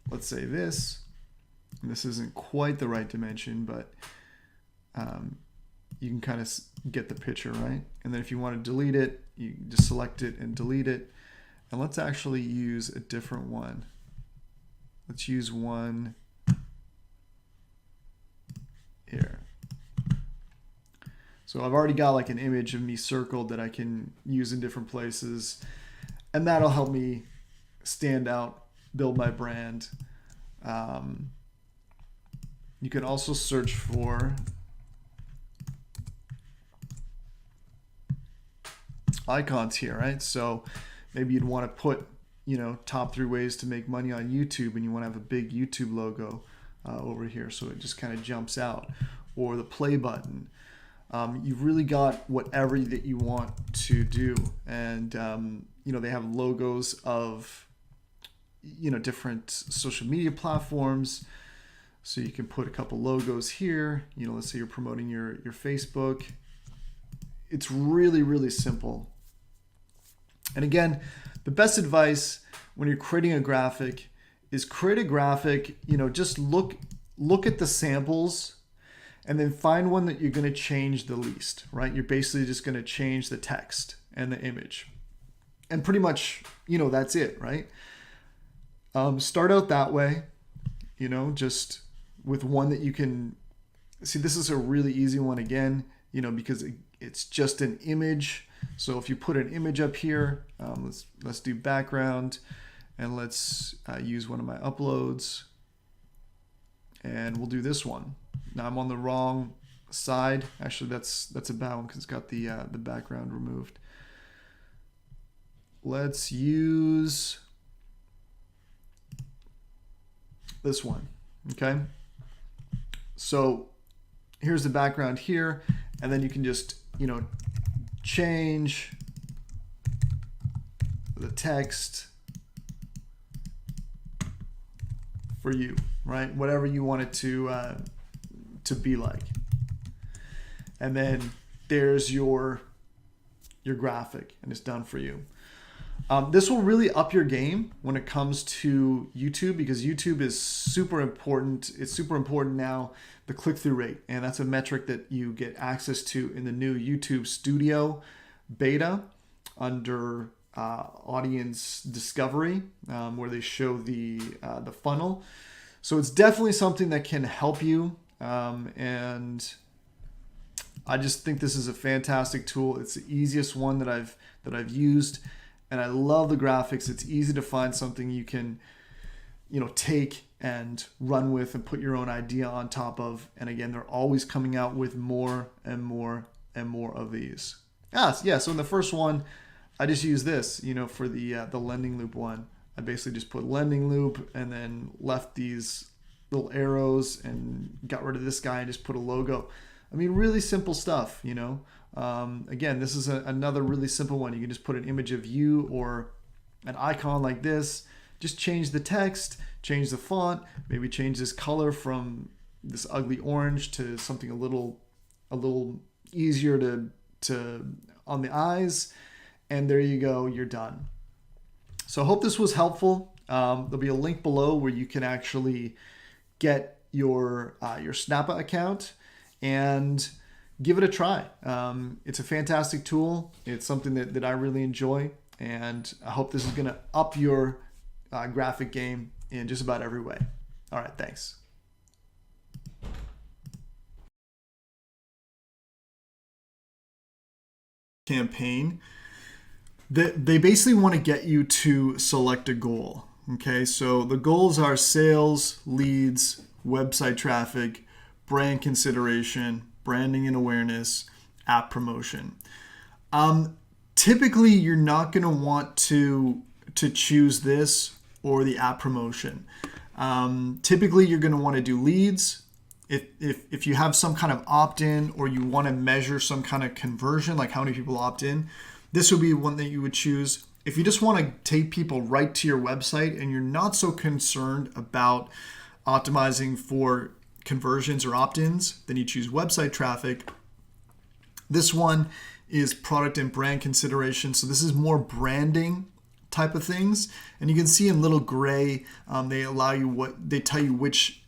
S1: this, and this isn't quite the right dimension, but you can kind of get the picture, right? And then if you want to delete it, you just select it and delete it. And let's actually use a different one. Let's use one here. So I've already got like an image of me circled that I can use in different places, and that'll help me stand out, build my brand. You can also search for icons here, right? So maybe you'd want to put, you know, top 3 ways to make money on YouTube, and you want to have a big YouTube logo over here so it just kind of jumps out, or the play button. You've really got whatever that you want to do, and you know, they have logos of, you know, different social media platforms, so you can put a couple logos here. You know, let's say you're promoting your Facebook. It's really, really simple. And again, the best advice when you're creating a graphic is create a graphic, you know, just look at the samples and then find one that you're going to change the least, right? You're basically just going to change the text and the image. And pretty much, you know, that's it, right? Start out that way, you know, just with one that you can see. This is a really easy one again, you know, because it's just an image. So if you put an image up here, let's do background, and let's use one of my uploads, and we'll do this one. Now I'm on the wrong side. Actually, that's a bad one because it's got the background removed. Let's use this one, okay? So here's the background here, and then you can just, you know, change the text for you, right? Whatever you want it to be like. And then there's your graphic, and it's done for you. This will really up your game when it comes to YouTube, because YouTube is super important. It's super important now, the click-through rate, and that's a metric that you get access to in the new YouTube Studio beta under audience discovery, where they show the funnel. So it's definitely something that can help you, and I just think this is a fantastic tool. It's the easiest one that I've used, and I love the graphics. It's easy to find something you can, you know, take and run with and put your own idea on top of. And again, they're always coming out with more and more and more of these. Yeah. So in the first one, I just used this, you know, for the lending loop one. I basically just put lending loop and then left these little arrows and got rid of this guy and just put a logo. I mean, really simple stuff, you know. Again, this is another really simple one. You can just put an image of you or an icon like this. Just change the text, change the font, maybe change this color from this ugly orange to something a little easier to on the eyes, and there you go, you're done. So I hope this was helpful. There'll be a link below where you can actually get your Snappa account and give it a try. It's a fantastic tool. It's something that I really enjoy, and I hope this is going to up your graphic game in just about every way. All right, thanks. Campaign. They basically want to get you to select a goal. Okay, so the goals are sales, leads, website traffic, brand consideration, branding and awareness, app promotion. Typically, you're not going to want to choose this or the app promotion. Typically, you're going to want to do leads. If you have some kind of opt-in or you want to measure some kind of conversion, like how many people opt in, this would be one that you would choose. If you just want to take people right to your website and you're not so concerned about optimizing for conversions or opt-ins, then you choose website traffic. This one is product and brand consideration. So this is more branding type of things. And you can see in little gray, they tell you which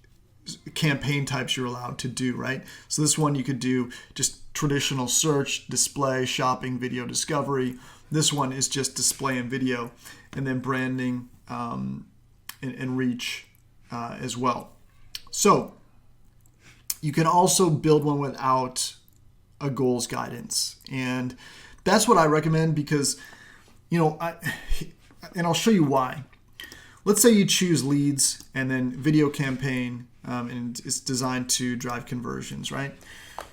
S1: campaign types you're allowed to do, right? So this one you could do just traditional search, display, shopping, video discovery. This one is just display and video, and then branding and reach as well. So you can also build one without a goals guidance, and that's what I recommend because, you know, and I'll show you why. Let's say you choose leads and then video campaign, and it's designed to drive conversions, right?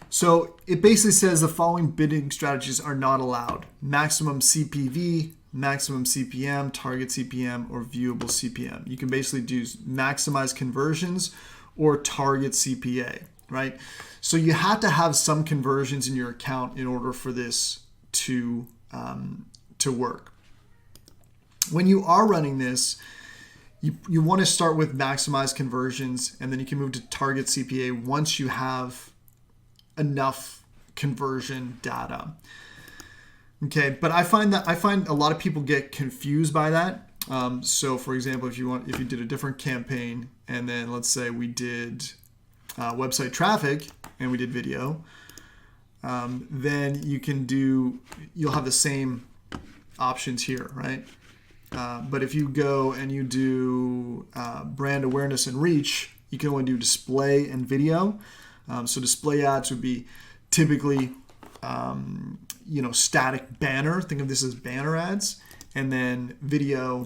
S1: So it basically says the following bidding strategies are not allowed: maximum CPV, maximum CPM, target CPM, or viewable CPM. You can basically do maximize conversions or target CPA, right? So you have to have some conversions in your account in order for this to work. When you are running this, you want to start with maximize conversions, and then you can move to target CPA once you have enough conversion data. Okay, but I find a lot of people get confused by that. So for example, if you did a different campaign, and then let's say we did website traffic and we did video, then you'll have the same options here, right? But if you go and you do brand awareness and reach, you can only do display and video. So display ads would be typically, static banner. Think of this as banner ads. And then video,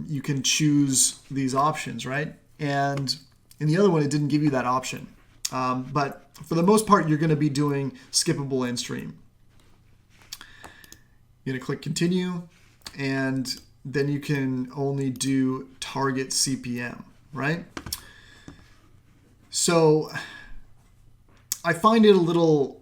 S1: you can choose these options, right? And in the other one, it didn't give you that option. But for the most part, you're going to be doing skippable in stream. You're going to click continue, and then you can only do target CPM, right? So I find it a little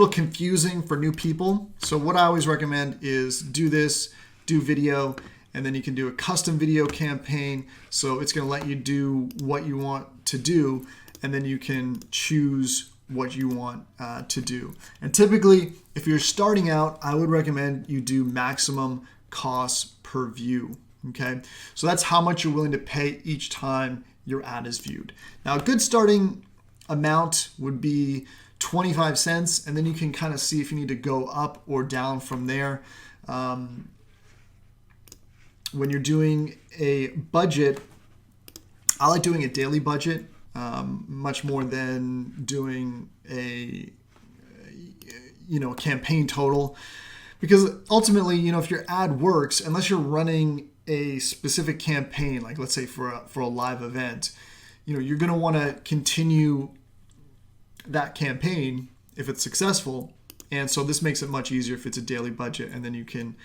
S1: confusing for new people. So what I always recommend is do this, do video, and then you can do a custom video campaign. So it's going to let you do what you want to do, and then you can choose what you want to do. And typically, if you're starting out, I would recommend you do maximum cost per view. Okay, so that's how much you're willing to pay each time your ad is viewed. Now, a good starting amount would be 25 cents, and then you can kind of see if you need to go up or down from there. When you're doing a budget, I like doing a daily budget much more than doing a campaign total, because ultimately, if your ad works, unless you're running a specific campaign, like let's say for a live event, you're going to want to continue that campaign if it's successful. And so this makes it much easier if it's a daily budget, and then you can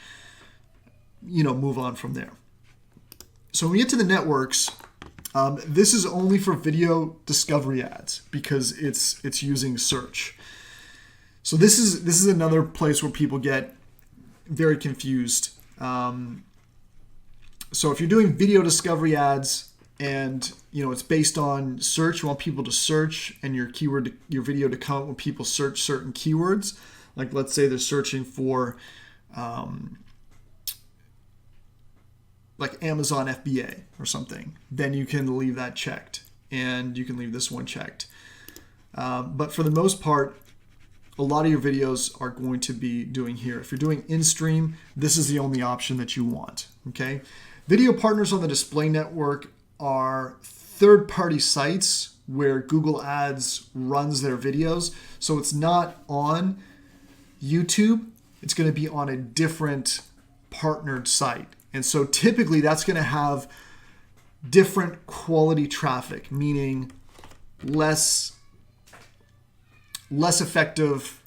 S1: move on from there. So when we get to the networks, this is only for video discovery ads because it's using search. So this is another place where people get very confused. So if you're doing video discovery ads and it's based on search, you want people to search and your video to come up when people search certain keywords. Like let's say they're searching for like Amazon FBA or something, then you can leave that checked, and you can leave this one checked. But for the most part, a lot of your videos are going to be doing here. If you're doing in-stream, this is the only option that you want, okay? Video partners on the display network are third-party sites where Google Ads runs their videos. So it's not on YouTube. It's going to be on a different partnered site. And so typically that's going to have different quality traffic, meaning less effective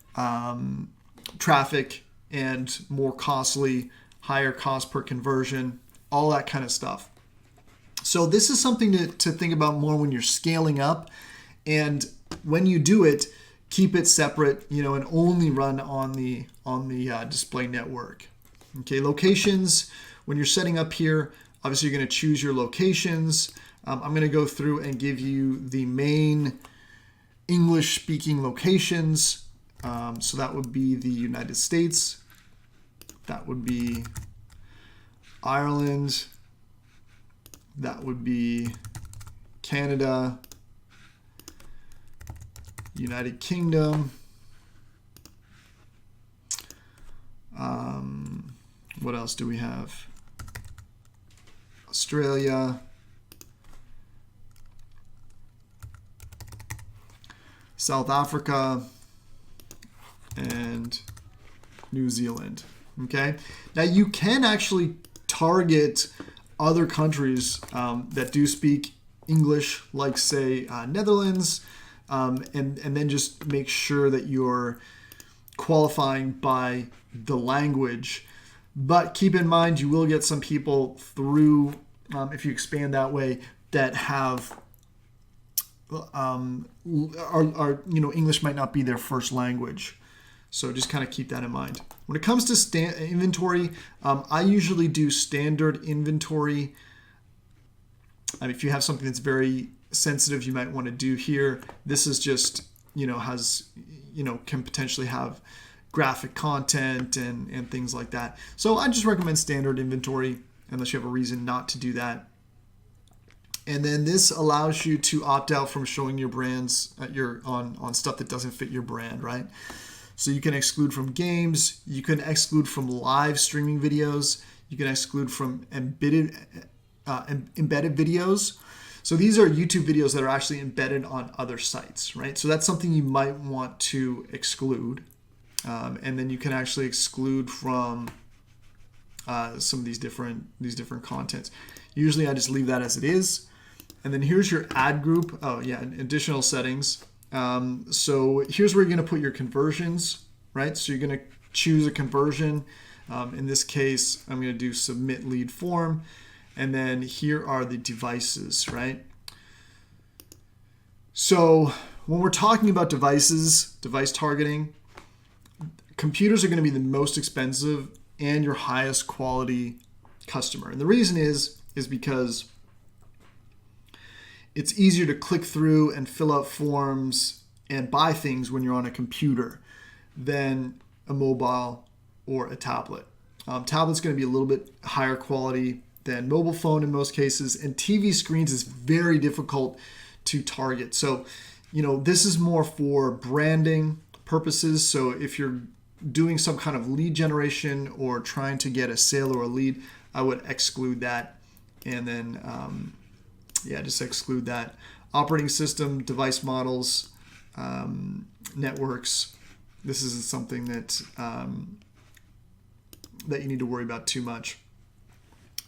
S1: traffic and more costly, higher cost per conversion, all that kind of stuff. So this is something to think about more when you're scaling up. And when you do it, keep it separate, and only run on the display network. Okay, locations. When you're setting up here, obviously you're going to choose your locations. I'm going to go through and give you the main English-speaking locations. So that would be the United States. That would be Ireland. That would be Canada, United Kingdom. What else do we have? Australia, South Africa, and New Zealand. Okay. Now you can actually target other countries that do speak English, like say Netherlands, and then just make sure that you're qualifying by the language. But keep in mind, you will get some people through, if you expand that way, that have English might not be their first language. So just kind of keep that in mind. When it comes to inventory, I usually do standard inventory. If you have something that's very sensitive, you might want to do here. This is just, can potentially have graphic content and things like that. So I just recommend standard inventory unless you have a reason not to do that. And then this allows you to opt out from showing your brands on stuff that doesn't fit your brand, right? So you can exclude from games, you can exclude from live streaming videos, you can exclude from embedded videos. So these are YouTube videos that are actually embedded on other sites, right? So that's something you might want to exclude. And then you can actually exclude from some of these different contents. Usually I just leave that as it is. And then here's your ad group. Oh yeah, additional settings. So here's where you're going to put your conversions, right? So you're going to choose a conversion. In this case, I'm going to do submit lead form. And then here are the devices, right? So when we're talking about devices, device targeting, computers are going to be the most expensive and your highest quality customer. And the reason is because it's easier to click through and fill out forms and buy things when you're on a computer than a mobile or a tablet. Tablet's going to be a little bit higher quality than mobile phone in most cases, and TV screens is very difficult to target. So, this is more for branding purposes. So if you're doing some kind of lead generation or trying to get a sale or a lead, I would exclude that. And then, just exclude that. Operating system, device models, networks. This isn't something that that you need to worry about too much.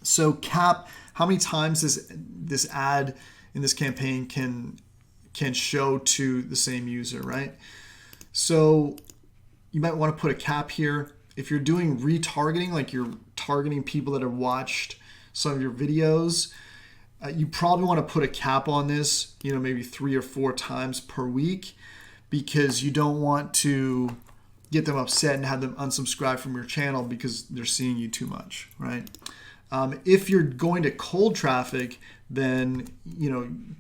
S1: So cap, how many times this ad in this campaign can show to the same user, right? So you might want to put a cap here. If you're doing retargeting, like you're targeting people that have watched some of your videos, you probably want to put a cap on this, maybe 3 or 4 times per week, because you don't want to get them upset and have them unsubscribe from your channel because they're seeing you too much, right? If you're going to cold traffic, then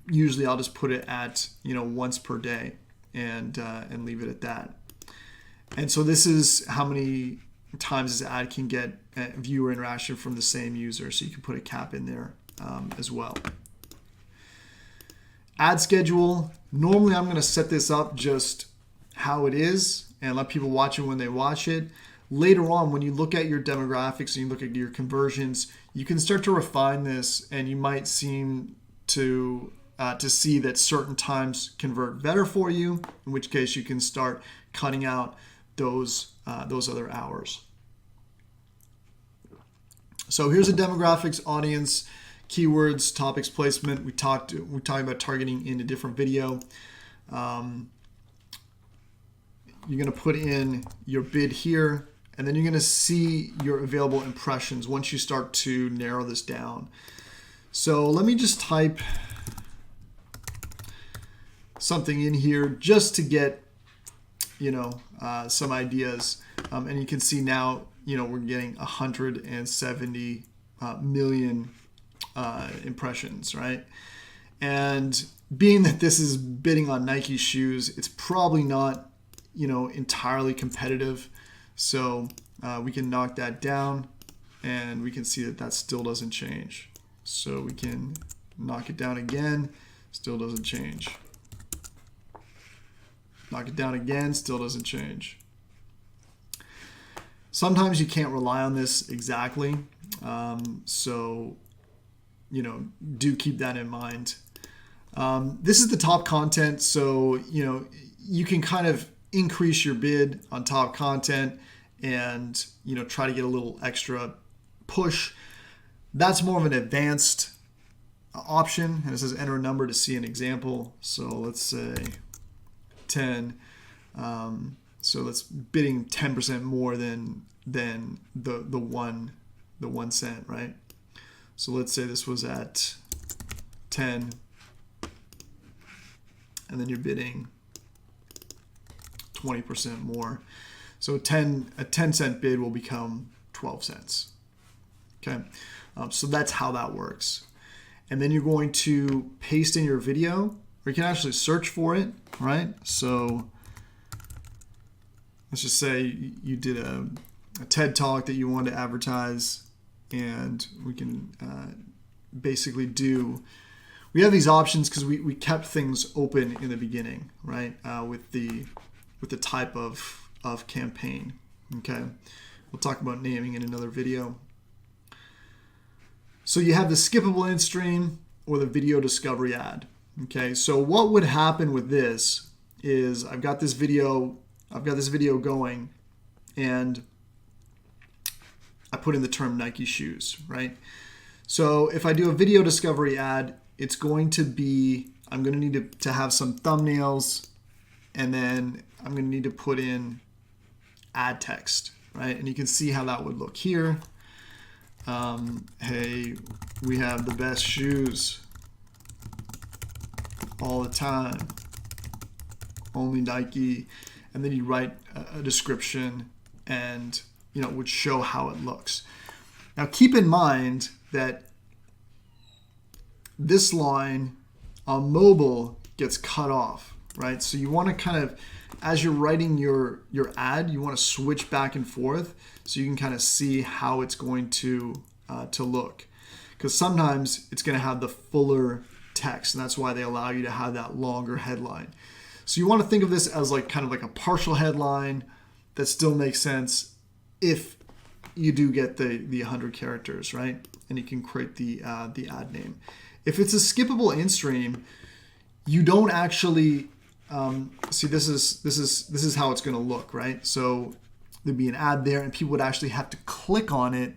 S1: usually I'll just put it at once per day and leave it at that. And so this is how many times this ad can get viewer interaction from the same user. So you can put a cap in there as well. Ad schedule. Normally I'm going to set this up just how it is and let people watch it when they watch it. Later on, when you look at your demographics and you look at your conversions, you can start to refine this, and you might seem to see that certain times convert better for you, in which case you can start cutting out those other hours. So here's a demographics, audience, keywords, topics, placement. We talked about targeting in a different video. You're going to put in your bid here, and then you're going to see your available impressions once you start to narrow this down. So let me just type something in here just to get some ideas, and you can see now we're getting 170 million impressions, right? And being that this is bidding on Nike shoes, it's probably not entirely competitive. So we can knock that down, and we can see that still doesn't change. So we can knock it down again, still doesn't change. Knock it down again, still doesn't change. Sometimes you can't rely on this exactly. So do keep that in mind. This is the top content. So, you can kind of increase your bid on top content and try to get a little extra push. That's more of an advanced option, and it says enter a number to see an example. So let's say 10. So that's bidding 10% more than the 1 cent, right? So let's say this was at 10, and then you're bidding 20% more. So a 10 cent bid will become 12 cents. Okay, so that's how that works. And then you're going to paste in your video, or you can actually search for it, right? So let's just say you did a TED Talk that you wanted to advertise, and we can basically we have these options because we kept things open in the beginning, right? With the type of campaign. Okay, we'll talk about naming in another video. So you have the skippable in stream or the video discovery ad. Okay, so what would happen with this is I've got this video going, and I put in the term Nike shoes, right? So if I do a video discovery ad, it's going to be, I'm going to need to have some thumbnails, and then I'm going to need to put in ad text, right? And you can see how that would look here. Hey, we have the best shoes all the time, only Nike, and then you write a description and would show how it looks. Now keep in mind that this line on mobile gets cut off, right? So you want to kind of, as you're writing your ad, you want to switch back and forth so you can kind of see how it's going to look, because sometimes it's going to have the fuller text, and that's why they allow you to have that longer headline. So you want to think of this as like kind of like a partial headline that still makes sense if you do get the 100 characters, right? And you can create the ad name. If it's a skippable in-stream, you don't actually see, this is how it's going to look, right? So there'd be an ad there, and people would actually have to click on it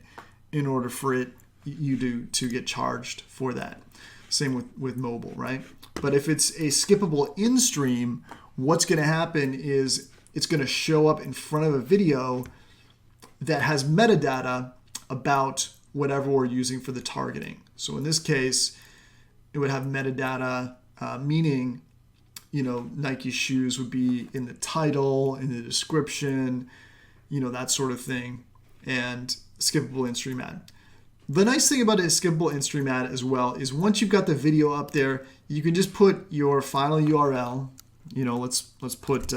S1: in order for you to get charged for that. Same with mobile, right? But if it's a skippable in-stream, what's going to happen is it's going to show up in front of a video that has metadata about whatever we're using for the targeting. So in this case, it would have metadata, meaning, Nike shoes would be in the title, in the description, that sort of thing, and skippable in-stream ad. The nice thing about a skippable in-stream ad as well is once you've got the video up there, you can just put your final URL. Let's put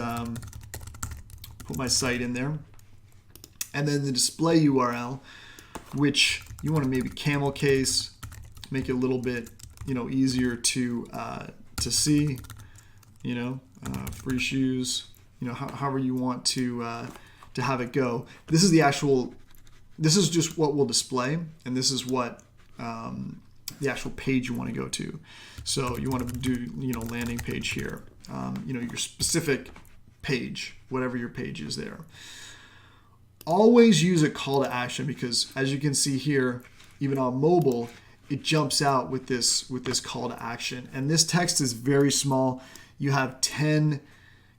S1: my site in there, and then the display URL, which you want to maybe camel case, make it a little bit easier to see. Free shoes. However you want to have it go. This is just what we'll display, and this is what the actual page you want to go to. So you want to do landing page here. Your specific page, whatever your page is there. Always use a call to action, because as you can see here, even on mobile, it jumps out with this call to action. And this text is very small. You have 10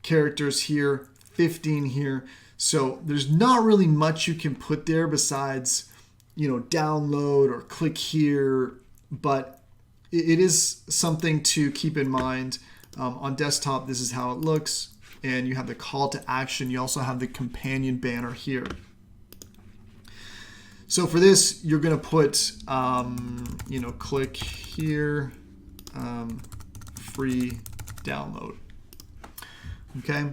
S1: characters here, 15 here. So there's not really much you can put there besides, download or click here. But it is something to keep in mind. On desktop, this is how it looks. And you have the call to action. You also have the companion banner here. So for this, you're going to put, click here, free download. Okay.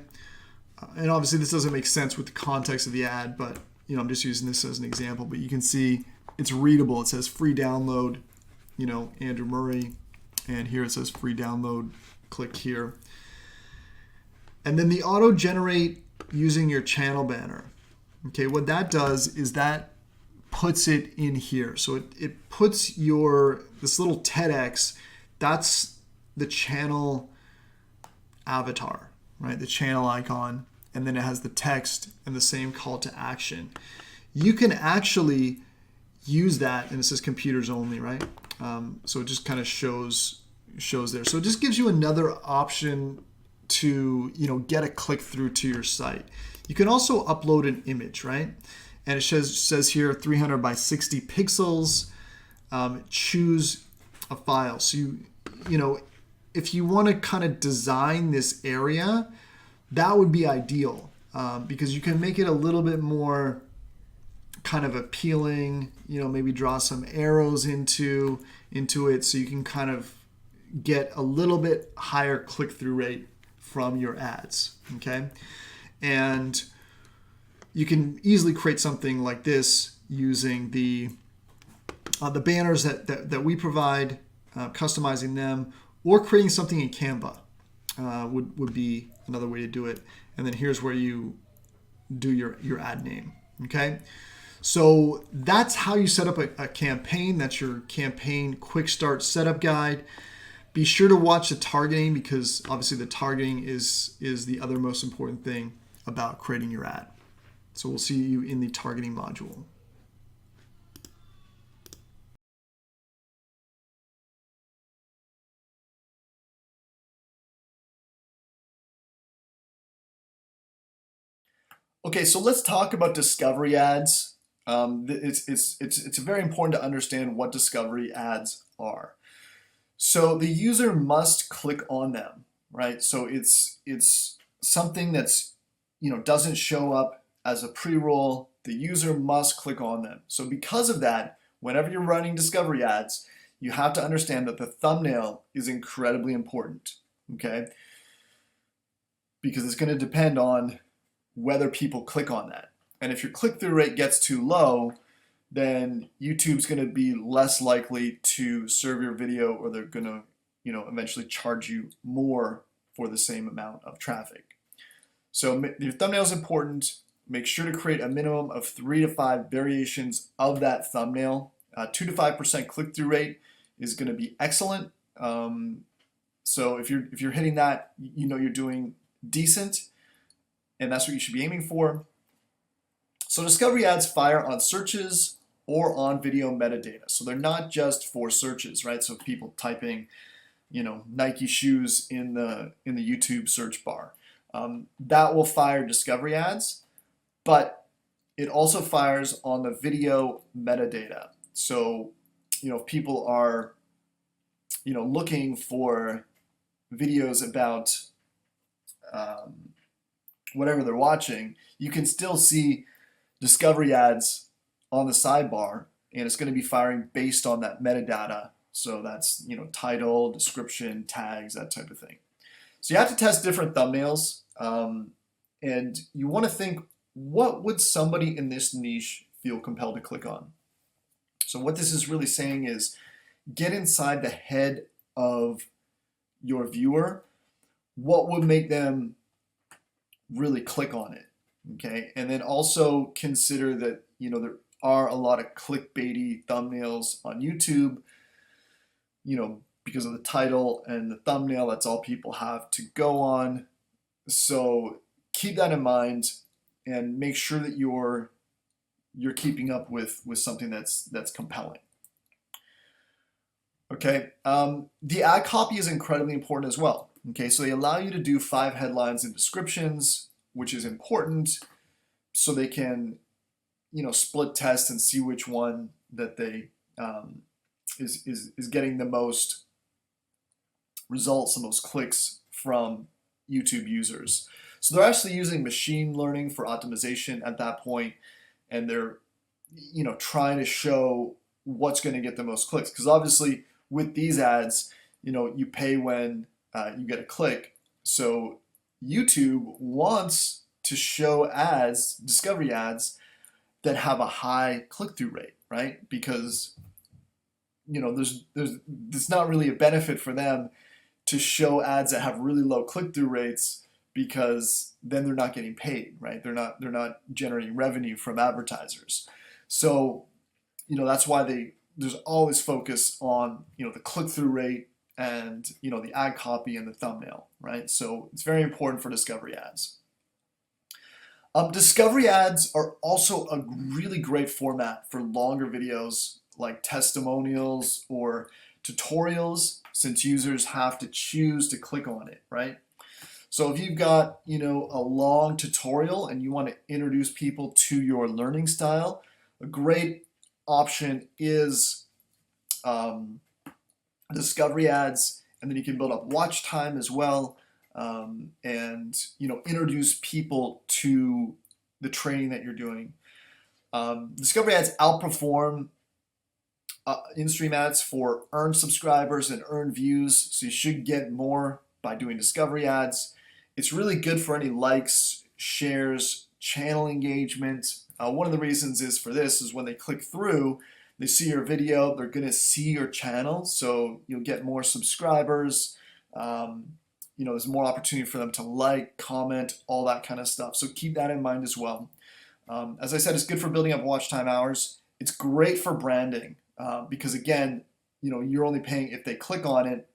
S1: And obviously this doesn't make sense with the context of the ad, but I'm just using this as an example. But you can see it's readable. It says free download, Andrew Murray, and here it says free download. Click here. And then the auto generate using your channel banner. Okay, what that does is that puts it in here. So it puts this little TEDx, that's the channel avatar, right? The channel icon, and then it has the text and the same call to action. You can actually use that, and it says computers only, right? So it just kind of shows there. So it just gives you another option to get a click through to your site. You can also upload an image, right? And it says here 300 by 60 pixels. Choose a file. So if you want to kind of design this area, that would be ideal, because you can make it a little bit more kind of appealing. Maybe draw some arrows into it so you can kind of get a little bit higher click-through rate from your ads. Okay, and you can easily create something like this using the banners that we provide, customizing them, or creating something in Canva would be another way to do it. And then here's where you do your ad name. Okay, so that's how you set up a campaign. That's your campaign quick start setup guide. Be sure to watch the targeting, because obviously the targeting is the other most important thing about creating your ad. So we'll see you in the targeting module. Okay, so let's talk about discovery ads. It's very important to understand what discovery ads are. So the user must click on them, right? So it's something that's, doesn't show up as a pre-roll. The user must click on them. So because of that, whenever you're running discovery ads, you have to understand that the thumbnail is incredibly important, okay? Because it's going to depend on whether people click on that. And if your click-through rate gets too low, then YouTube's going to be less likely to serve your video, or they're going to, eventually charge you more for the same amount of traffic. So your thumbnail is important. Make sure to create a minimum of 3 to 5 variations of that thumbnail. 2 to 5% click-through rate is going to be excellent. So if you're hitting that, you're doing decent, and that's what you should be aiming for. So discovery ads fire on searches or on video metadata. So they're not just for searches, right? So people typing, Nike shoes in the YouTube search bar, that will fire discovery ads, but it also fires on the video metadata. So, if people are, looking for videos about whatever they're watching, you can still see discovery ads on the sidebar, and it's going to be firing based on that metadata. So that's, title, description, tags, that type of thing. So you have to test different thumbnails, and you want to think, what would somebody in this niche feel compelled to click on? So what this is really saying is, get inside the head of your viewer. What would make them really click on it? Okay, and then also consider that there are a lot of clickbaity thumbnails on YouTube, because of the title and the thumbnail. That's all people have to go on. So keep that in mind and make sure that you're keeping up with something that's compelling. Okay, the ad copy is incredibly important as well. Okay, so they allow you to do 5 headlines and descriptions, which is important, so they can, split test and see which one that they is getting the most results, the most clicks from YouTube users. So they're actually using machine learning for optimization at that point, and they're, trying to show what's going to get the most clicks. Because obviously with these ads, you pay when you get a click. So YouTube wants to show ads, discovery ads, that have a high click-through rate, right? Because there's not really a benefit for them to show ads that have really low click-through rates, because then they're not getting paid, right? They're not generating revenue from advertisers. So that's why there's always focus on the click-through rate and the ad copy and the thumbnail, right? So it's very important for discovery ads. Discovery ads are also a really great format for longer videos like testimonials or tutorials, since users have to choose to click on it, right? So if you've got a long tutorial and you want to introduce people to your learning style, a great option is discovery ads, and then you can build up watch time as well, and introduce people to the training that you're doing. Discovery ads outperform in-stream ads for earned subscribers and earned views, so you should get more by doing discovery ads. It's really good for any likes, shares, channel engagement. One of the reasons is for this is when they click through, they see your video, they're going to see your channel, so you'll get more subscribers. There's more opportunity for them to like, comment, all that kind of stuff. So keep that in mind as well. As I said, it's good for building up watch time hours. It's great for branding, because again, you're only paying if they click on it,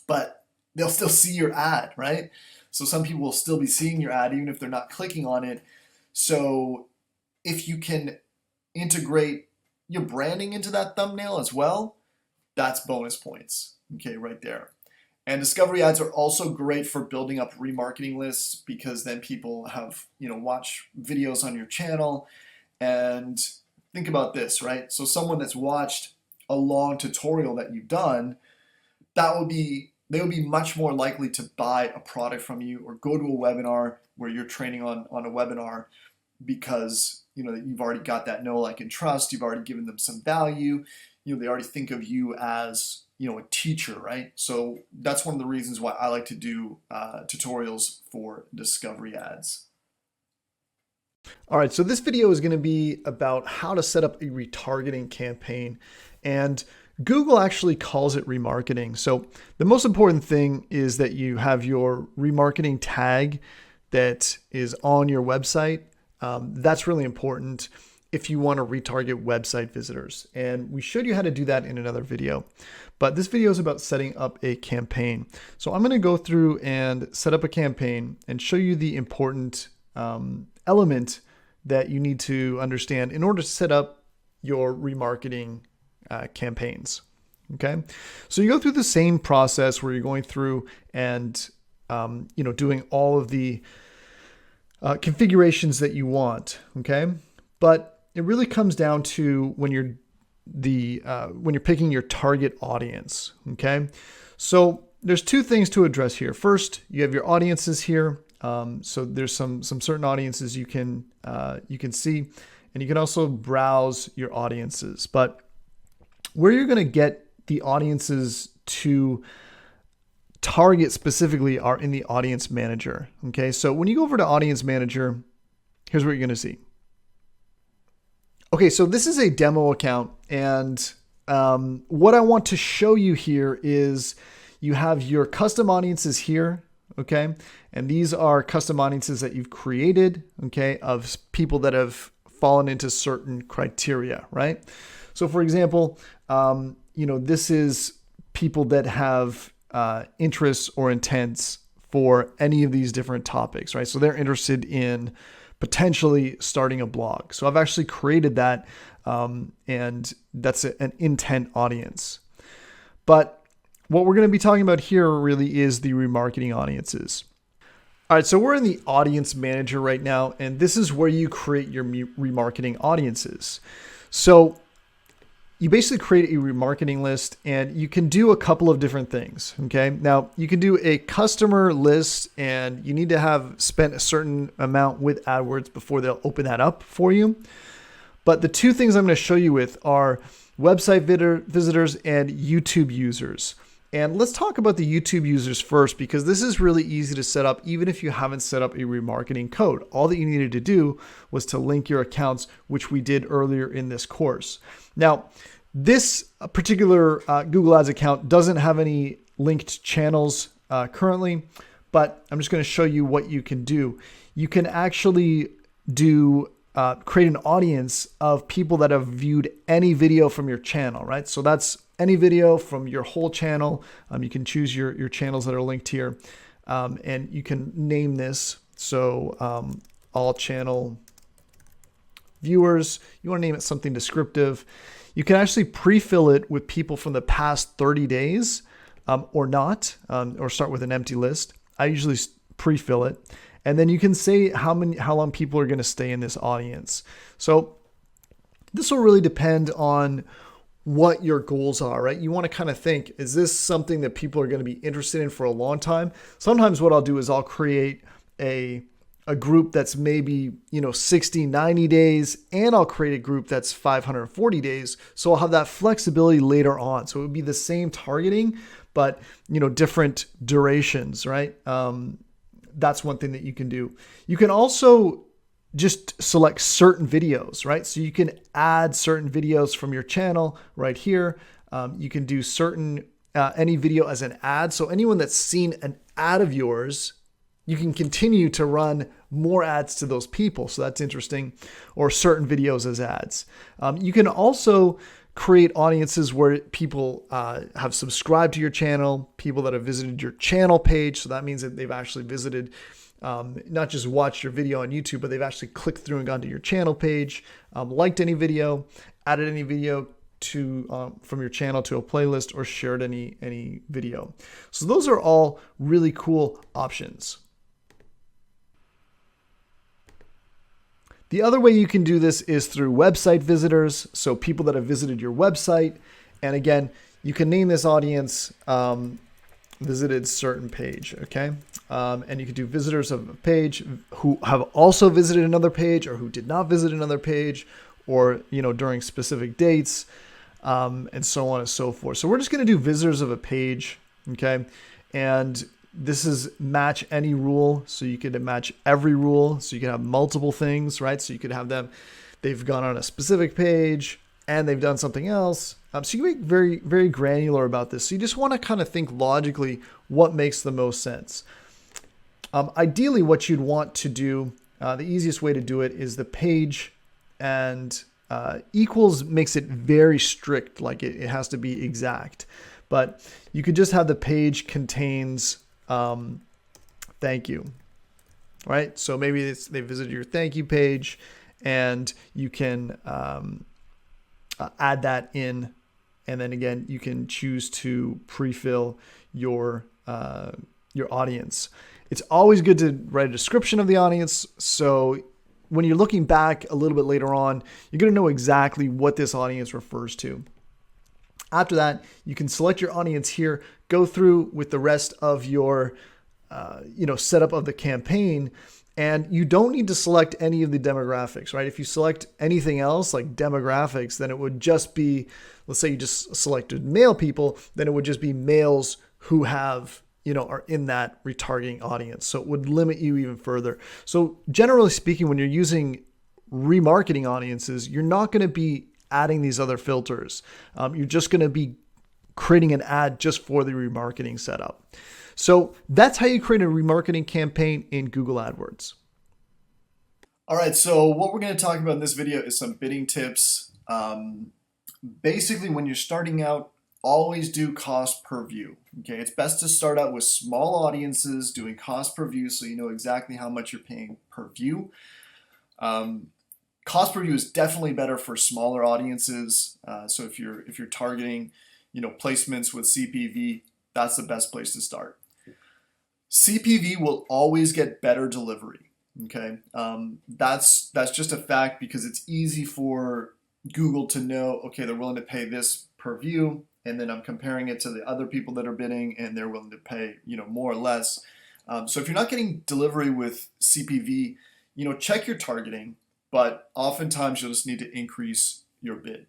S1: but they'll still see your ad, right? So some people will still be seeing your ad even if they're not clicking on it. So if you can integrate your branding into that thumbnail as well, that's bonus points, okay, right there. And discovery ads are also great for building up remarketing lists because then people have, watch videos on your channel. And think about this, right? So someone that's watched a long tutorial that you've done, they would be much more likely to buy a product from you or go to a webinar where you're training on a webinar because you've already got that know, like, and trust. You've already given them some value. They already think of you as a teacher, right? So that's one of the reasons why I like to do tutorials for discovery ads. All right, so this video is going to be about how to set up a retargeting campaign, and Google actually calls it remarketing. So the most important thing is that you have your remarketing tag that is on your website. That's really important if you want to retarget website visitors. And we showed you how to do that in another video. But this video is about setting up a campaign. So I'm going to go through and set up a campaign and show you the important element that you need to understand in order to set up your remarketing campaigns. Okay, so you go through the same process where you're going through and doing all of the configurations that you want. Okay, but it really comes down to when you're picking your target audience. Okay, so there's two things to address here. First, you have your audiences here. So there's some certain audiences you can see, and you can also browse your audiences. But where you're going to get the audiences to target specifically are in the Audience Manager. Okay, so when you go over to Audience Manager, here's what you're going to see. Okay, so this is a demo account, and what I want to show you here is you have your custom audiences here. Okay, and these are custom audiences that you've created, okay, of people that have fallen into certain criteria, right? So for example, this is people that have interests or intents for any of these different topics, right? So they're interested in potentially starting a blog. So I've actually created that, and that's an intent audience. But what we're going to be talking about here really is the remarketing audiences. All right, so we're in the Audience Manager right now, and this is where you create your remarketing audiences. So you basically create a remarketing list, and you can do a couple of different things. Okay, now you can do a customer list, and you need to have spent a certain amount with AdWords before they'll open that up for you. But the two things I'm going to show you with are website visitors and YouTube users. And let's talk about the YouTube users first, because this is really easy to set up even if you haven't set up a remarketing code. All that you needed to do was to link your accounts, which we did earlier in this course. Now, this particular Google Ads account doesn't have any linked channels currently, but I'm just going to show you what you can do. You can actually create an audience of people that have viewed any video from your channel, right? So that's any video from your whole channel. You can choose your channels that are linked here, and you can name this. So all channel viewers, you want to name it something descriptive. You can actually pre-fill it with people from the past 30 days or not, or start with an empty list. I usually pre-fill it. And then you can say how long people are going to stay in this audience. So this will really depend on what your goals are, right? You want to kind of think, is this something that people are going to be interested in for a long time? Sometimes what I'll do is I'll create a group that's maybe 60, 90 days, and I'll create a group that's 540 days. So I'll have that flexibility later on. So it would be the same targeting, but different durations, right? That's one thing that you can do. You can also just select certain videos, right? So you can add certain videos from your channel right here. You can do any video as an ad. So anyone that's seen an ad of yours, you can continue to run more ads to those people. So that's interesting. Or certain videos as ads. You can also create audiences where people have subscribed to your channel, people that have visited your channel page. So that means that they've actually visited, not just watched your video on YouTube, but they've actually clicked through and gone to your channel page, liked any video, added any video to from your channel to a playlist or shared any video. So those are all really cool options. The other way you can do this is through website visitors. So people that have visited your website. And again, you can name this audience visited certain page, okay? And you can do visitors of a page who have also visited another page or who did not visit another page, or, you know, during specific dates, and so on and so forth. So we're just going to do visitors of a page, okay? And this is match any rule. So you could match every rule. So you can have multiple things, right? So you could have them, they've gone on a specific page and they've done something else. So you can make very, very granular about this. So you just want to kind of think logically what makes the most sense. Ideally, what you'd want to do, the easiest way to do it is the page, and equals makes it very strict, like it has to be exact. But you could just have the page contains thank you, right? So maybe they visited your thank you page, and you can add that in. And then again, you can choose to pre-fill your audience. It's always good to write a description of the audience. So when you're looking back a little bit later on, you're going to know exactly what this audience refers to. After that, you can select your audience here, go through with the rest of your setup of the campaign. And you don't need to select any of the demographics, right? If you select anything else like demographics, then it would just be, let's say you just selected male people, then it would just be males who have, are in that retargeting audience. So it would limit you even further. So generally speaking, when you're using remarketing audiences, you're not going to be adding these other filters. You're just going to be creating an ad just for the remarketing setup. So that's how you create a remarketing campaign in Google AdWords. All right, so what we're going to talk about in this video is some bidding tips. Basically, when you're starting out, always do cost per view. Okay, it's best to start out with small audiences doing cost per view, so you know exactly how much you're paying per view. Cost per view is definitely better for smaller audiences. So if you're targeting, placements with CPV, that's the best place to start. CPV will always get better delivery. Okay, that's just a fact, because it's easy for Google to know, okay, they're willing to pay this per view, and then I'm comparing it to the other people that are bidding, and they're willing to pay, more or less. So if you're not getting delivery with CPV, check your targeting, but oftentimes you'll just need to increase your bid.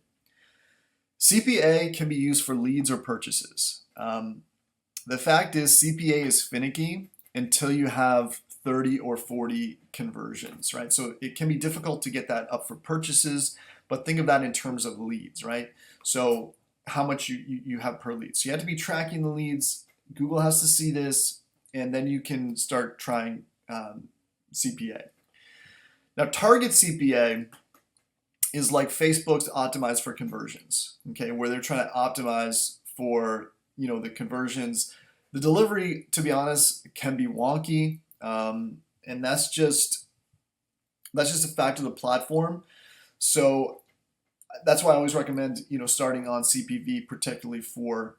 S1: CPA can be used for leads or purchases. The fact is, CPA is finicky until you have 30 or 40 conversions, right? So it can be difficult to get that up for purchases, but think of that in terms of leads, right? So how much you have per lead. So you have to be tracking the leads. Google has to see this, and then you can start trying CPA. Now, target CPA is like Facebook's optimized for conversions, okay, where they're trying to optimize for the conversions. The delivery, to be honest, can be wonky, and that's just a fact of the platform. So that's why I always recommend starting on CPV, particularly for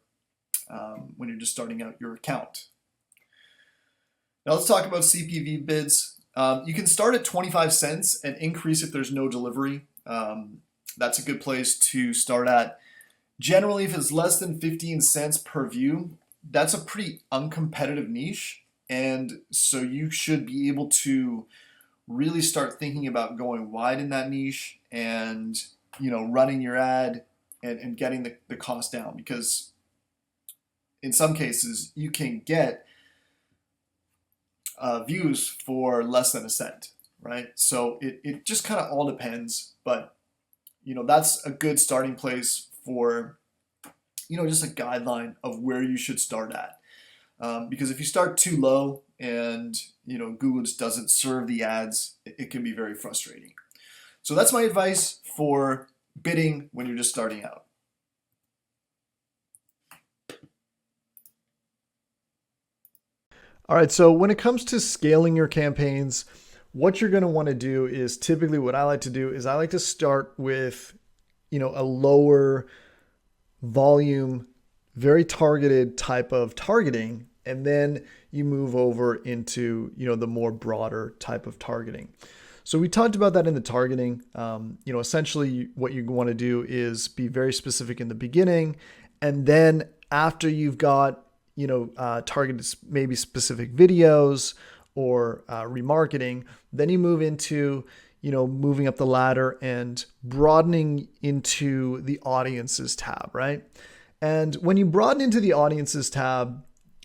S1: when you're just starting out your account. Now let's talk about CPV bids. You can start at 25 cents and increase if there's no delivery. That's a good place to start at. Generally, if it's less than 15 cents per view, that's a pretty uncompetitive niche. And so you should be able to really start thinking about going wide in that niche and, running your ad and getting the cost down, because in some cases you can get views for less than a cent, right? So it just kind of all depends, but that's a good starting place for just a guideline of where you should start at, because if you start too low and Google just doesn't serve the ads, it can be very frustrating. So that's my advice for bidding when you're just starting out. All right, so when it comes to scaling your campaigns, what you're going to want to do is, typically what I like to do is I like to start with, a lower volume, very targeted type of targeting, and then you move over into, the more broader type of targeting. So we talked about that in the targeting. Essentially what you want to do is be very specific in the beginning, and then after you've got, targeted maybe specific videos or remarketing, then you move into, moving up the ladder and broadening into the audiences tab, right? And when you broaden into the audiences tab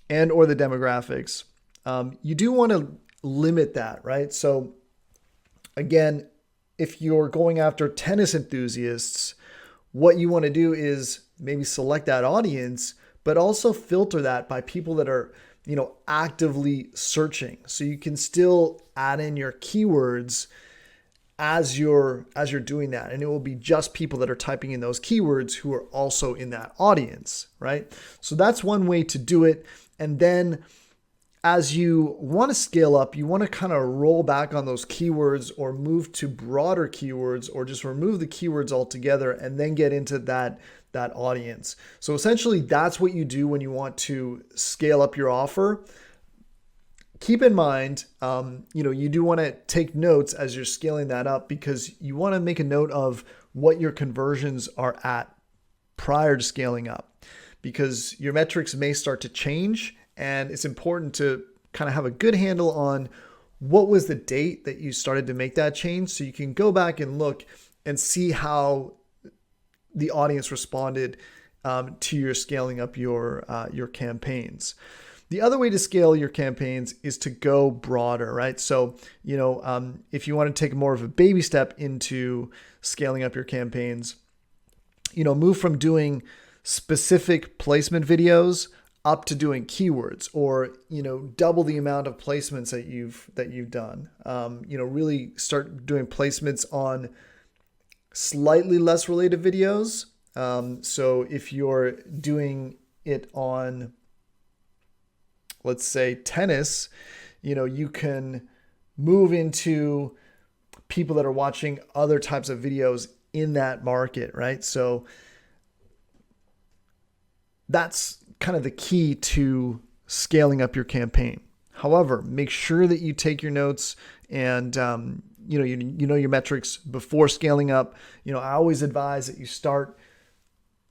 S1: and or the demographics, you do want to limit that, right? So again, if you're going after tennis enthusiasts, what you want to do is maybe select that audience, but also filter that by people that are, actively searching. So you can still add in your keywords as you're doing that. And it will be just people that are typing in those keywords who are also in that audience, right? So that's one way to do it. And then as you want to scale up, you want to kind of roll back on those keywords or move to broader keywords or just remove the keywords altogether and then get into that audience. So essentially that's what you do when you want to scale up your offer. Keep in mind, you do want to take notes as you're scaling that up, because you want to make a note of what your conversions are at prior to scaling up, because your metrics may start to change. And it's important to kind of have a good handle on what was the date that you started to make that change, so you can go back and look and see how the audience responded to your scaling up your campaigns. The other way to scale your campaigns is to go broader, right? So, if you want to take more of a baby step into scaling up your campaigns, move from doing specific placement videos up to doing keywords, or double the amount of placements that you've done. Really start doing placements on slightly less related videos. So if you're doing it on, let's say, tennis, you can move into people that are watching other types of videos in that market, right? So that's kind of the key to scaling up your campaign. However, make sure that you take your notes and you know your metrics before scaling up. I always advise that you start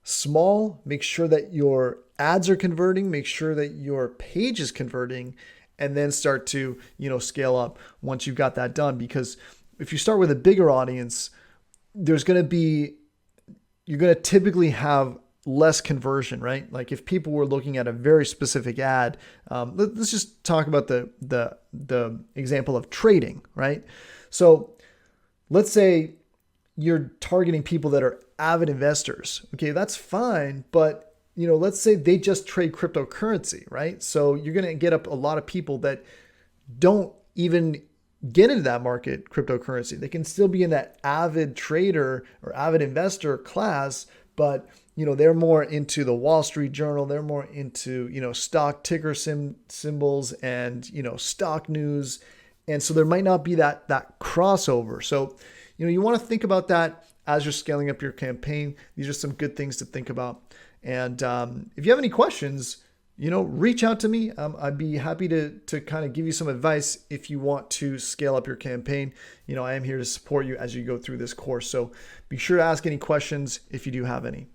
S1: small, make sure that your ads are converting, make sure that your page is converting, and then start to scale up once you've got that done. Because if you start with a bigger audience, you're going to typically have less conversion, right? Like if people were looking at a very specific ad, let's just talk about the example of trading, right? So let's say you're targeting people that are avid investors. Okay, that's fine, but let's say they just trade cryptocurrency, right? So you're going to get up a lot of people that don't even get into that market, cryptocurrency. They can still be in that avid trader or avid investor class, but they're more into the Wall Street Journal. They're more into, stock ticker symbols and, stock news. And so there might not be that crossover. So, you want to think about that as you're scaling up your campaign. These are some good things to think about. And if you have any questions, reach out to me. I'd be happy to kind of give you some advice if you want to scale up your campaign. I am here to support you as you go through this course. So be sure to ask any questions if you do have any.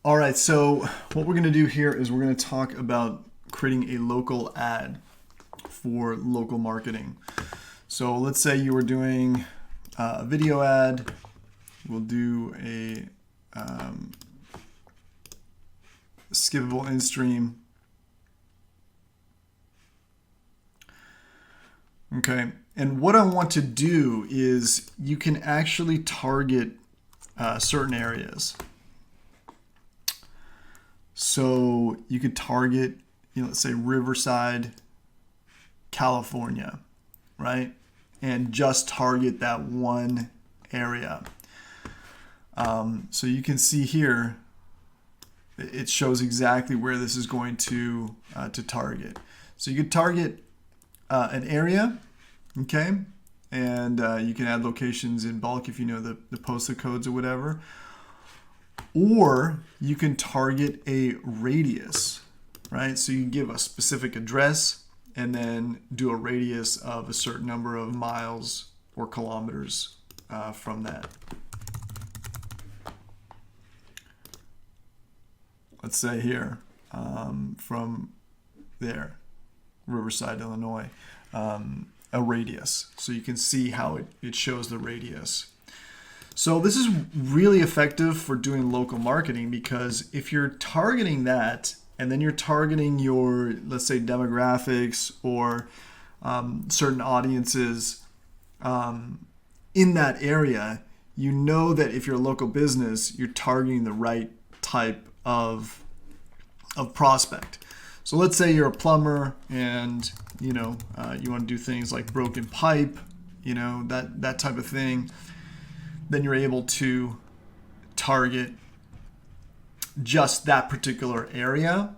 S1: All right, so what we're going to do here is we're going to talk about creating a local ad for local marketing. So let's say you were doing a video ad. We'll do a skippable in-stream. Okay, and what I want to do is you can actually target certain areas. So you could target, let's say Riverside, California, right? And just target that one area. So you can see here, it shows exactly where this is going to target. So you could target an area, okay? And you can add locations in bulk if you know the postal codes or whatever. Or you can target a radius, right? So you give a specific address and then do a radius of a certain number of miles or kilometers from that. Let's say here, from there, Riverside, Illinois, a radius. So you can see how it shows the radius. So this is really effective for doing local marketing, because if you're targeting that and then you're targeting your, let's say, demographics or certain audiences in that area, you know that if you're a local business, you're targeting the right type of prospect. So let's say you're a plumber and you want to do things like broken pipe, that type of thing. Then you're able to target just that particular area.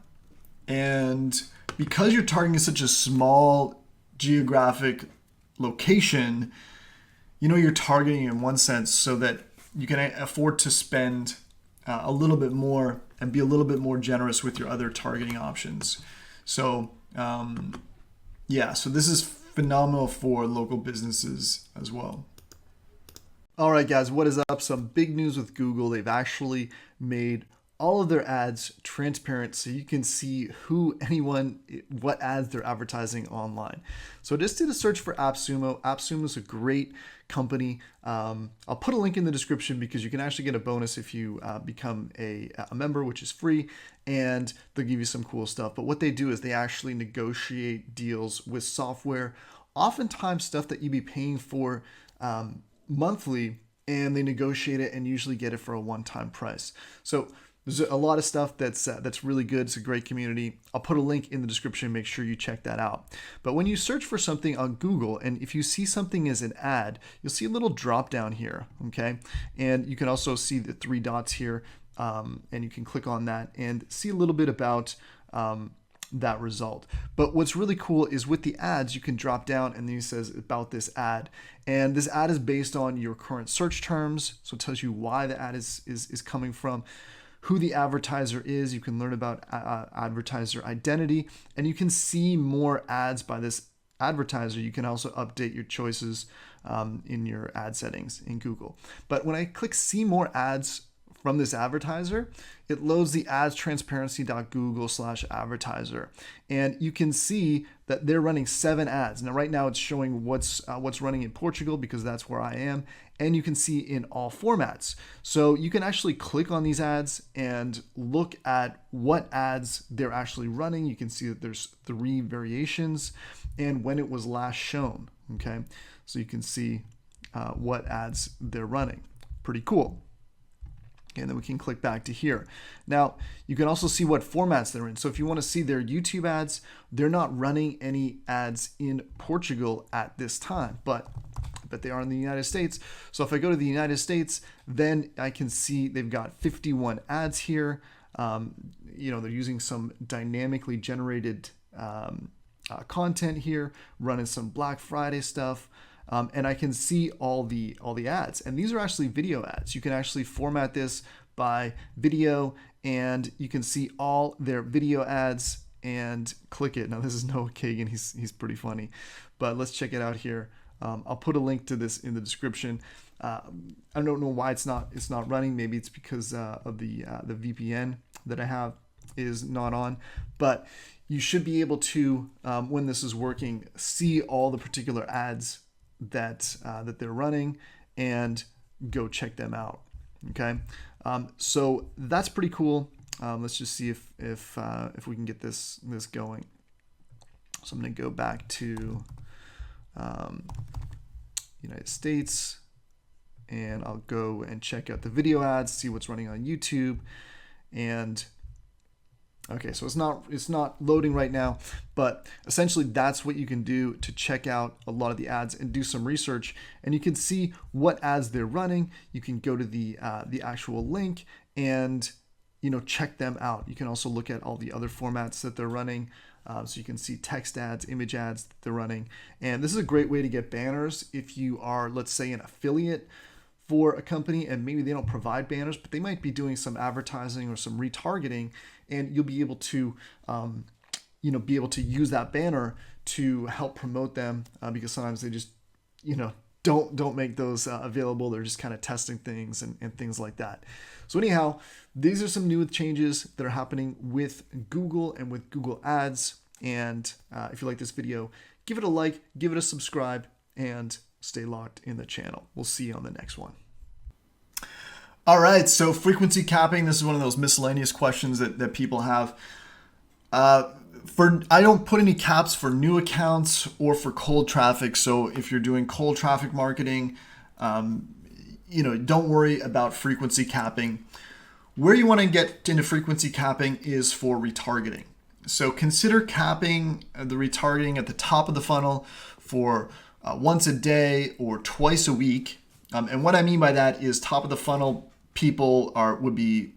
S1: And because you're targeting such a small geographic location, you're targeting in one sense so that you can afford to spend a little bit more and be a little bit more generous with your other targeting options. So so this is phenomenal for local businesses as well. All right, guys, what is up? Some big news with Google. They've actually made all of their ads transparent so you can see what ads they're advertising online. So I just did a search for AppSumo. AppSumo is a great company. I'll put a link in the description because you can actually get a bonus if you become a member, which is free, and they'll give you some cool stuff. But what they do is they actually negotiate deals with software, oftentimes stuff that you'd be paying for monthly, and they negotiate it and usually get it for a one-time price. So there's a lot of stuff that's really good. It's a great community. I'll put a link in the description. Make sure you check that out. But when you search for something on Google, and if you see something as an ad, you'll see a little drop down here, okay? And you can also see the 3 dots here, and you can click on that and see a little bit about that result. But what's really cool is with the ads, you can drop down and then it says about this ad. And this ad is based on your current search terms. So it tells you why the ad is coming from, who the advertiser is. You can learn about advertiser identity, and you can see more ads by this advertiser. You can also update your choices in your ad settings in Google. But when I click see more ads from this advertiser, it loads the adstransparency.google/advertiser, and you can see that they're running 7 ads. Now, right now, it's showing what's running in Portugal because that's where I am, and you can see in all formats. So you can actually click on these ads and look at what ads they're actually running. You can see that there's 3 variations and when it was last shown. Okay, so you can see what ads they're running. Pretty cool. And then we can click back to here. Now, you can also see what formats they're in. So if you want to see their YouTube ads, they're not running any ads in Portugal at this time, but they are in the United States. So if I go to the United States, then I can see they've got 51 ads here. They're using some dynamically generated content here, running some Black Friday stuff. And I can see all the ads, and these are actually video ads. You can actually format this by video, and you can see all their video ads and click it. Now this is Noah Kagan. He's pretty funny, but let's check it out here. I'll put a link to this in the description. I don't know why it's not running. Maybe it's because of the VPN that I have is not on, but you should be able to, when this is working, see all the particular ads that they're running and go check them out. Okay, so that's pretty cool. Let's just see if we can get this going. So I'm going to go back to United States, and I'll go and check out the video ads, see what's running on YouTube, and okay, so it's not loading right now, but essentially that's what you can do to check out a lot of the ads and do some research, and you can see what ads they're running. You can go to the actual link and check them out. You can also look at all the other formats that they're running, so you can see text ads, image ads that they're running, and this is a great way to get banners if you are, let's say, an affiliate for a company and maybe they don't provide banners, but they might be doing some advertising or some retargeting, and you'll be able to be able to use that banner to help promote them, because sometimes they just don't make those available. They're just kind of testing things and things like that. So anyhow, these are some new changes that are happening with Google and with Google Ads. And if you like this video, give it a like, give it a subscribe, and stay locked in the channel. We'll see you on the next one. All right, so frequency capping. This is one of those miscellaneous questions that people have. I don't put any caps for new accounts or for cold traffic. So if you're doing cold traffic marketing, don't worry about frequency capping. Where you want to get into frequency capping is for retargeting. So consider capping the retargeting at the top of the funnel for once a day or twice a week. And what I mean by that is top of the funnel people would be,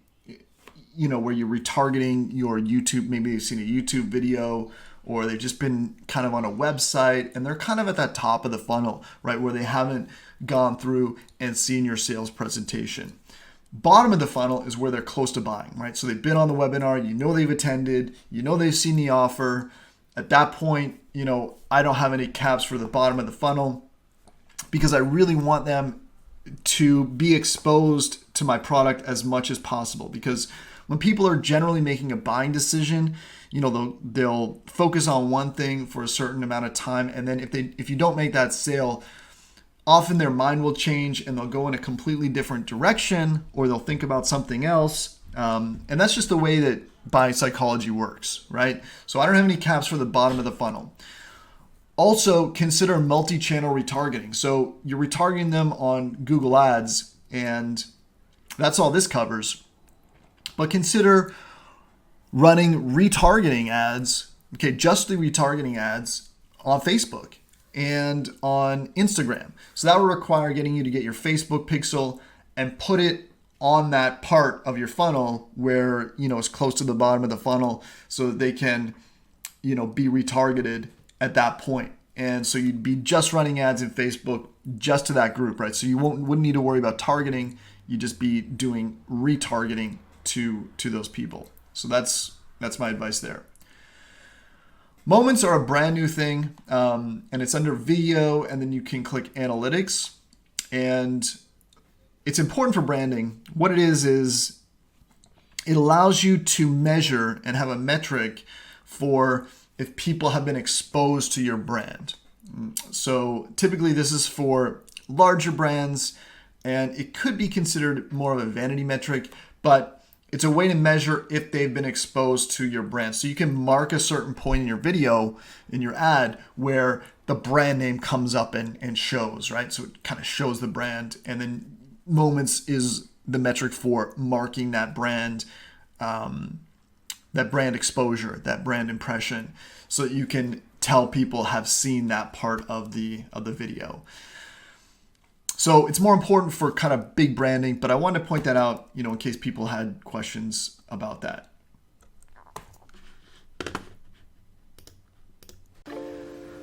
S1: where you're retargeting your YouTube. Maybe they've seen a YouTube video or they've just been kind of on a website and they're kind of at that top of the funnel, right? Where they haven't gone through and seen your sales presentation. Bottom of the funnel is where they're close to buying, right? So they've been on the webinar, they've attended, they've seen the offer. At that point, I don't have any caps for the bottom of the funnel because I really want them to be exposed to my product as much as possible. Because when people are generally making a buying decision, they'll focus on one thing for a certain amount of time. And then if you don't make that sale, often their mind will change and they'll go in a completely different direction, or they'll think about something else. And that's just the way that buying psychology works, right? So I don't have any caps for the bottom of the funnel. Also, consider multi-channel retargeting. So you're retargeting them on Google Ads, and that's all this covers. But consider running retargeting ads, just the retargeting ads on Facebook and on Instagram. So that will require getting you to get your Facebook pixel and put it on that part of your funnel where, it's close to the bottom of the funnel so that they can, be retargeted at that point. And so you'd be just running ads in Facebook just to that group, right? So you wouldn't need to worry about targeting. You'd just be doing retargeting to those people. So that's my advice there. Moments are a brand new thing, and it's under video, and then you can click analytics. And it's important for branding. What it is it allows you to measure and have a metric for if people have been exposed to your brand. So typically this is for larger brands, and it could be considered more of a vanity metric, but it's a way to measure if they've been exposed to your brand. So you can mark a certain point in your video, in your ad, where the brand name comes up and shows, right? So it kind of shows the brand, and then moments is the metric for marking that brand exposure, that brand impression, so that you can tell people have seen that part of the video. So it's more important for kind of big branding, but I wanted to point that out, in case people had questions about that.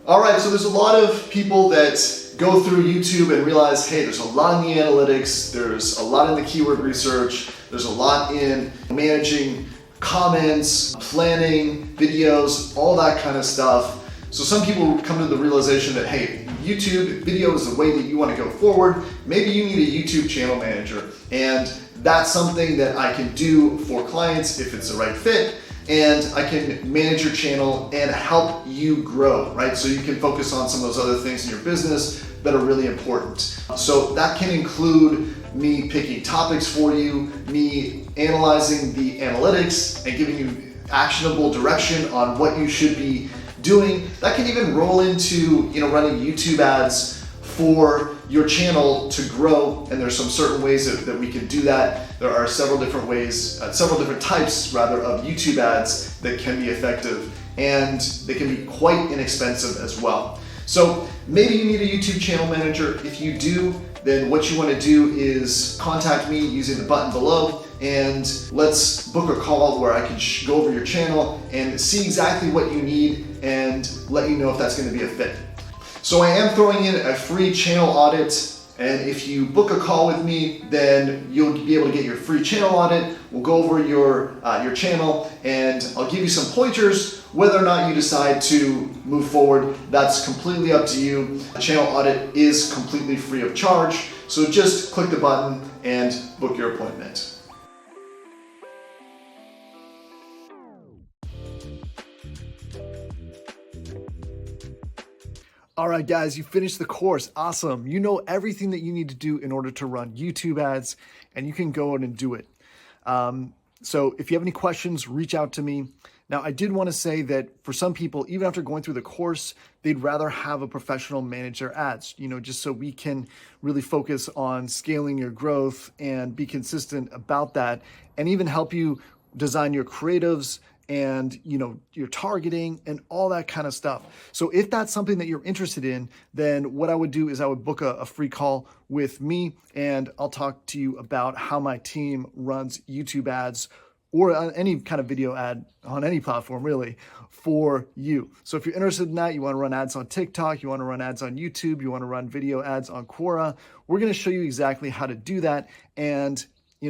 S1: All right, so there's a lot of people that go through YouTube and realize, hey, there's a lot in the analytics, there's a lot in the keyword research, there's a lot in managing comments, planning, videos, all that kind of stuff. So some people come to the realization that, hey, YouTube video is the way that you want to go forward. Maybe you need a YouTube channel manager, and that's something that I can do for clients if it's the right fit, and I can manage your channel and help you grow, right? So you can focus on some of those other things in your business that are really important. So that can include me picking topics for you, me analyzing the analytics and giving you actionable direction on what you should be doing. That can even roll into running YouTube ads for your channel to grow, and there's some certain ways that we can do that. There are several different ways, several different types rather of YouTube ads that can be effective, and they can be quite inexpensive as well. So maybe you need a YouTube channel manager. If you do, then what you want to do is contact me using the button below, and let's book a call where I can go over your channel and see exactly what you need and let you know if that's going to be a fit. So I am throwing in a free channel audit And if you book a call with me, then you'll be able to get your free channel audit. We'll go over your channel, and I'll give you some pointers. Whether or not you decide to move forward, that's completely up to you. The channel audit is completely free of charge, so just click the button and book your appointment. All right, guys, you finished the course. Awesome. You know everything that you need to do in order to run YouTube ads, and you can go out and do it. So if you have any questions, reach out to me. Now, I did want to say that for some people, even after going through the course, they'd rather have a professional manage their ads, just so we can really focus on scaling your growth and be consistent about that, and even help you design your creatives and your targeting and all that kind of stuff. So if that's something that you're interested in, then what I would do is I would book a free call with me, and I'll talk to you about how my team runs YouTube ads or any kind of video ad on any platform really for you. So if you're interested in that, you want to run ads on TikTok, you want to run ads on YouTube, you want to run video ads on Quora, we're going to show you exactly how to do that and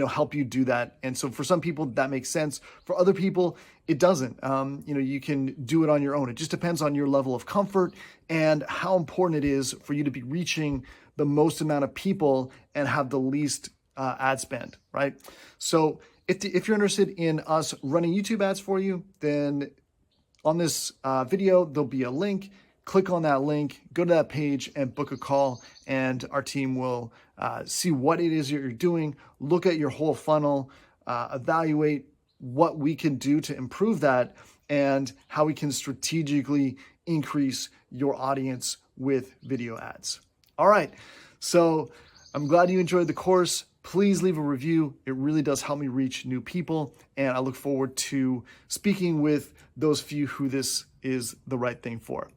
S1: help you do that. And so for some people that makes sense. For other people, it doesn't. You can do it on your own. It just depends on your level of comfort and how important it is for you to be reaching the most amount of people and have the least ad spend, right? So if you're interested in us running YouTube ads for you, then on this video, there'll be a link. Click on that link, go to that page and book a call, and our team will see what it is you're doing, look at your whole funnel, evaluate what we can do to improve that, and how we can strategically increase your audience with video ads. All right, so I'm glad you enjoyed the course. Please leave a review. It really does help me reach new people, and I look forward to speaking with those few who this is the right thing for.